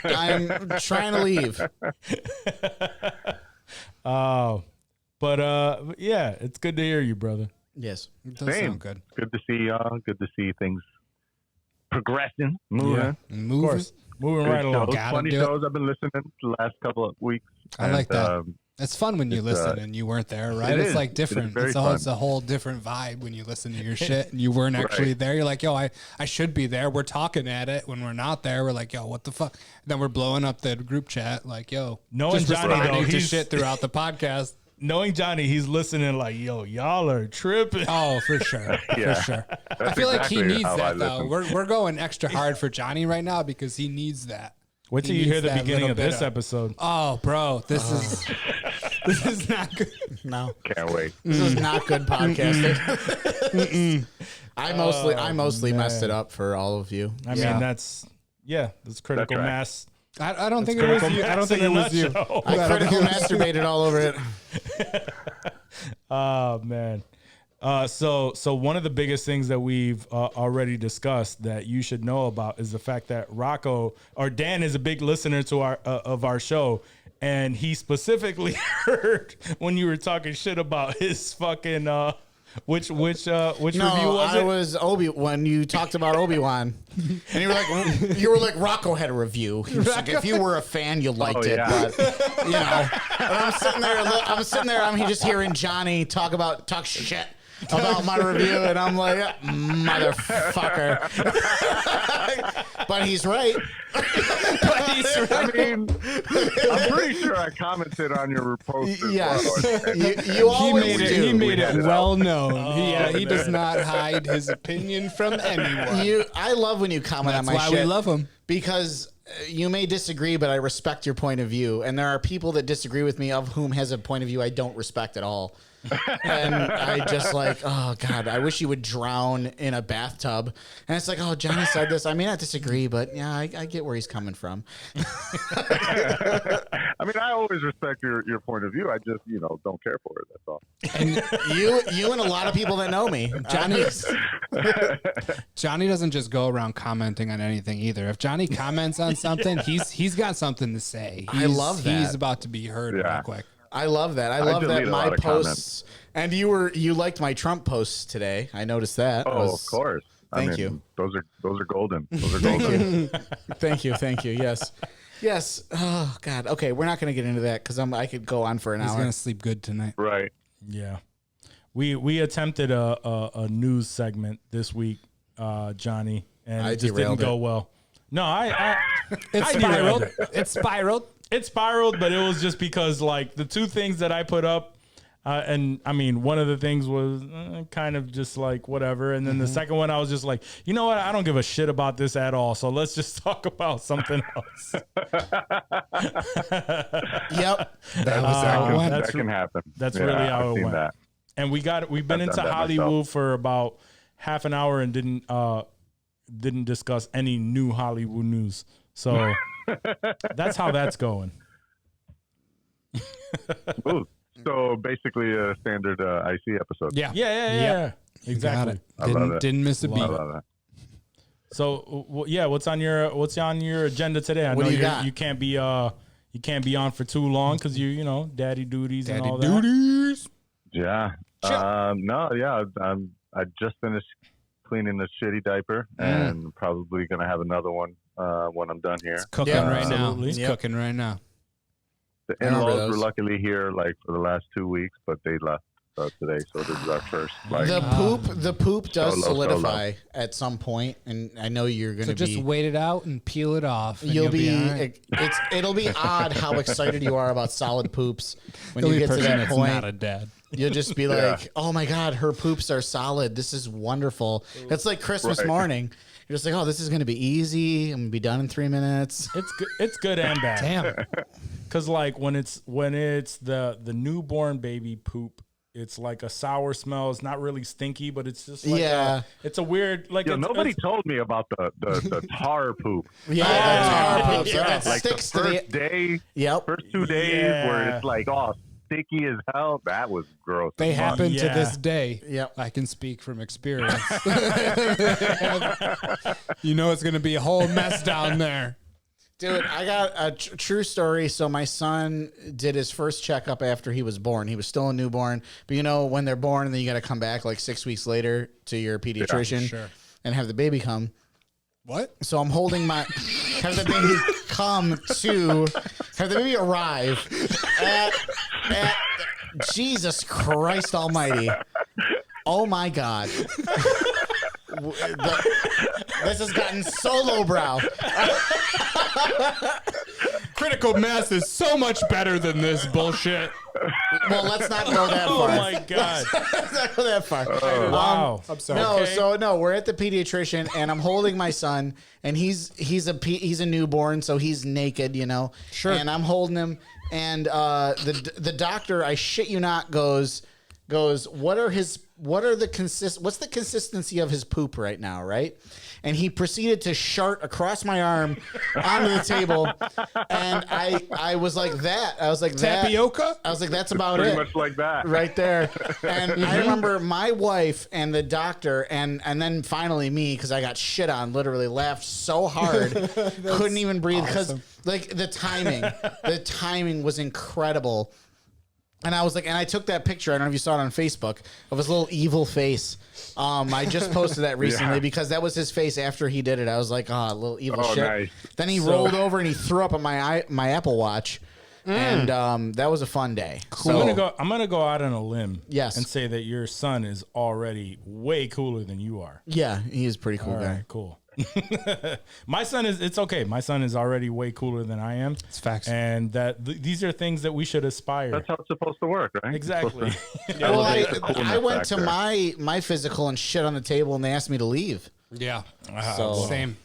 I'm trying to leave. But yeah, it's good to hear you, brother. Yes, It does sound good. Good to see y'all. Good to see things progressing, moving. Of course. Moving Good right along. shows, Gotta funny do it. shows I've been listening to the last couple of weeks. I like that. um, It's fun when you listen and you weren't there, right? It's is. like It is different. very It's fun. a whole different vibe when you listen to your shit and you weren't actually there. You're like, yo, I should be there. We're talking at it. When we're not there, we're like, yo, what the fuck? Then we're blowing up the group chat like, yo, Knowing just Johnny, responding though, to he's- shit throughout the podcast. Knowing Johnny, he's listening like, yo, y'all are tripping. Oh, for sure. Yeah. For sure. I That's feel like he exactly needs how I that, though. listen. We're going extra hard for Johnny right now because he needs that. Wait till He you hear needs the that beginning little of bit this episode. Oh, bro, this is not good. no, Can't wait. this is not good podcasting. I mostly messed it up for all of you. I mean, that's critical That's right. mass. I don't think it was you. I don't think it was you. I critical masturbated all over it. Oh man. So one of the biggest things that we've already discussed that you should know about is the fact that Rocco or Dan is a big listener to our of our show, and he specifically heard when you were talking shit about his fucking which review was I it? was when you talked about Obi-Wan, and you were like Rocco had a review. He was like, if you were a fan, you liked it, yeah. but you know, and I'm sitting there, I'm just hearing Johnny talk shit about my review, and I'm like, motherfucker. But he's right. I mean, I'm pretty sure I commented on your post. as Yes, well. you always do. He made had it it well known. He does not hide his opinion from anyone. I love when you comment on That's my why shit. we love him. Because you may disagree, but I respect your point of view. And there are people that disagree with me of whom has a point of view I don't respect at all. And I just like, oh God, I wish you would drown in a bathtub. And it's like, oh, Johnny said this. I may not disagree, but yeah, I get where he's coming from. I mean, I always respect your point of view. I just, don't care for it. That's all. And you and a lot of people that know me, Johnny doesn't just go around commenting on anything either. If Johnny comments on something, he's got something to say. I love that. He's about to be heard real quick. I love that. I love that delete a my lot of posts, and you liked my Trump posts today. I noticed that. Oh, of course. Thank you. Those are golden. Those are golden. Thank you. Yes. Oh God. Okay, we're not going to get into that because I could go on for an He's hour. gonna sleep good tonight. Right. Yeah. We attempted a news segment this week, Johnny, and I it just derailed didn't go it. well. No, I Spiraled. derailed it. It spiraled. It spiraled, but it was just because like the two things that I put up, and I mean, one of the things was kind of just like whatever, and then the second one I was just like, you know what, I don't give a shit about this at all, so let's just talk about something else. Yep. That can happen. That's really how I've it seen went. that. And we've been I've into done that HOLLYWOO myself. for about half an hour and didn't discuss any new HOLLYWOO news. So that's how that's going. Ooh, So basically a standard IC episode. Yeah. Exactly. Didn't miss a beat. I love that. So what's on your agenda today? I What know do you got? you can't be on for too long because you know daddy duties and all that. Duties. Yeah. I just finished cleaning the shitty diaper and probably gonna have another one when I'm done here. It's cooking right now. It's cooking right now. The in-laws were luckily here like for the last 2 weeks, but they left today, so this is our first. Like, the poop does solo. solidify at some point, and I know you're gonna just wait it out and peel it off. And You'll be. all right. It'll be odd how excited you are about solid poops when The you only get to person that that's point. not a dad. You'll just be like, "Oh my god, her poops are solid. This is wonderful." It's like Christmas morning. You're just like, "Oh, this is gonna be easy. I'm gonna be done in 3 minutes." It's good. It's good and bad. Damn. Because like when it's the newborn baby poop, it's like a sour smell. It's not really stinky, but it's just like it's a weird like. Nobody told me about the tar poop. Yeah, the tar poops. That Like the sticks to first day, first 2 days where it's like, oh, sticky as hell. That was gross. They happen to Yeah. this day. Yep. I can speak from experience. You know it's going to be a whole mess down there. Dude, I got a true story. So my son did his first checkup after he was born. He was still a newborn, but you know when they're born, and then you got to come back like 6 weeks later to your pediatrician and have the baby come. What? So I'm holding my have the baby have the baby arrive at Jesus Christ Almighty. Oh my God. This has gotten so lowbrow. Critical mass is so much better than this bullshit. Well, let's not go that far. Oh my God. Let's not go that far. Wow. I'm sorry. No, we're at the pediatrician, and I'm holding my son, and he's a newborn, so he's naked, you know. Sure. And I'm holding him, and the doctor, I shit you not, goes, what's the consistency of his poop right now, right? And he proceeded to shart across my arm onto the table, and I was like that. I was like Tapioca? I was like, that's about Pretty it. much like that. Right there. And I remember my wife and the doctor and then finally me, because I got shit on, literally laughed so hard, couldn't even breathe because like the timing was incredible. And I was like, and I took that picture. I don't know if you saw it on Facebook of his little evil face. I just posted that recently because that was his face after he did it. I was like, oh, little evil shit. Nice. Then he rolled over and he threw up at my Apple Watch. And that was a fun day. Cool. I'm gonna go out on a limb. Yes. And say that your son is already way cooler than you are. Yeah, he is a pretty cool guy. Right, cool. My son is. It's okay. My son is already way cooler than I am. It's facts. And these are things that we should aspire. That's how it's supposed to work, right? Exactly. Well, I went to my physical and shit on the table, and they asked me to leave. Yeah. So Same.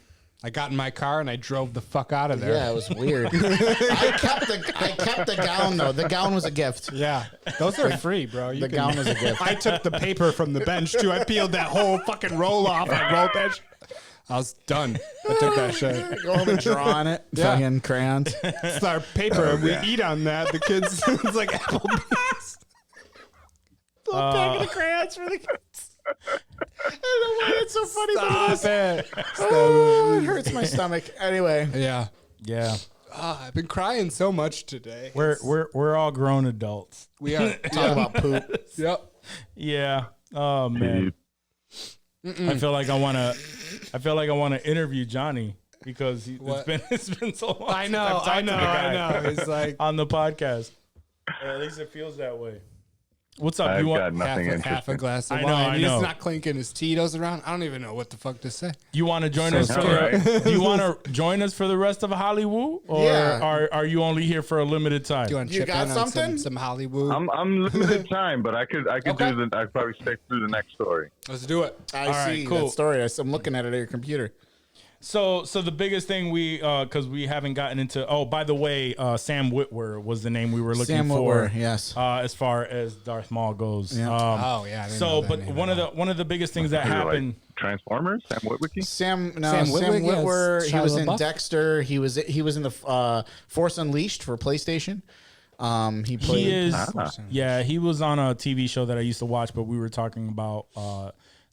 I got in my car and I drove the fuck out of there. Yeah, it was weird. I kept the gown though. The gown was a gift. Yeah, those are free, bro. The gown was a gift. I took the paper from the bench too. I peeled that whole fucking roll off that roll bench. I was done. I took that shit. Go home and draw on it. Yeah. Fucking crayons. It's our paper and we eat on that. The kids, it's like Applebee's. Little packet of crayons for the kids. I don't know why it's so funny. Stop it. Oh, it hurts my stomach. Anyway. Yeah. Yeah. I've been crying so much today. We're all grown adults. We are. Talking about poop. Yep. Yeah. Oh man. I feel like I want to interview Johnny because it's been so long. I know. He's like on the podcast. At least it feels that way. What's up? I've You got want nothing half a glass of I know, wine. I He's know. not clinking his Tito's around. I don't even know what the fuck to say. you want to join us? Do you want to join us for the rest of HOLLYWOO, or Yeah. are you only here for a limited time? Do you want to You chip got in on something? some HOLLYWOO? I'm limited time, but I could do I'd probably stick through the next story. Let's do it. I All see right, cool. that story. I'm looking at it on your computer. So the biggest thing because we haven't gotten into. Oh, by the way, Sam Witwer was the name we were looking Sam for. Witwer, yes. As far as Darth Maul goes. Yeah. Oh yeah. I didn't know that But name one at of the biggest things that You're like happened. Transformers, Sam Witwicky. Sam Sam Witwer. yes. He was in Shia LaBeouf. Dexter. He was in the Force Unleashed for PlayStation. He played. He is. Yeah, he was on a TV show that I used to watch, but we were talking about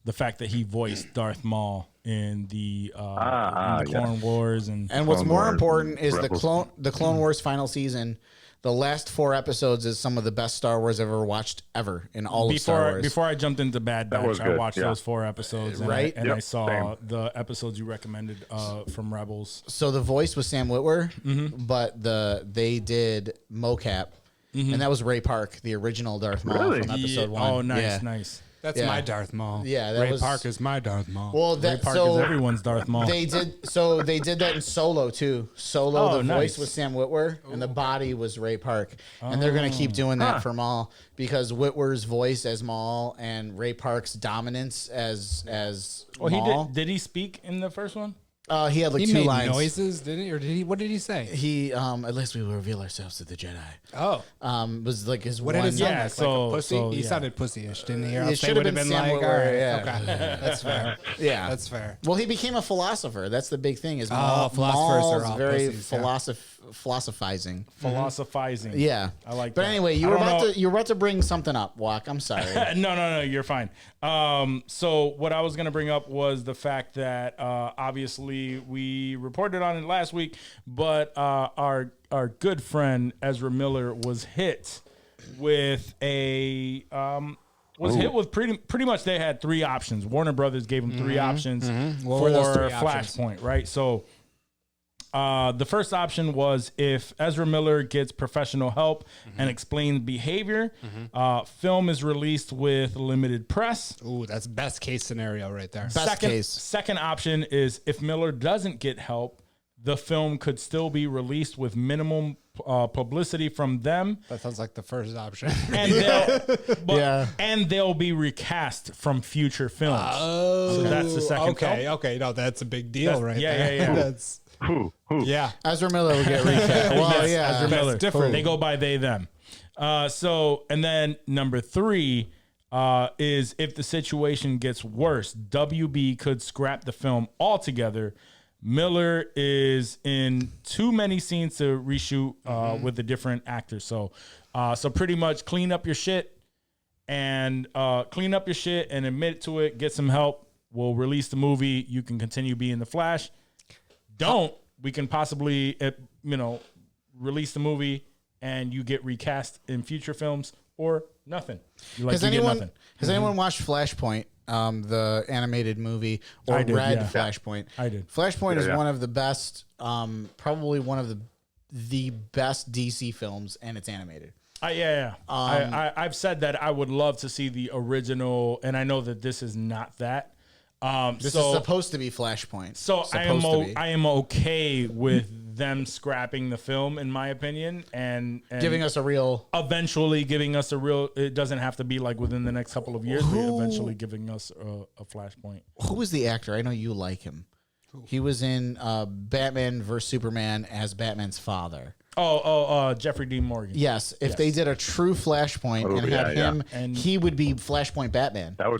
the fact that he voiced Darth Maul in the Clone Wars, and what's more important is Rebels. the Clone Wars final season. The last 4 episodes is some of the best Star Wars I've ever watched in all of Star Wars. Before I jumped into Bad Batch, I watched those 4 episodes, right? And I saw the episodes you recommended from Rebels. So the voice was Sam Witwer, but they did mocap, and that was Ray Park, the original Darth Maul from episode 1. Oh, nice, nice. That's my Darth Maul. Yeah, Ray Park is my Darth Maul. Well, Ray Park is everyone's Darth Maul. They did that in Solo too. Solo, the voice was Sam Witwer, and the body was Ray Park, and they're gonna keep doing that for Maul because Witwer's voice as Maul and Ray Park's dominance as Maul. He did he speak in the first one? He had like he 2 made lines. noises, didn't he? Or did he? What did he say? He at least we will reveal ourselves to the Jedi. Oh, was like his what one. did it sound Yeah, like? so- Like a pussy? so, He yeah. sounded pussy-ish, didn't he? Or It else they should have would have been been Sam like, Witwer, all right, yeah. okay, that's fair. Yeah, That's fair. Well, he became a philosopher. That's the big thing. Is philosophers Maul's are all very pussies, yeah. philosophizing. Philosophizing. Yeah, I like But that. anyway, you I were don't know- about to bring something up, Wak. I'm sorry. No, you're fine. So what I was going to bring up was the fact that obviously we reported on it last week, but our good friend Ezra Miller was hit with hit with pretty much they had 3 options. Warner Brothers gave him 3 options What for were those 3 options? Flashpoint, right? So the first option was if Ezra Miller gets professional help and explains behavior, film is released with limited press. Ooh, that's best case scenario right there. Second option is if Miller doesn't get help, the film could still be released with minimum publicity from them, That sounds like the first option. and they'll be recast from future films. So that's the second. film. Okay. No, that's a big deal, right? yeah, there. yeah. That's yeah. Ezra Miller will get recast. Well, Yes, yeah, Ezra Miller. different. They go by they them. And then number 3 is if the situation gets worse, WB could scrap the film altogether. Miller is in too many scenes to reshoot with a different actor. So pretty much clean up your shit and admit to it. Get some help. We'll release the movie. You can continue being the Flash. We can possibly release the movie and you get recast in future films or nothing. Has anyone watched Flashpoint, the animated movie, or I did, read yeah. Flashpoint? I did. Flashpoint is one of the best, probably one of the best DC films, and it's animated. I've said that I would love to see the original, and I know that this is not that. This is supposed to be Flashpoint. So I am okay with them scrapping the film, in my opinion, and giving us a real. Eventually giving us a real. It doesn't have to be like within the next couple of years. But eventually giving us a Flashpoint. Who was the actor? I know you like him. He was in Batman vs Superman as Batman's father. Jeffrey Dean Morgan. Yes, if they did a true Flashpoint and had him, and he would be Flashpoint Batman. That would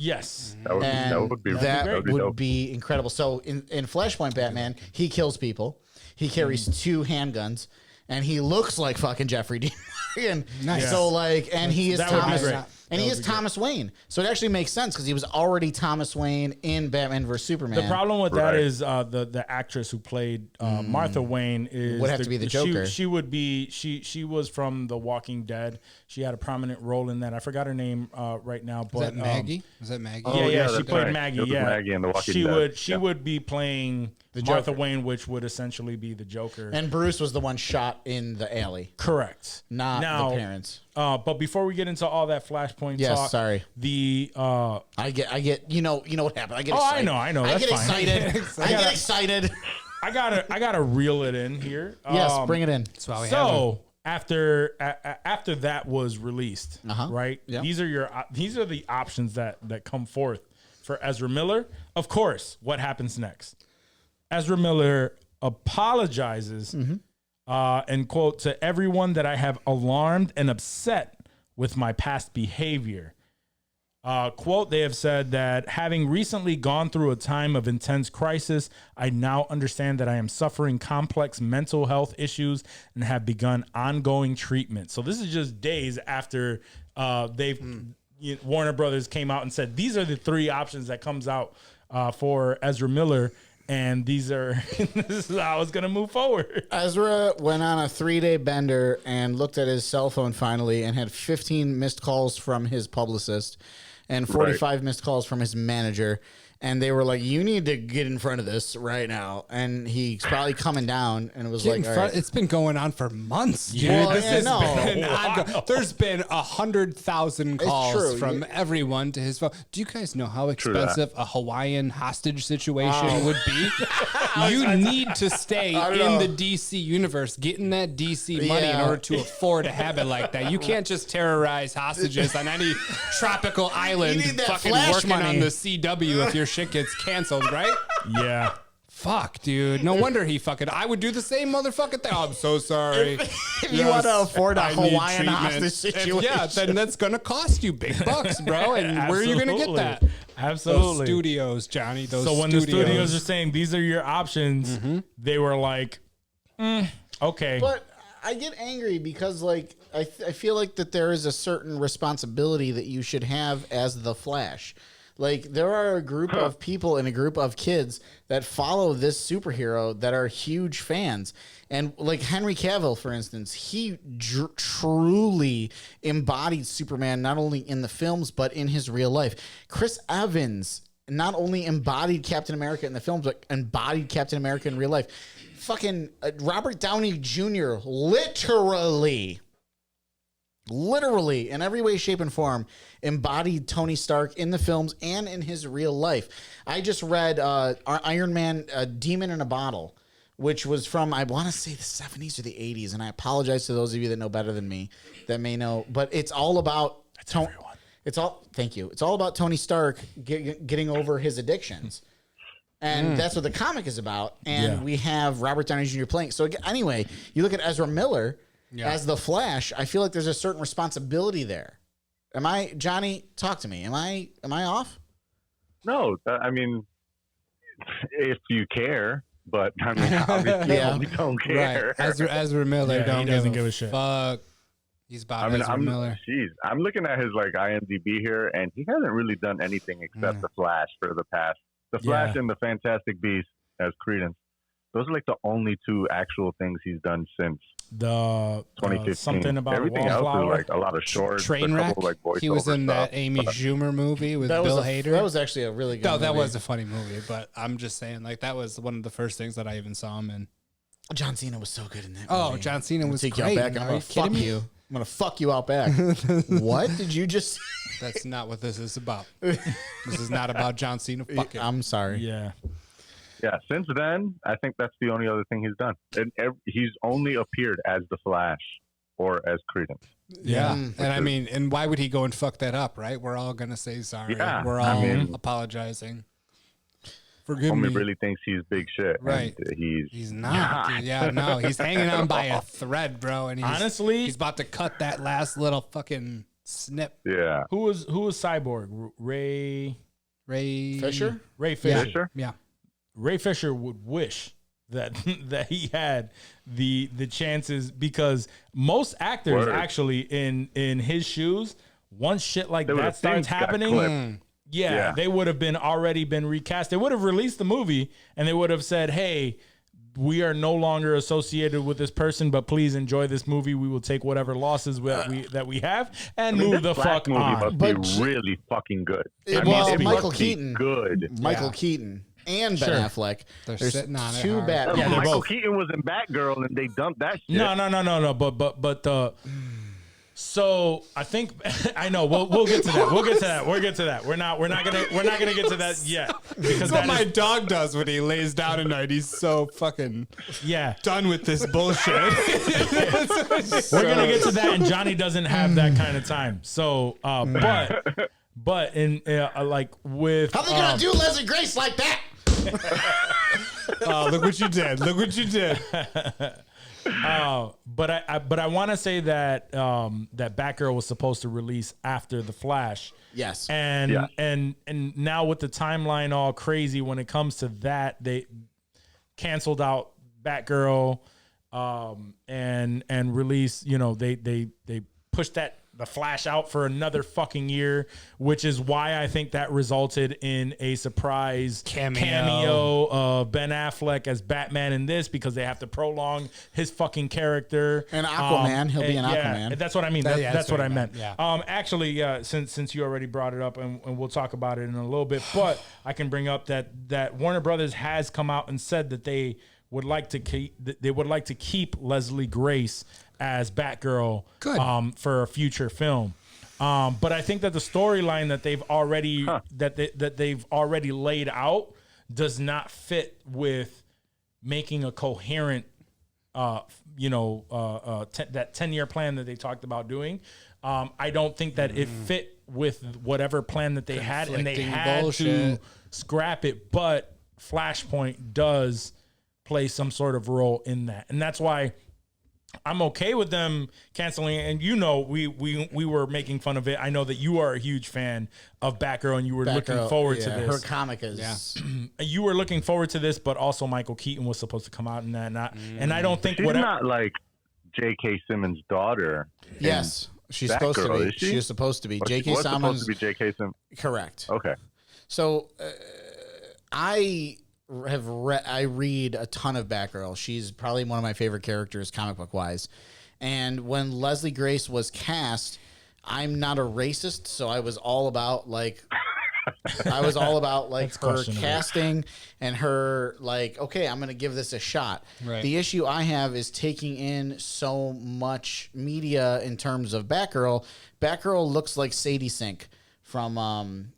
be incredible. So in Flashpoint Batman, he kills people. He carries 2 handguns, and he looks like fucking Jeffrey Dean Morgan. Nice. So he is Thomas. And he is Thomas Wayne. So it actually makes sense because he was already Thomas Wayne in Batman vs. Superman. The problem with that is the actress who played Martha Wayne would have to be the Joker. She would be she was from The Walking Dead. She had a prominent role in that. I forgot her name right now. But is that Maggie? Was that Maggie? She played Maggie. Yeah, Maggie in The Walking Dead. She would be playing Martha Wayne, which would essentially be the Joker. And Bruce was the one shot in the alley. Correct. Not the parents. But before we get into all that Flashpoint talk, sorry. I get you know what happened. I get excited. I know. That's fine. I get excited. I gotta reel it in here. Yes, bring it in. That's why we have So after that was released, right? Yeah. These are the options that come forth for Ezra Miller. Of course, what happens next? Ezra Miller apologizes and quote, "To everyone that I have alarmed and upset with my past behavior. Quote, they have said that having recently gone through a time of intense crisis, I now understand that I am suffering complex mental health issues and have begun ongoing treatment. So this is just days after Warner Brothers came out and said, these are the 3 options that comes out for Ezra Miller. And these are, this is how it's going to move forward. Ezra went on a 3-day bender and looked at his cell phone finally and had 15 missed calls from his publicist and 45 missed calls from his manager. And they were like, you need to get in front of this right now. And he's probably coming down and it was like, all right. It's been going on for months, dude. Well, There's been 100,000 calls from everyone to his phone. Do you guys know how expensive a Hawaiian hostage situation would be? You need to stay in the DC universe, getting that DC money in order to afford a habit like that. You can't just terrorize hostages on any tropical island fucking working on the CW if your shit gets canceled, right? Yeah. Fuck, dude. No wonder he fucking... I would do the same motherfucking thing. Oh, I'm so sorry. If you want to afford a Hawaiian hostage situation. Then that's going to cost you big bucks, bro. And where are you going to get that? Absolutely. Those studios, Johnny. So when the studios are saying these are your options, they were like, okay. But I get angry because, like, I feel like that there is a certain responsibility that you should have as the Flash. Like, there are a group of people and a group of kids that follow this superhero that are huge fans. And, like, Henry Cavill, for instance, he truly embodied Superman not only in the films, but in his real life. Chris Evans not only embodied Captain America in the films, but embodied Captain America in real life. Fucking Robert Downey Jr. literally, in every way, shape, and form, embodied Tony Stark in the films and in his real life. I just read Iron Man, Demon in a Bottle, which was from, I want to say, the 70s or the 80s, and I apologize to those of you that know better than me, that may know, but it's all about... Thank you. It's all about Tony Stark getting over his addictions. And that's what the comic is about. And we have Robert Downey Jr. playing. So anyway, you look at Ezra Miller... as the Flash, I feel like there's a certain responsibility there. Johnny, talk to me. Am I off? No, I mean, if you care, but I mean, obviously we don't care. Right. Ezra Miller he doesn't give a shit. Fuck. He's about Ezra Miller. I'm looking at his IMDb here, and he hasn't really done anything except the Flash for the past. The Flash and the Fantastic Beasts as Credence. Those are the only 2 actual things he's done since the 2015. Something about everything Wallflower. else is a lot of shorts. Trainwreck. He was in that Amy Schumer movie with Bill Hader. That was actually a really good movie. That was a funny movie, but I'm just saying, that was one of the first things that I even saw him in. John Cena was so good in that movie. Oh, John Cena was great. great. I'm going to fuck you. I'm going to fuck you out back. What did you just... That's not what this is about. This is not about John Cena fucking. I'm sorry. Yeah. Yeah, since then, I think that's the only other thing he's done. And he's only appeared as the Flash or as Credence. Yeah, and I mean, and why would he go and fuck that up, right? We're all going to say sorry. Yeah, we're all apologizing. Forgive me. Homie really thinks he's big shit. Right. He's not. Dude. Yeah, no, he's hanging on by a thread, bro. And honestly, he's about to cut that last little fucking snip. Yeah. Who was Cyborg? Ray Fisher? Ray Fisher. Yeah. Ray Fisher would wish that he had the chances, because most actors actually in his shoes, once shit like that starts happening, they would have already been recast. They would have released the movie and they would have said, "Hey, we are no longer associated with this person, but please enjoy this movie. We will take whatever losses that we have and move the fuck on." Must be really fucking good. Michael Keaton, good. Michael Keaton. And Ben Affleck. They're sitting on it. 2 bad. Yeah, Michael Keaton was in Batgirl, and they dumped that shit. No. But so I think I know. We'll get to that. We'll get to that. We're not gonna get to that yet, because that's what my dog does when he lays down at night. He's so fucking done with this bullshit. We're gonna get to that, and Johnny doesn't have that kind of time. So, but in with how they gonna do Leslie Grace like that? Oh, look what you did. But I want to say that that Batgirl was supposed to release after the Flash. Yes. And now with the timeline all crazy when it comes to that, they canceled out Batgirl and released, they pushed the Flash out for another fucking year, which is why I think that resulted in a surprise cameo of Ben Affleck as Batman in this, because they have to prolong his fucking character. And Aquaman, he'll be in Aquaman. That's what I mean. That's what I meant. Yeah. Actually, since you already brought it up, and we'll talk about it in a little bit, but I can bring up that Warner Brothers has come out and said that they would like to keep Leslie Grace as Batgirl for a future film. But I think that the storyline that they've already that they've already laid out does not fit with making a coherent that 10-year plan that they talked about doing. I don't think that it fit with whatever plan that they had, and they had to scrap it. But Flashpoint does play some sort of role in that, and that's why I'm okay with them canceling. And we were making fun of it. I know that you are a huge fan of Batgirl, and you were looking forward to this. Her comic is. You were looking forward to this, but also Michael Keaton was supposed to come out in that. And I don't think she's not like J.K. Simmons' daughter. Yes, she's supposed to be. She is supposed to be. J.K. Simmons supposed to be J.K. Simmons. Correct. Okay. So I read a ton of Batgirl. She's probably one of my favorite characters comic book wise. And when Leslie Grace was cast, I'm not a racist, so I was all about her casting and her okay, I'm going to give this a shot. Right. The issue I have is taking in so much media in terms of Batgirl. Batgirl looks like Sadie Sink from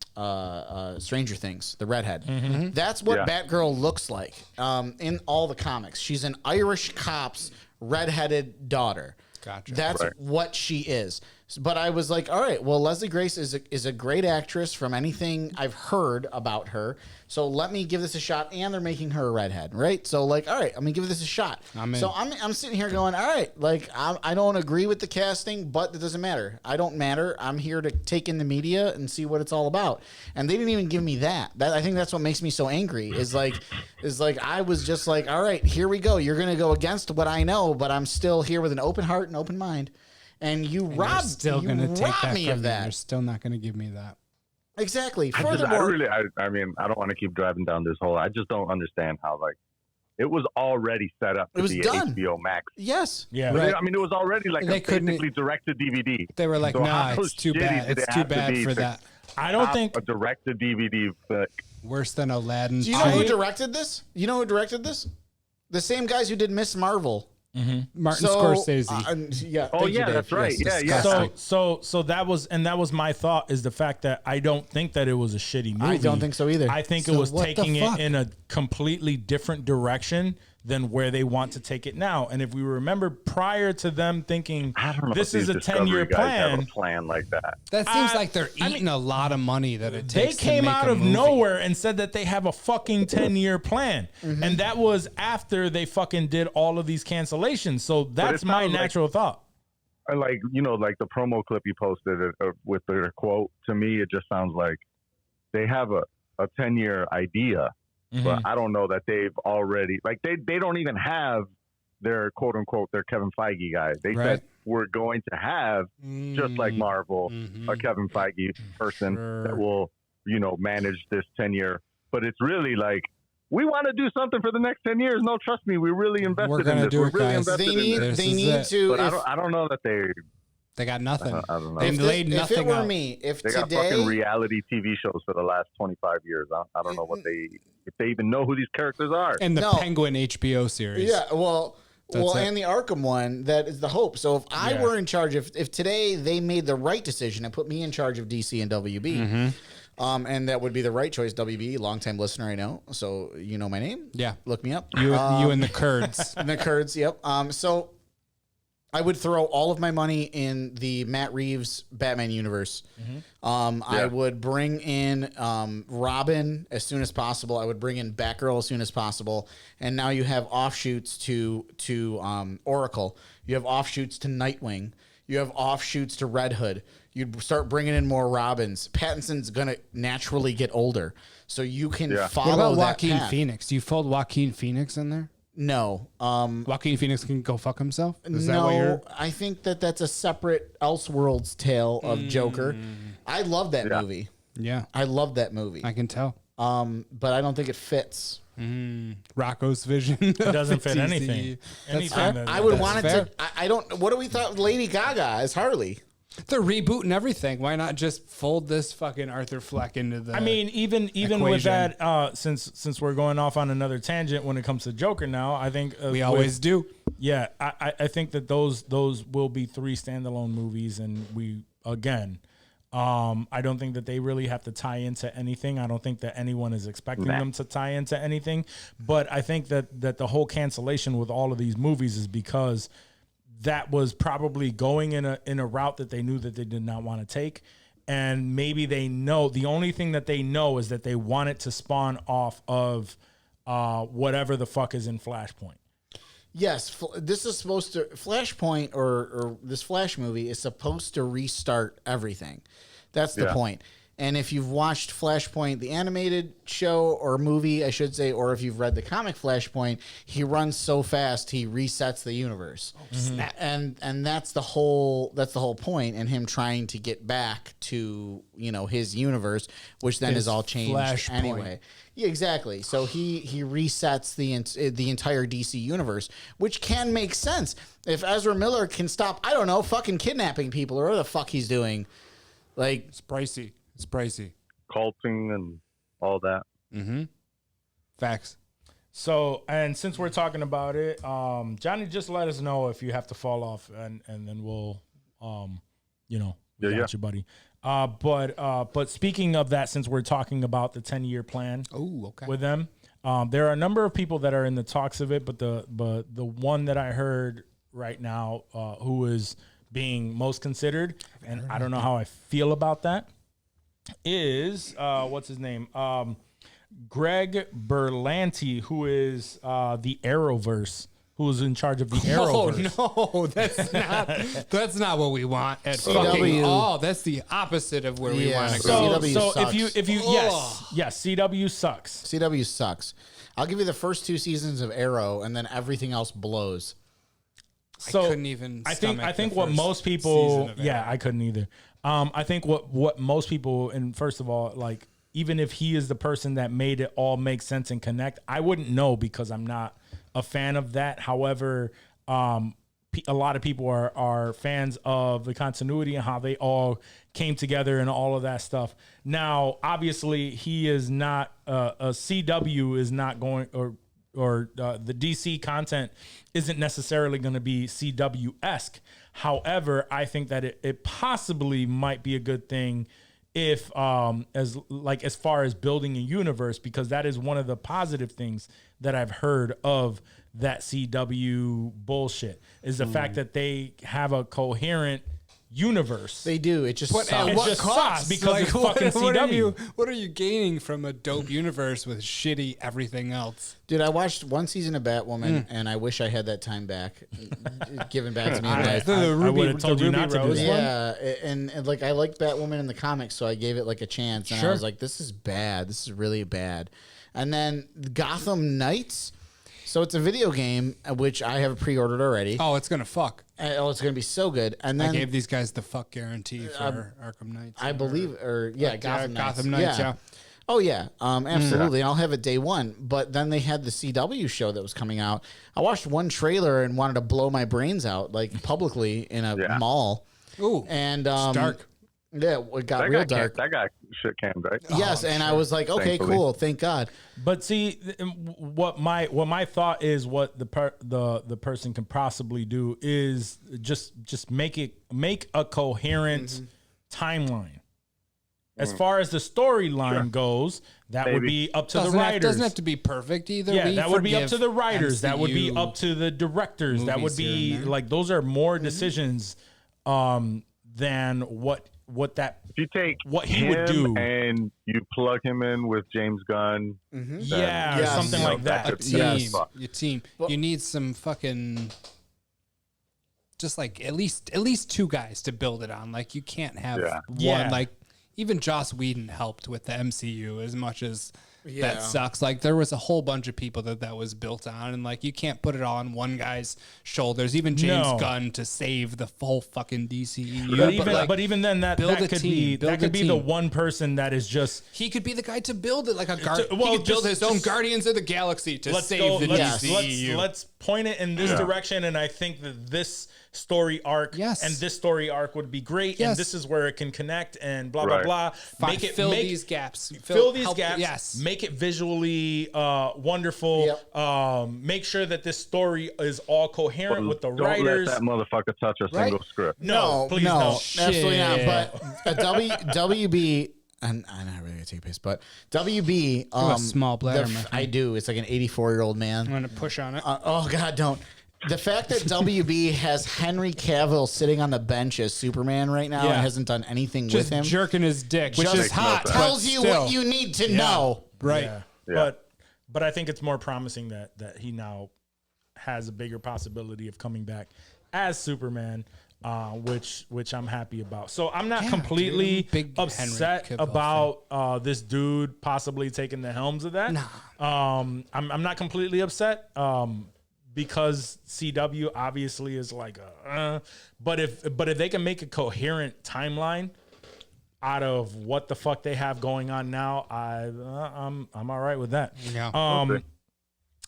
Stranger Things, the redhead. Mm-hmm. That's what Batgirl looks like in all the comics. She's an Irish cop's redheaded daughter. Gotcha. That's what she is. But I was like, all right, well, Leslie Grace is a great actress from anything I've heard about her. So let me give this a shot. And they're making her a redhead, right? So all right, I'm gonna give this a shot. So I'm sitting here going, all right, I don't agree with the casting, but it doesn't matter. I don't matter. I'm here to take in the media and see what it's all about. And they didn't even give me that. I think that's what makes me so angry. Is I was just like, all right, here we go. You're gonna go against what I know, but I'm still here with an open heart and open mind. And you robbed me of that. You're still not going to give me that. Exactly. Furthermore, I don't want to keep driving down this hole. I just don't understand how it was already set up to be done. HBO Max. Yes. Yeah. Right. It was already basically direct to DVD. They were like, it's too bad. It's too bad for that. I don't think a direct to DVD. Worse than Aladdin. Do you know who directed this? The same guys who did Miss Marvel. Mm-hmm. Martin Scorsese. That's right. Yeah. So that was my thought, is the fact that I don't think that it was a shitty movie. I don't think so either. I think it was taking it in a completely different direction than where they want to take it now. And if we remember, prior to them thinking this is a 10-year plan, have a plan like that. That seems like they're eating a lot of money that it takes. They came out of nowhere and said that they have a fucking 10-year plan. Mm-hmm. And that was after they fucking did all of these cancellations. So that's my natural thought. The promo clip you posted with their quote, to me, it just sounds like they have a 10-year idea. Mm-hmm. But I don't know that they've already they don't even have their quote unquote their Kevin Feige guy. They said we're going to have just like Marvel a Kevin Feige person that will manage this 10-year. But it's really we want to do something for the next 10 years. No, trust me, we're really invested in this. We're really invested in this. They need to. But I don't know that they got nothing. I don't know. They laid nothing out. If it were me, they got fucking reality TV shows for the last 25 years. I don't know if they even know who these characters are. And the Penguin HBO series. Yeah, and the Arkham one, that is the hope. So if I were in charge, if today they made the right decision and put me in charge of DC and WB, and that would be the right choice. WB, longtime listener, I know. So you know my name. Yeah. Look me up. You and the Kurds. And the Kurds, yep. So I would throw all of my money in the Matt Reeves Batman universe. I would bring in Robin as soon as possible. I would bring in Batgirl as soon as possible. And now you have offshoots to Oracle. You have offshoots to Nightwing. You have offshoots to Red Hood. You'd start bringing in more Robins. Pattinson's going to naturally get older. So you can follow what about that Joaquin path. Phoenix? Do you fold Joaquin Phoenix in there? No. Joaquin Phoenix can go fuck himself? Is that no, what you're... I think that's a separate Elseworlds tale of Joker. I love that movie. Yeah. I love that movie. I can tell. But I don't think it fits. Rocco's vision. It doesn't fit anything. I would want it to. I don't. What do we thought? Lady Gaga as Harley. They're rebooting everything. Why not just fold this fucking Arthur Fleck into the? I mean, even equation. with that, since we're going off on another tangent when it comes to Joker now, I think we always do. Yeah, I think that those will be 3 standalone movies, and we again. I don't think that they really have to tie into anything. I don't think that anyone is expecting them to tie into anything. But I think that the whole cancellation with all of these movies is because that was probably going in a route that they knew that they did not want to take. And maybe they know, the only thing that they know is that they want it to spawn off of whatever the fuck is in Flashpoint. Yes, this is supposed to Flashpoint or this Flash movie is supposed to restart everything. That's the point. And if you've watched Flashpoint, the animated show or movie, I should say, or if you've read the comic Flashpoint, he runs so fast he resets the universe. And that's the whole point, and him trying to get back to his universe, which then is all changed Flashpoint. anyway. Yeah, exactly. So he resets the entire DC universe, which can make sense if Ezra Miller can stop. I don't know, fucking kidnapping people or whatever the fuck he's doing. Like It's pricey. It's pricey. Culting and all that. Facts. So, and since we're talking about it, Johnny, just let us know if you have to fall off, and then we'll, we got you, buddy. But speaking of that, since we're talking about the 10-year plan with them, there are a number of people that are in the talks of it, but the one that I heard right now, who is being most considered, and I don't know how I feel about that, is what's his name? Greg Berlanti, who is the Arrowverse, who is in charge of the Arrowverse. Oh no, that's not what we want at CW. fucking that's the opposite of where we want to go. CW So sucks. if you yes, CW sucks. CW sucks. I'll give you the first 2 seasons of Arrow, and then everything else blows. So I couldn't even. I think the what first most people, season of yeah, Arrow. I couldn't either. I think what most people, and first of all, like, even if he is the person that made it all make sense and connect, I wouldn't know because I'm not a fan of that. However, a lot of people are fans of the continuity and how they all came together and all of that stuff. Now, obviously, he is not a CW is not going or the DC content isn't necessarily going to be CW-esque. However, I think that it possibly might be a good thing if as far as building a universe, because that is one of the positive things that I've heard of that CW bullshit is the fact that they have a coherent universe. They do. It just But sucks. at what just cost? sucks because it's fucking CW. What are you gaining from a dope universe with shitty everything else? Dude, I watched 1 season of Batwoman, and I wish I had that time back, given back to me. in life. I would have told you not to do that. Yeah, and like I liked Batwoman in the comics, so I gave it like a chance, and I was like, "This is bad. This is really bad." And then Gotham Knights, so it's a video game which I have pre-ordered already. Oh, it's gonna fuck. It's gonna be so good. And then I gave these guys the fuck guarantee for Arkham Knights. I believe, Gotham Knights. Gotham Knights, yeah. Oh yeah, absolutely. I'll have it day one. But then they had the CW show that was coming out. I watched one trailer and wanted to blow my brains out, like publicly in a mall. Ooh, and it's dark. Yeah, it got real dark. That got shit canned, right? Yes, and I was like, okay, Thankfully. cool, thank God. But see, what my thought is, what the person can possibly do is just make a coherent timeline, As far as the storyline goes, that would be up to the writers. Doesn't have to be perfect either. Yeah, We that would be up forgive to the writers. That would be MCU up to the directors. That would movies here be and there. like those are more decisions than what If you take what he him would do. and you plug him in with James Gunn, Yeah, or something like that. A team. Yes. Your team. You need some fucking just like at least two guys to build it on. Like you can't have one. Yeah. Like even Joss Whedon helped with the MCU as much as Yeah. that sucks. Like there was a whole bunch of people that was built on, and like you can't put it all on one guy's shoulders. Even James No. Gunn to save the whole fucking DCEU. But even then, that build a could team, be build that a could be the team. one person that is just. He could be the guy to build it, like a well, he could build his own just- Guardians of the Galaxy to Let's save go. the DCEU. Let's point it in this direction, and I think that this story arc and this story arc would be great, and this is where it can connect and blah blah blah. Fill these gaps. Fill these help- gaps. Yes. Make it visually wonderful. Make sure that this story is all coherent with the don't writers. let that motherfucker touch a single script. No, please no, don't. absolutely not. Shit. But WB, and I'm not really gonna take a piss, but WB, have a small bladder, the my I do. It's like an 84-year-old man. I'm gonna push on it. Oh God, don't. The fact that WB has Henry Cavill sitting on the bench as Superman right now Yeah. and hasn't done anything Just with him jerking his dick, which just is hot. but tells you still. what you need to know. Right. But I think it's more promising that he now has a bigger possibility of coming back as Superman, which I'm happy about. So I'm not completely dude. Big upset Henry Cavill about this dude possibly taking the helms of that. I'm not completely upset. Because CW obviously is like but if they can make a coherent timeline out of what the fuck they have going on now, I'm all right with that. Yeah.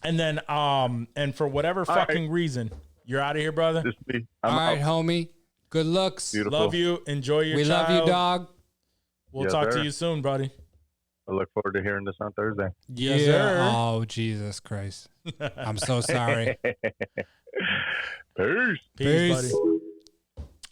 And then and for whatever fucking reason, you're out of here, brother. Just me. All right, out. homie. Good looks. Beautiful. Love you. Enjoy your We child. love you, dog. We'll Yes, talk sir. to you soon, buddy. I look forward to hearing this on Thursday. Yes, sir. Oh, Jesus Christ. I'm so sorry. Peace. Peace, buddy.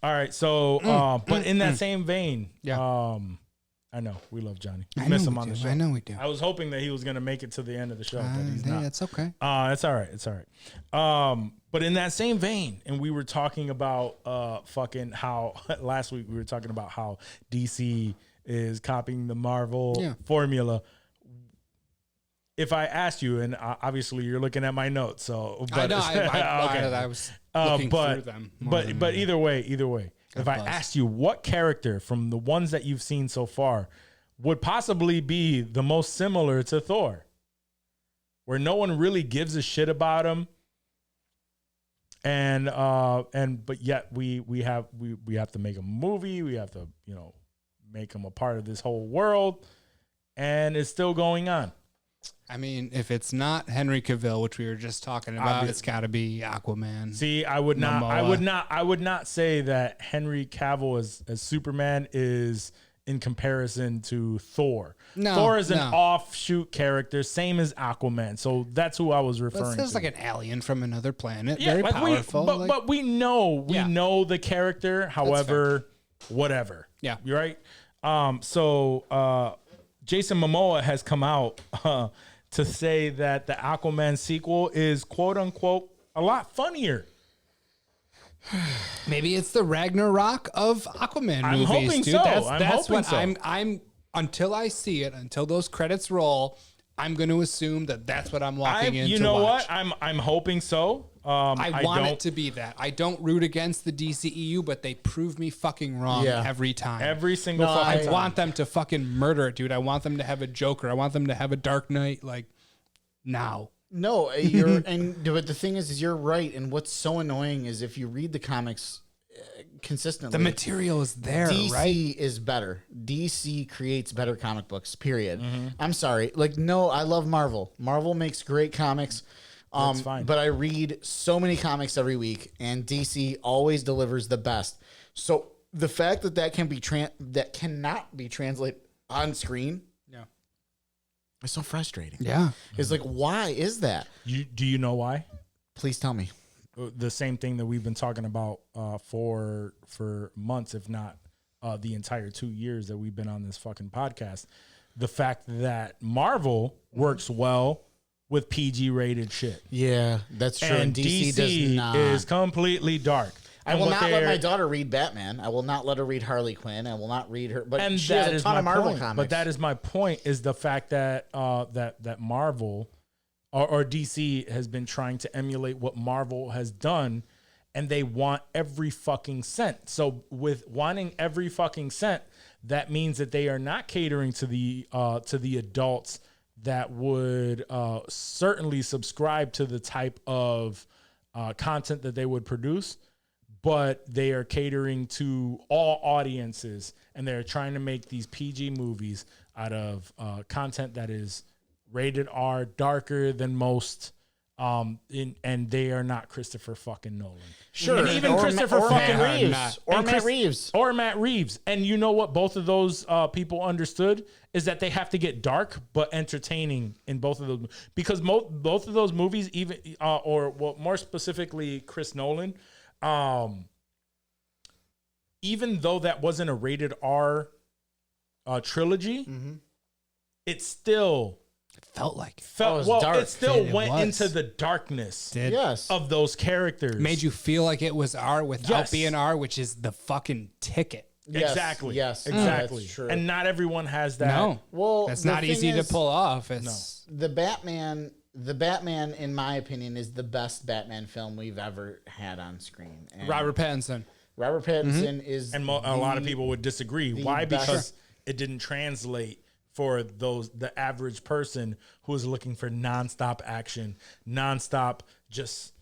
All right, so but in that same vein, I know we love Johnny. We miss him on the show. I know we do. I was hoping that he was going to make it to the end of the show, but he's not. It's okay. It's all right. It's all right. But in that same vein, and we were talking about fucking how last week we were talking about how DC is copying the Marvel formula. If I asked you, and obviously you're looking at my notes, so but, I was looking through them. But either way, if I asked you what character from the ones that you've seen so far would possibly be the most similar to Thor, where no one really gives a shit about him, but yet we have to make a movie, we have to make him a part of this whole world, and it's still going on. I mean, if it's not Henry Cavill, which we were just talking about, it's got to be Aquaman. See, I would not say that Henry Cavill as Superman is in comparison to Thor. No, Thor is an no. offshoot character, same as Aquaman. So that's who I was referring It's to. like an alien from another planet. Yeah, very like powerful. but we know the character. However, whatever. Yeah. You're right. So Jason Mamoa has come out to say that the Aquaman sequel is quote unquote a lot funnier. Maybe it's the Ragnarok of Aquaman I'm movies, hoping dude. so. That's I'm hoping what so. I'm until I see it, until those credits roll, I'm going to assume that that's what I'm walking in. You to know watch. what? I'm hoping so. I want it to be that. I don't root against the DCEU, but they prove me fucking wrong every time. Every single I fucking time. want them to fucking murder it, dude. I want them to have a Joker. I want them to have a Dark Knight, like, now. No, but the thing is you're right. And what's so annoying is if you read the comics consistently, The material is there, DC right? is better. DC creates better comic books, period. I'm sorry. Like, no, I love Marvel. Marvel makes great comics. That's fine. But I read so many comics every week, and DC always delivers the best. So the fact that cannot be translated on screen, it's so frustrating. Yeah. It's like, why is that? Do you know why? Please tell me. The same thing that we've been talking about for months, if not the entire 2 years that we've been on this fucking podcast. The fact that Marvel works well with PG rated shit. Yeah, that's true. And DC does not. is completely dark. I will not let my daughter read Batman. I will not let her read Harley Quinn. I will not read her. But she has a ton of Marvel comics. But that is my point: is the fact that that Marvel or DC has been trying to emulate what Marvel has done, and they want every fucking cent. So with wanting every fucking cent, that means that they are not catering to the adults that would certainly subscribe to the type of content that they would produce. But they are catering to all audiences, and they're trying to make these PG movies out of content that is rated R, darker than most, and they are not Christopher fucking Nolan. Sure, and even Christopher fucking Matt Reeves, or Matt Reeves. And you know what? Both of those people understood is that they have to get dark but entertaining in both of those, because both of those movies, even more specifically, Chris Nolan. Even though that wasn't a rated R trilogy, it still felt like dark. It still went was. into the darkness Yes. of those characters. Made you feel like it was R without Yes. being R, which is the fucking ticket. Yes, Exactly. yes, Exactly. that's true. And not everyone has that. No, Well, that's the not thing easy to is, pull off. It's The Batman, in my opinion, is the best Batman film we've ever had on screen. And Robert Pattinson. Robert Pattinson is, And a lot of people would disagree. Why? best- Because it didn't translate for the average person who is looking for nonstop action, nonstop just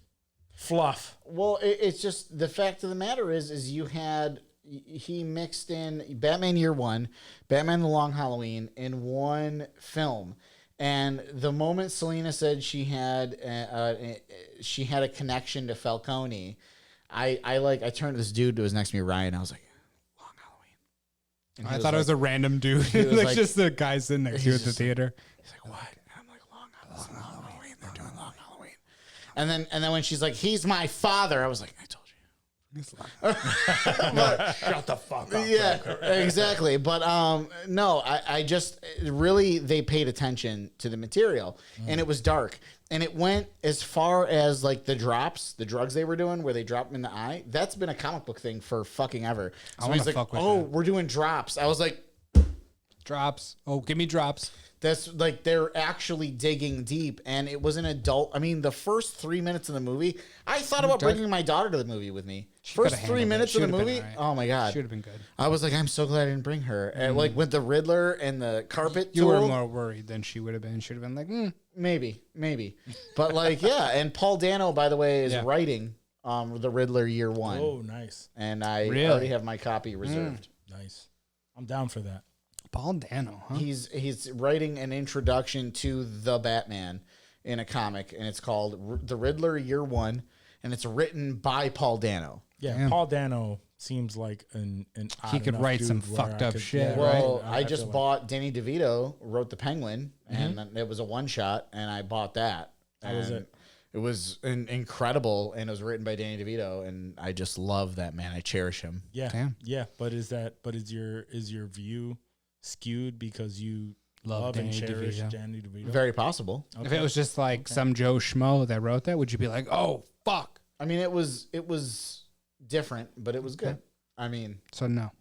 fluff. Well, it's just the fact of the matter is he mixed in Batman Year One, Batman: The Long Halloween in one film. And the moment Selena said she had a connection to Falcone, I turned to this dude who was next to me, Ryan. I was like, Long Halloween. And he I thought it was a random dude. was like like- just the guy sitting next to you at the theater. He's like, what? And I'm like, Long Halloween. They're doing Long Halloween. And then when she's like, he's my father, I was like, I told you. Shut the fuck up. Yeah, exactly. But no, I just really, they paid attention to the material, and it was dark, and it went as far as like the drugs they were doing, where they drop them in the eye. That's been a comic book thing for fucking ever. So he's like, fuck with oh, that. we're doing drops. I was like, Drops. Oh, give me drops. that's like they're actually digging deep, and it was an adult. I mean, the first 3 minutes of the movie, I thought about bringing my daughter to the movie with me. First coulda 3 handled it. minutes of the Should've been movie, all right. oh my god, Should have been good. I was like, I'm so glad I didn't bring her. And like with the Riddler and the carpet You tool, were more worried than she would have been. Should have been like, maybe. But like, yeah. And Paul Dano, by the way, is Yeah. writing the Riddler Year One. Oh, nice. And I Really? already have my copy reserved. Nice. I'm down for that. Paul Dano, huh? He's writing an introduction to the Batman in a comic, and it's called The Riddler Year One, and it's written by Paul Dano. Yeah, Damn. Paul Dano seems like an odd He could enough write dude some where fucked I up could- shit, yeah, right? Well, right. I feel just like- bought Danny DeVito wrote The Penguin, and it was a one shot, and I bought that. How was And it? It was incredible, and it was written by Danny DeVito, and I just love that man. I cherish him. Yeah, Damn. yeah. But is your view skewed because you love and Danny cherish DeVito. Danny DeVito? Very possible. If it was just like some Joe Schmo that wrote that, would you be like, oh, fuck? I mean, it was different, but it was good. I mean, So no.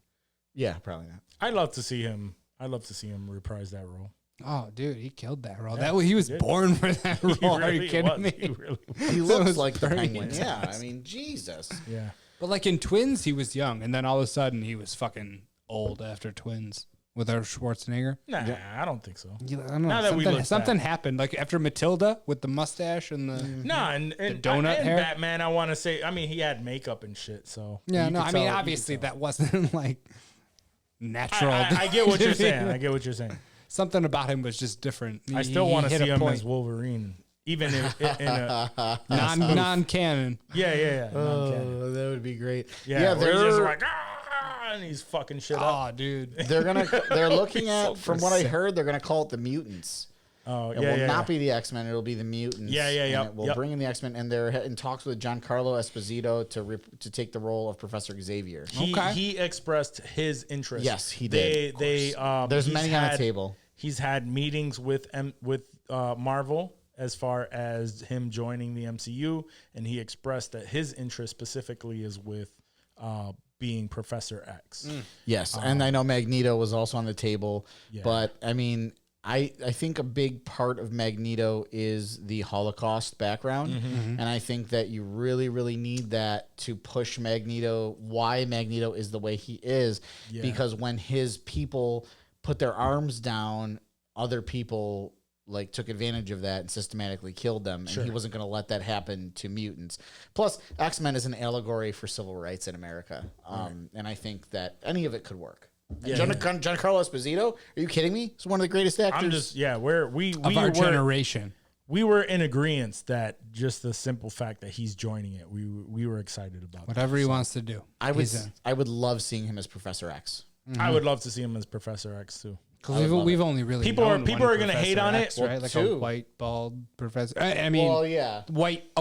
yeah, probably not. I'd love to see him reprise that role. Oh, dude, he killed that role. Yeah, he was he did. born for that role. He Are really you kidding was. me? He really was. He That looks was like the very Penguin. Yeah, intense. I mean, Jesus. Yeah. But like in Twins, he was young, and then all of a sudden he was fucking old after Twins with our Schwarzenegger. Nah, I don't think so. Yeah, I don't know. Now that we look something back. happened, like after Matilda with the mustache and the. Nah, and donut and hair? Batman, I want to say, I mean, he had makeup and shit, so Yeah, you no, could I tell- mean, you could obviously tell. that wasn't like natural. I get what you're saying. I get what you're saying. Something about him was just different. I still He want to hit see a him point. as Wolverine, even in a non-canon. yeah. Oh, that would be great. Yeah, where he's they're just like and he's fucking shit up. Oh, dude. they're looking at So from what I heard, they're gonna call it the mutants. Oh, It will not be the X-Men. It'll be the mutants. Yeah. And it will bring in the X-Men, and they're in talks with Giancarlo Esposito to take the role of Professor Xavier. He expressed his interest. Yes, he did. There's many on the table. He's had meetings with Marvel as far as him joining the MCU, and he expressed that his interest specifically is with being Professor X. Yes, and I know Magneto was also on the table, but I mean, I think a big part of Magneto is the Holocaust background, and I think that you really, really need that to push Magneto, why Magneto is the way he is, because when his people put their arms down, other people like took advantage of that and systematically killed them, and he wasn't going to let that happen to mutants. Plus, X-Men is an allegory for civil rights in America, and I think that any of it could work. Giancarlo Esposito, are you kidding me? He's one of the greatest actors. I'm just we of our generation. We were in agreement that just the simple fact that he's joining it, we were excited about whatever he wants to do. I would love seeing him as Professor X. I would love to see him as Professor X too. Because we've only really people are going to hate on X, it, right? Like a white bald professor. I mean, a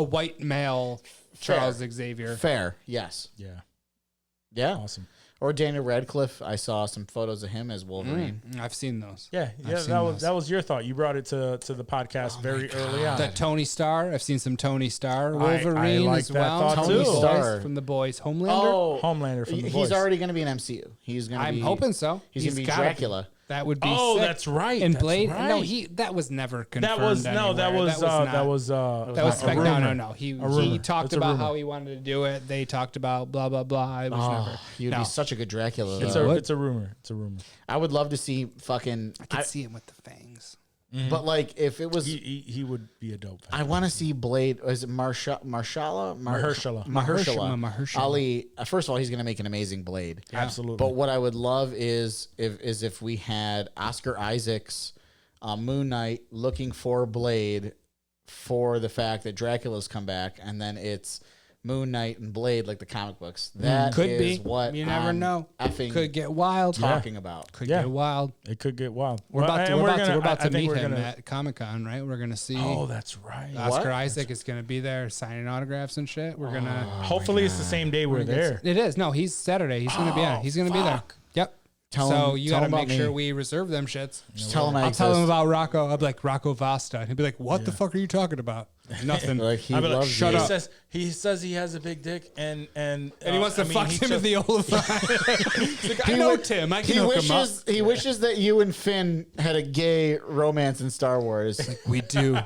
white male Charles Xavier. Fair, yes, yeah, awesome. Or Daniel Radcliffe. I saw some photos of him as Wolverine. I've seen those. Yeah, that was your thought. You brought it to the podcast very early on. That Tony Starr. I've seen some Tony Starr Wolverine I like as that well. thought Tony too. Starr From the Boys. Homelander. Oh, Homelander from the Boys. He's already going to be in MCU. He's going to be. I'm hoping so. He's going to be Dracula. That would be. Oh, sick. that's right. And that's Blade. right. No, that was never confirmed. That was No. He talked about how he wanted to do it. They talked about blah blah blah. It was never. You'd be such a good Dracula. It's a rumor. It's a rumor. I would love to see fucking. I could see him with the fangs. But like, if it was, he would be a dope. I want to see Blade. Is it Mahershala Ali? First of all, he's going to make an amazing Blade. Yeah. Absolutely. But what I would love is if we had Oscar Isaac's Moon Knight looking for Blade for the fact that Dracula's come back, and then it's Moon Knight and Blade like the comic books. That could is be what you never know. Effing could get wild. Talking about could get wild. It could get wild. We're about to meet him at Comic-Con, right? We're gonna see. Oh, that's right. Oscar Isaac is gonna be there signing autographs and shit. We're gonna. Hopefully, it's the same day we're there. It is. No, he's Saturday. He's gonna be there. He's gonna be there. Yep. So you got to make sure we reserve them shits. Just tell him I'll tell him about Rocco. I'll be like, Rocco Vasta. And he'll be like, what the fuck are you talking about? Nothing. Like he loves shut up. He says he has a big dick and he wants to fuck Timothy Olyphant. Like, I know Tim. I can hook him up. He wishes that you and Finn had a gay romance in Star Wars. Like we do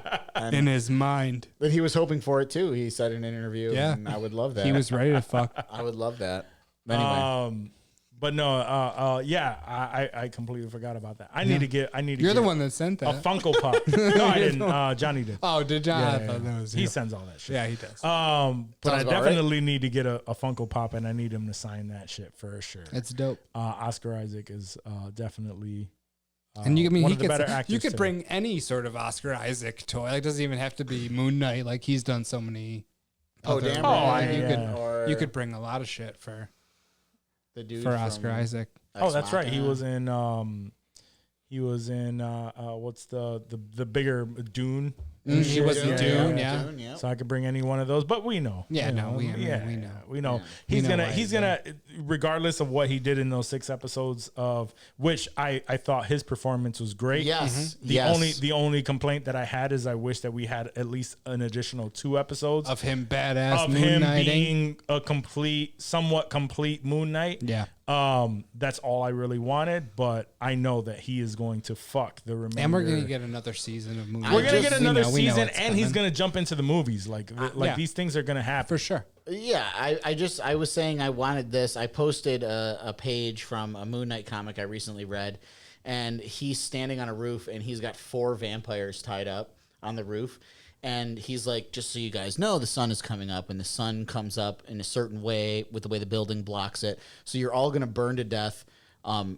in his mind. But he was hoping for it too. He said in an interview. Yeah. And I would love that. He was ready to fuck. I would love that. Anyway. But no, I completely forgot about that. I need to get. You're the one that sent that. A Funko Pop. No, I didn't. Johnny did. Oh, did John? Yeah, I thought that was he sends all that shit. Yeah, he does. But I definitely need to get a Funko Pop, and I need him to sign that shit for sure. It's dope. Oscar Isaac is definitely. And you, I mean, one of the better actors you could today. bring any sort of Oscar Isaac toy. Like, it doesn't even have to be Moon Knight. Like, he's done so many. You could bring a lot of shit for the dude for Oscar Isaac. Oh, that's right. He was in. What's the bigger Dune? He was in Dune, yeah. Dune, yeah. So I could bring any one of those, but we know. Yeah, we no, know. we know. We know. He's gonna, regardless of what he did in those 6 episodes of which I thought his performance was great. Yes. The only complaint that I had is I wish that we had at least an additional 2 episodes of him badass of Moon him Knighting. being a somewhat complete Moon Knight. Yeah. That's all I really wanted, but I know that he is going to fuck the remainder. And we're gonna get another season of Moon Knight. We're gonna get another season, and he's gonna jump into the movies. Like these things are gonna happen for sure. Yeah, I was saying I wanted this. I posted a page from a Moon Knight comic I recently read, and he's standing on a roof, and he's got 4 vampires tied up on the roof. And he's like, just so you guys know, the sun is coming up, and the sun comes up in a certain way with the way the building blocks it. So you're all going to burn to death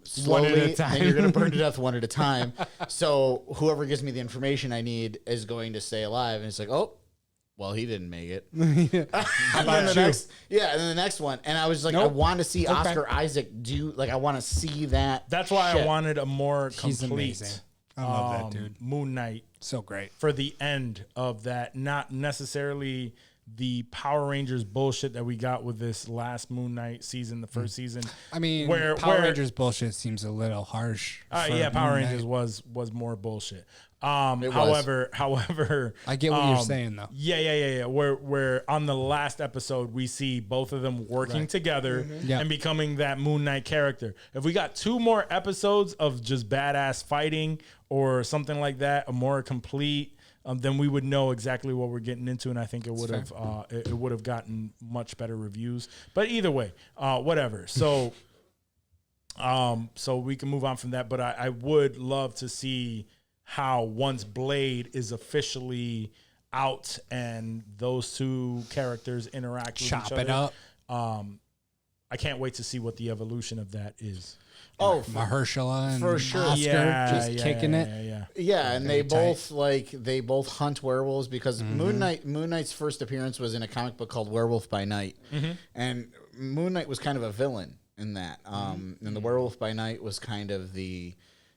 slowly, and you're going to burn to death one at a time. So whoever gives me the information I need is going to stay alive. And it's like, oh, well, he didn't make it. How about and then the next one. And I was like, I want to see Oscar Isaac do, like, I want to see that. That's why shit. I wanted a more He's complete. amazing. I love that dude. Moon Knight So great. for the end of that, not necessarily the Power Rangers bullshit that we got with this last Moon Knight season, the first season. I mean, where Power Rangers bullshit seems a little harsh. Yeah, Power Moon Rangers Knight. was more bullshit. was. However, I get what you're saying though. Yeah. Where on the last episode we see both of them working together Yep. and becoming that Moon Knight character. If we got 2 more episodes of just badass fighting or something like that, a more complete, then we would know exactly what we're getting into, and I think it would have it would have gotten much better reviews. But either way, whatever. So, so we can move on from that. But I would love to see how once Blade is officially out and those 2 characters interact with Chop each other. it up. I can't wait to see what the evolution of that is. Oh, Mahershala and for sure. Oscar kicking it. Yeah, and they Very both both hunt werewolves because Moon Knight's first appearance was in a comic book called Werewolf by Night, and Moon Knight was kind of a villain in that. And the Werewolf by Night was kind of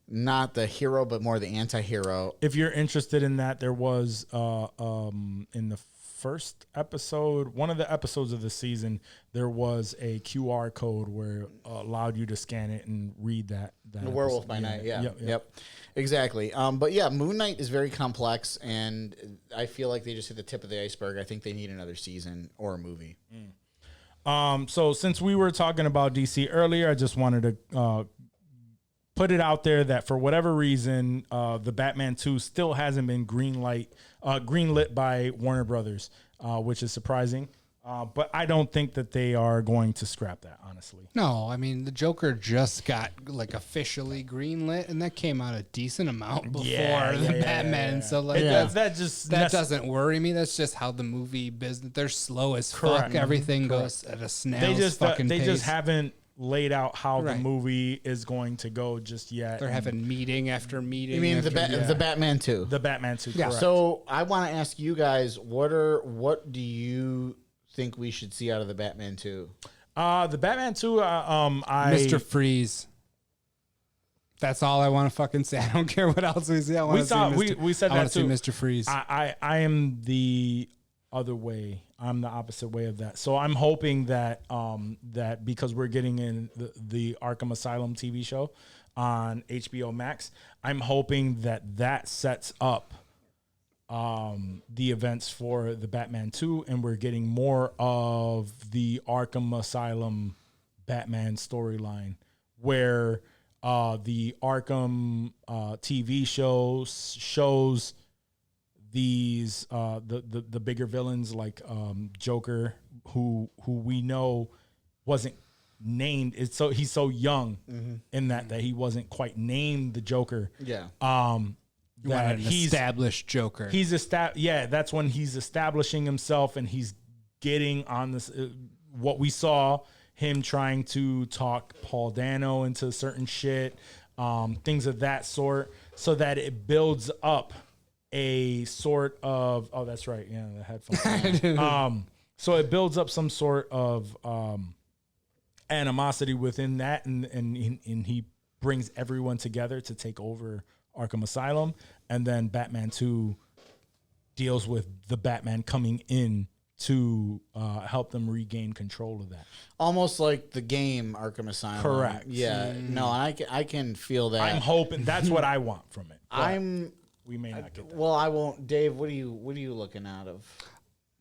not the hero, but more the anti-hero. If you're interested in that, there was in the first episode, one of the episodes of the season, there was a QR code where allowed you to scan it and read that. The Werewolf by Night, yep. Exactly. But yeah, Moon Knight is very complex, and I feel like they just hit the tip of the iceberg. I think they need another season or a movie. So since we were talking about DC earlier, I just wanted to put it out there that for whatever reason, the Batman 2 still hasn't been greenlit by Warner Brothers, which is surprising. But I don't think that they are going to scrap that, honestly. No, I mean, the Joker just got like officially greenlit, and that came out a decent amount before the Batman. So like that doesn't worry me. That's just how the movie business. They're slow as fuck. Everything goes at a snail's fucking pace. They just haven't laid out how the movie is going to go just yet. They're having meeting after meeting. You mean the Batman 2? The Batman 2, correct. So I want to ask you guys, what do you think we should see out of the Batman 2? The Batman 2, Mr. Freeze. That's all I want to fucking say. I don't care what else we see. We said that too. Mr. Freeze. I am the other way. I'm the opposite way of that. So I'm hoping that that because we're getting in the Arkham Asylum TV show on HBO Max, I'm hoping that sets up the events for the Batman 2, and we're getting more of the Arkham Asylum Batman storyline, where the Arkham TV shows these the bigger villains like Joker, who we know wasn't named. He's so young in that he wasn't quite named the Joker. Yeah. You want an established Joker. That's when he's establishing himself, and he's getting on this. What we saw him trying to talk Paul Dano into certain shit, things of that sort, so that it builds up a sort of. Oh, that's right. Yeah, the headphones. So it builds up some sort of animosity within that, and he brings everyone together to take over Arkham Asylum, and then Batman 2 deals with the Batman coming in to help them regain control of that. Almost like the game Arkham Asylum. Correct. Yeah. No, I can feel that. I'm hoping that's what I want from it. We may not get that. Well, I won't. Dave, what are you looking out of?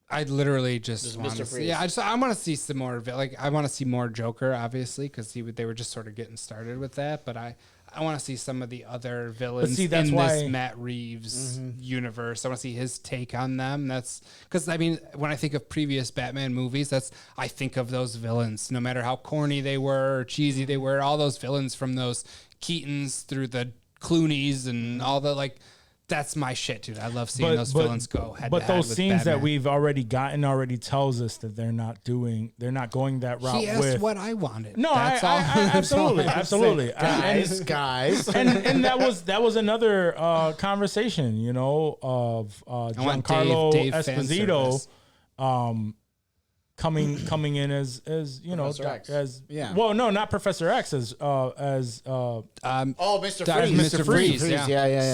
I literally just want to Mr. see. Freeze. Yeah, I want to see some more. I want to see more Joker, obviously, because they were just sort of getting started with that. But I want to see some of the other villains in this Matt Reeves universe. I want to see his take on them. That's because when I think of previous Batman movies, I think of those villains, no matter how corny they were or cheesy they were. All those villains from those Keatons through the Clooneys and all the That's my shit, dude. I love seeing those villains go head to head. But those with scenes Batman. that we've already gotten already tells us that they're not going that route. He asked what I wanted. No, That's I absolutely. Guys. And that was another conversation, of Giancarlo Dave Esposito coming in as Professor X. Well, no, not Professor X, as Mr. Freeze. Mr. Freeze. Yeah.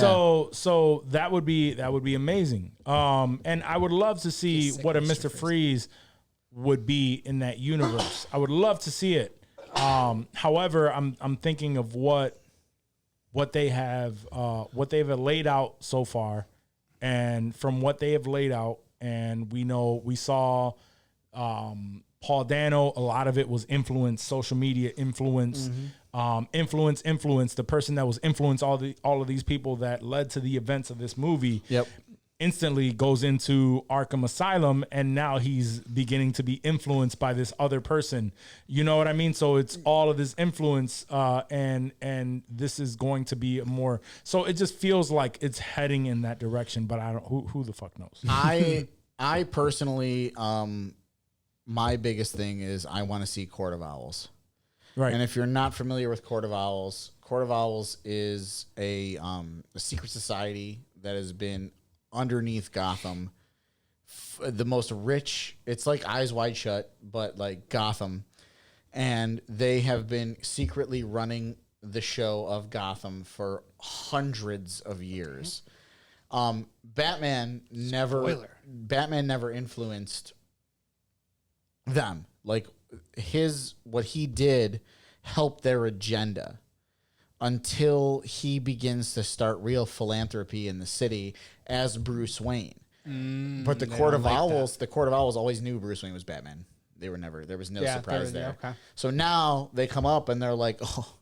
So that would be amazing. And I would love to see what a Mr. Freeze would be in that universe. I would love to see it. However, I'm thinking of what they've laid out so far, and from what they have laid out, and we saw Paul Dano. A lot of it was influence, social media influence, influence. The person that was influenced all of these people that led to the events of this movie. Yep. Instantly goes into Arkham Asylum, and now he's beginning to be influenced by this other person. You know what I mean? So it's all of this influence, and this is going to be more. So it just feels like it's heading in that direction, but I don't. Who the fuck knows? I personally, my biggest thing is I want to see Court of Owls. Right. And if you're not familiar with Court of Owls is a secret society that has been underneath Gotham, the most rich. It's like Eyes Wide Shut, but like Gotham, and they have been secretly running the show of Gotham for hundreds of years. Batman never influenced them. Like what he did helped their agenda, until he begins to start real philanthropy in the city as Bruce Wayne. But the Court of Owls always knew Bruce Wayne was Batman. There was no surprise there. Okay. So now they come up and they're like, "Oh,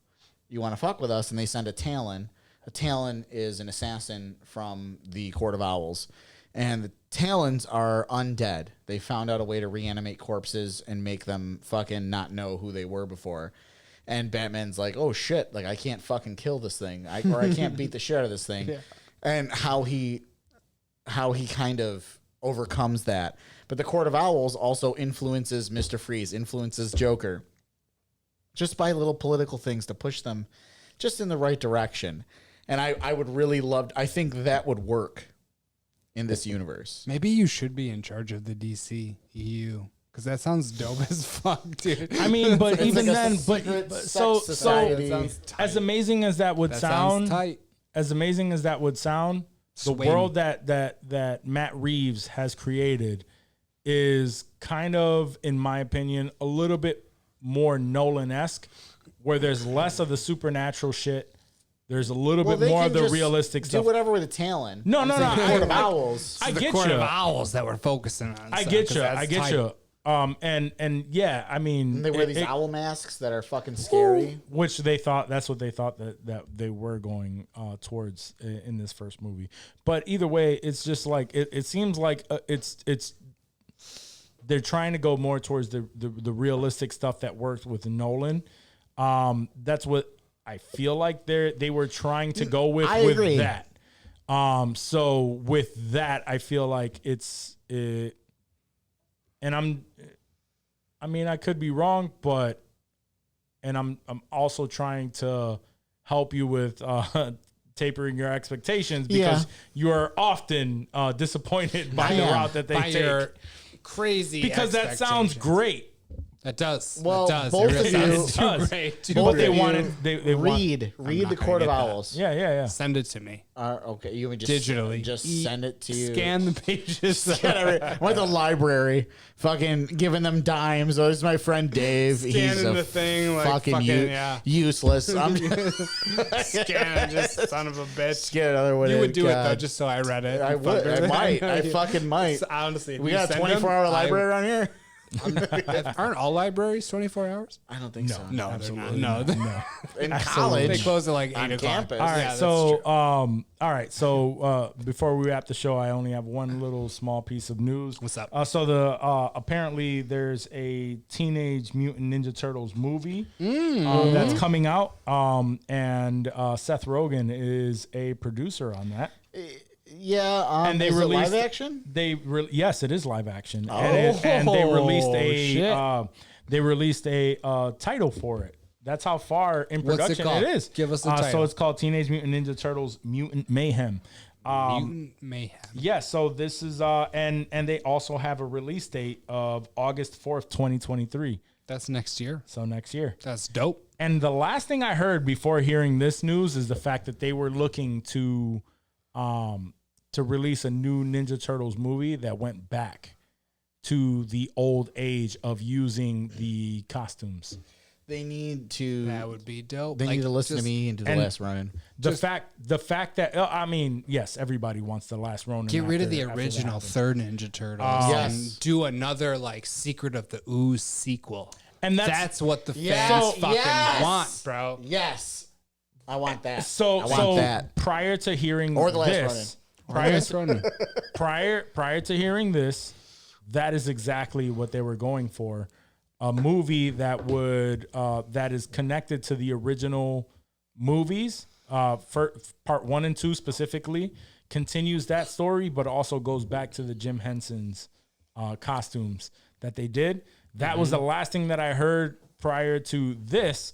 you want to fuck with us?" And they send a Talon. A Talon is an assassin from the Court of Owls. And the Talons are undead. They found out a way to reanimate corpses and make them fucking not know who they were before. And Batman's like, "Oh shit, like I can't fucking kill this thing. I can't beat the shit out of this thing." Yeah. And how he kind of overcomes that. But the Court of Owls also influences Mr. Freeze, influences Joker, just by little political things to push them just in the right direction. And I would really love, I think that would work in this universe. Maybe you should be in charge of the DC EU. Because that sounds dope as fuck, dude. I mean, but even like then, so society. as amazing as that would sound, the world that Matt Reeves has created is kind of, in my opinion, a little bit more Nolan-esque, where there's less of the supernatural shit. There's a little bit more of the realistic stuff. Do whatever with a Talon. No. Court of Owls. I get you. The Court of Owls that we're focusing on. I get you. And yeah, I mean, and they wear these owl masks that are fucking scary. Which that's what they thought that they were going towards in this first movie. But either way, it's just like it seems like it's they're trying to go more towards the realistic stuff that worked with Nolan. That's what I feel like they were trying to go with. I agree. That. So with that, I feel like and I mean, I could be wrong, but I'm also trying to help you with tapering your expectations, because you are often disappointed by the route that they take. Your crazy, because that sounds great. That does. Well, that does. both it of you, sounds too great. But they wanted. They read the Court of Owls. Yeah. Send it to me. Okay, you would just digitally just send it to you. Scan the pages. I went to the library, fucking giving them dimes. Oh, this is my friend Dave. He's a the thing, like fucking useless. I'm scan, just son of a bitch. Get another one. You would do it though, just so I read it. I would. I might. I fucking might. Honestly, we got a 24-hour library around here. Aren't all libraries 24 hours? I don't think so. No, absolutely not. No. In college, they close at like 8 on o'clock. campus. All right. So before we wrap the show, I only have one little small piece of news. What's up? So apparently there's a Teenage Mutant Ninja Turtles movie that's coming out, and Seth Rogen is a producer on that. Yeah, and they is released it live action. Yes, it is live action, Oh, and they released a title for it. That's how far in production it is. Give us the title. So it's called Teenage Mutant Ninja Turtles: Mutant Mayhem. Mutant Mayhem. Yeah, so this is and they also have a release date of August 4th, 2023. That's next year. So next year. That's dope. And the last thing I heard before hearing this news is the fact that they were looking to release a new Ninja Turtles movie that went back to the old age of using the costumes. They need to. That would be dope. They need to listen to me into the last Ronin. The fact that I mean, yes, everybody wants the last Ronin. Get rid of the original third Ninja Turtles and do another like Secret of the Ooze sequel. And that's what the fans fucking want, bro. Yes, I want that. So prior to hearing or the last Ronin, prior to hearing this, that is exactly what they were going for. A movie that would that is connected to the original movies, for part 1 and 2 specifically, continues that story, but also goes back to the Jim Henson's costumes that they did. That was the last thing that I heard prior to this,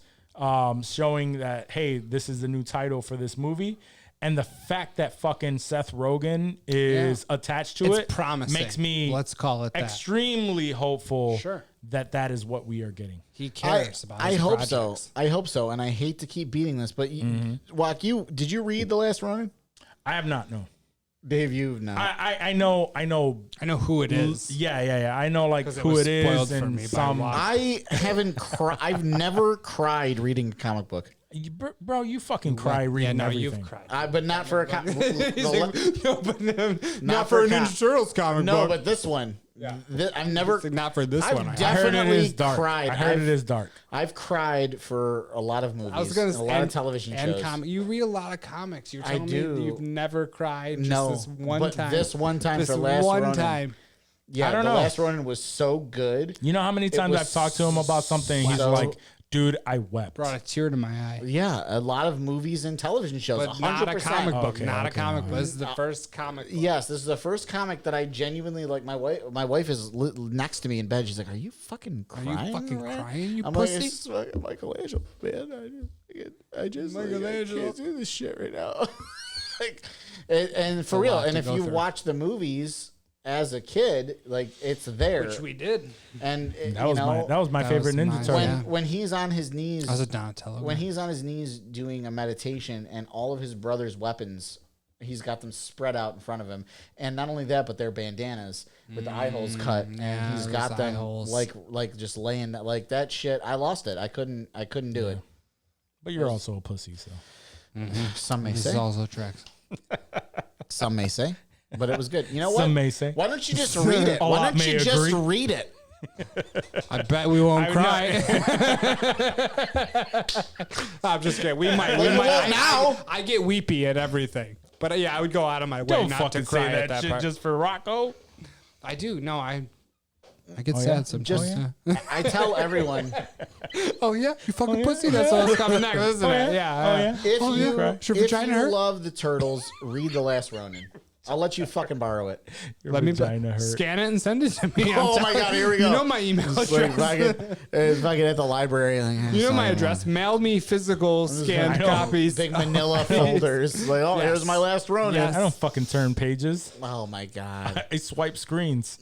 showing that, hey, this is the new title for this movie. And the fact that fucking Seth Rogen is attached to it promising. Makes me, let's call it that, extremely hopeful that is what we are getting. He cares about his I hope projects. so. I hope so. And I hate to keep beating this, but Walk, did you read The Last Ronin? I have not, no. Dave, you've not. I know who it is. Yeah. I know like who it is and some. I haven't I've never cried reading a comic book. Bro, you fucking cry reading everything. You've cried. But not for a not for a Ninja Turtles comic book. No, but this one. Yeah. I've never. Not for this one. I've definitely cried. I heard it is dark. I've cried for a lot of movies. I was going to say, a lot of television shows. You read a lot of comics. You're telling me you've never cried just this one time. This one time for Last Ronin. Time. Yeah, I don't know. The Last Ronin was so good. You know how many times I've talked to him about something, he's like, dude, I wept. Brought a tear to my eye. Yeah, a lot lot of movies and television shows. But 100%. not a comic book. Okay, not a okay, comic book. This is the first comic book. Yes, this is the first comic that I genuinely like. My wife is next to me in bed. She's like, "Are you fucking crying? Are you fucking crying? You I'm pussy." like, it's fucking Michelangelo, man. I just Michelangelo. I can't do this shit right now. and for real. And if you watch the movies as a kid, like it's there, Which we did. And that was my favorite Ninja Turtle. When he's on his knees, I was a Donatello. When he's on his knees doing a meditation, and all of his brother's weapons, he's got them spread out in front of him, and not only that, but they're bandanas with the eye holes cut, and he's got them like just laying like that shit. I lost it. I couldn't do it. But you're also a pussy, so some may This say. is also tracks. Some may say. But it was good. You know what? Some may say. Why don't you just read it? Why don't you just read it? I bet we won't cry. I'm just kidding. We might. now. I get weepy at everything. But yeah, I would go out of my way Don't not to fucking cry say at that shit part. just for Rocco. I do. No, I get sad sometimes. I tell everyone. Oh yeah, you fucking pussy. That's what's coming next, isn't it? Yeah. If you love love the Turtles, read The Last Ronin. I'll let you fucking borrow it. Let me scan it and send it to me. Oh my god, here we go. You know my email address. If I get at the library, you know my address. Mail me physical scanned copies. Big manila folders. Like, oh, here's my Last Ronin. Yes. I don't fucking turn pages. Oh my god. I swipe screens.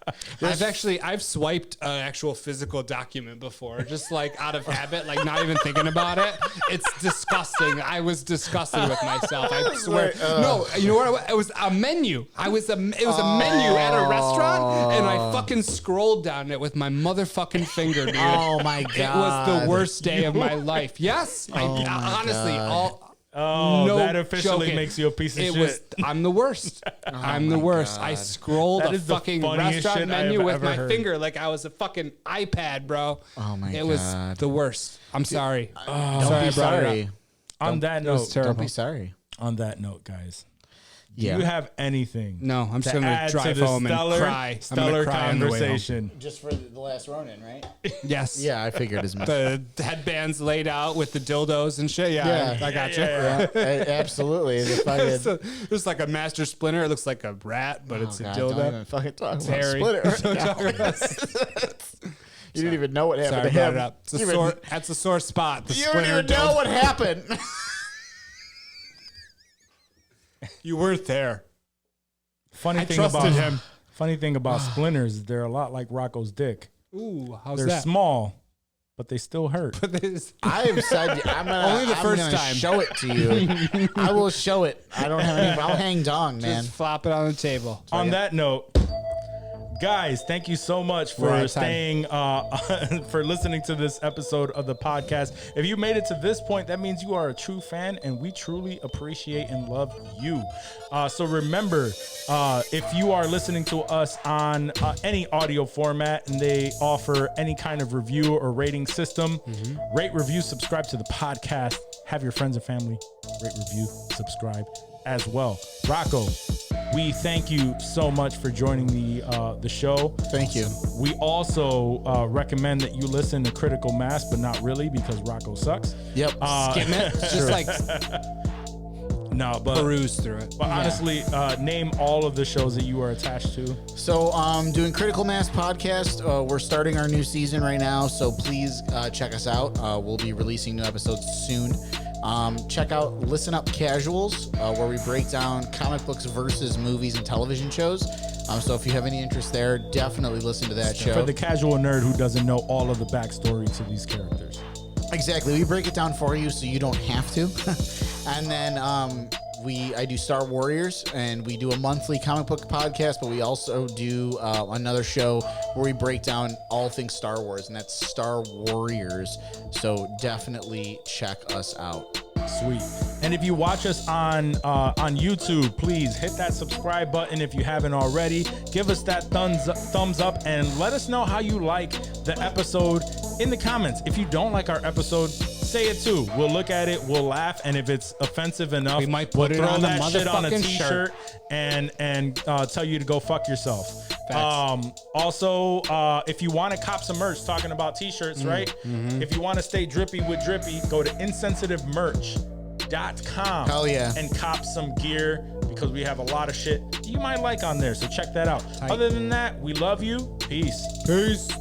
I've swiped an actual physical document before, just like out of habit, like not even thinking about it. It's disgusting. I was disgusted with myself. I swear. No, you know what? It was a menu. It was a menu at a restaurant, and I fucking scrolled down it with my motherfucking finger, dude. Oh my god. It was the worst day of my life. Yes, honestly, that officially makes you a piece of shit. I'm the worst. I'm the worst. God. I scrolled a fucking restaurant menu with my finger like I was a fucking iPad, bro. Oh my god. It was the worst. I'm sorry. Don't be sorry. On that note, don't be sorry. On that note, guys. Do you have anything? No, I'm just going to drive home and cry. Stellar conversation. Just for the Last Ronin, right? Yes. Yeah, I figured as much. The headbands laid out with the dildos and shit. Yeah, I got you. Yeah, absolutely. There's like a Master Splinter. It looks like a rat, but it's a dildo. Don't even fucking talk about Harry. Splinter. You didn't even know what happened to him. That's a sore spot. The you don't even know what happened. You weren't there. Funny I thing trusted about him. Funny thing about splinters is they're a lot like Rocco's dick. Ooh, how's They're that? small, but they still hurt. I've said Only the first time. Show it to you. I will show it. I don't have any. I'll hang dong, man. Just flop it on the table. On that note, guys, thank you so much for staying, for listening to this episode of the podcast. If you made it to this point, that means you are a true fan, and we truly appreciate and love you. So remember, if you are listening to us on any audio format and they offer any kind of review or rating system, rate, review, subscribe to the podcast. Have your friends and family rate, review, subscribe as well. Rocco, we thank you so much for joining the show. Thank you. We also recommend that you listen to Critical Mass, but not really because Rocco sucks. Yep. Skim it. Just like no, but peruse through it. But honestly, name all of the shows that you are attached to. So, doing Critical Mass podcast. We're starting our new season right now, so please check us out. We'll be releasing new episodes soon. Check out Listen Up Casuals, where we break down comic books versus movies and television shows. So if you have any interest there, definitely listen to that show. For the casual nerd who doesn't know all of the backstory to these characters. Exactly. We break it down for you so you don't have to. And then I do Star Warriors, and we do a monthly comic book podcast, but we also do another show where we break down all things Star Wars, and that's Star Warriors. So definitely check us out. Sweet. And if you watch us on YouTube, please hit that subscribe button if you haven't already. Give us that thumbs up and let us know how you like the episode in the comments. If you don't like our episode, say it too. We'll look at it, we'll laugh, and if it's offensive enough, we might put it throw on that the shit on a motherfucking t-shirt and tell you to go fuck yourself. Also, if you want to cop some merch, talking about t-shirts, right? If you want to stay drippy with Drippy, go to insensitivemerch.com. Hell yeah. And cop some gear because we have a lot of shit you might like on there. So check that out. Other than that, we love you. Peace. Peace.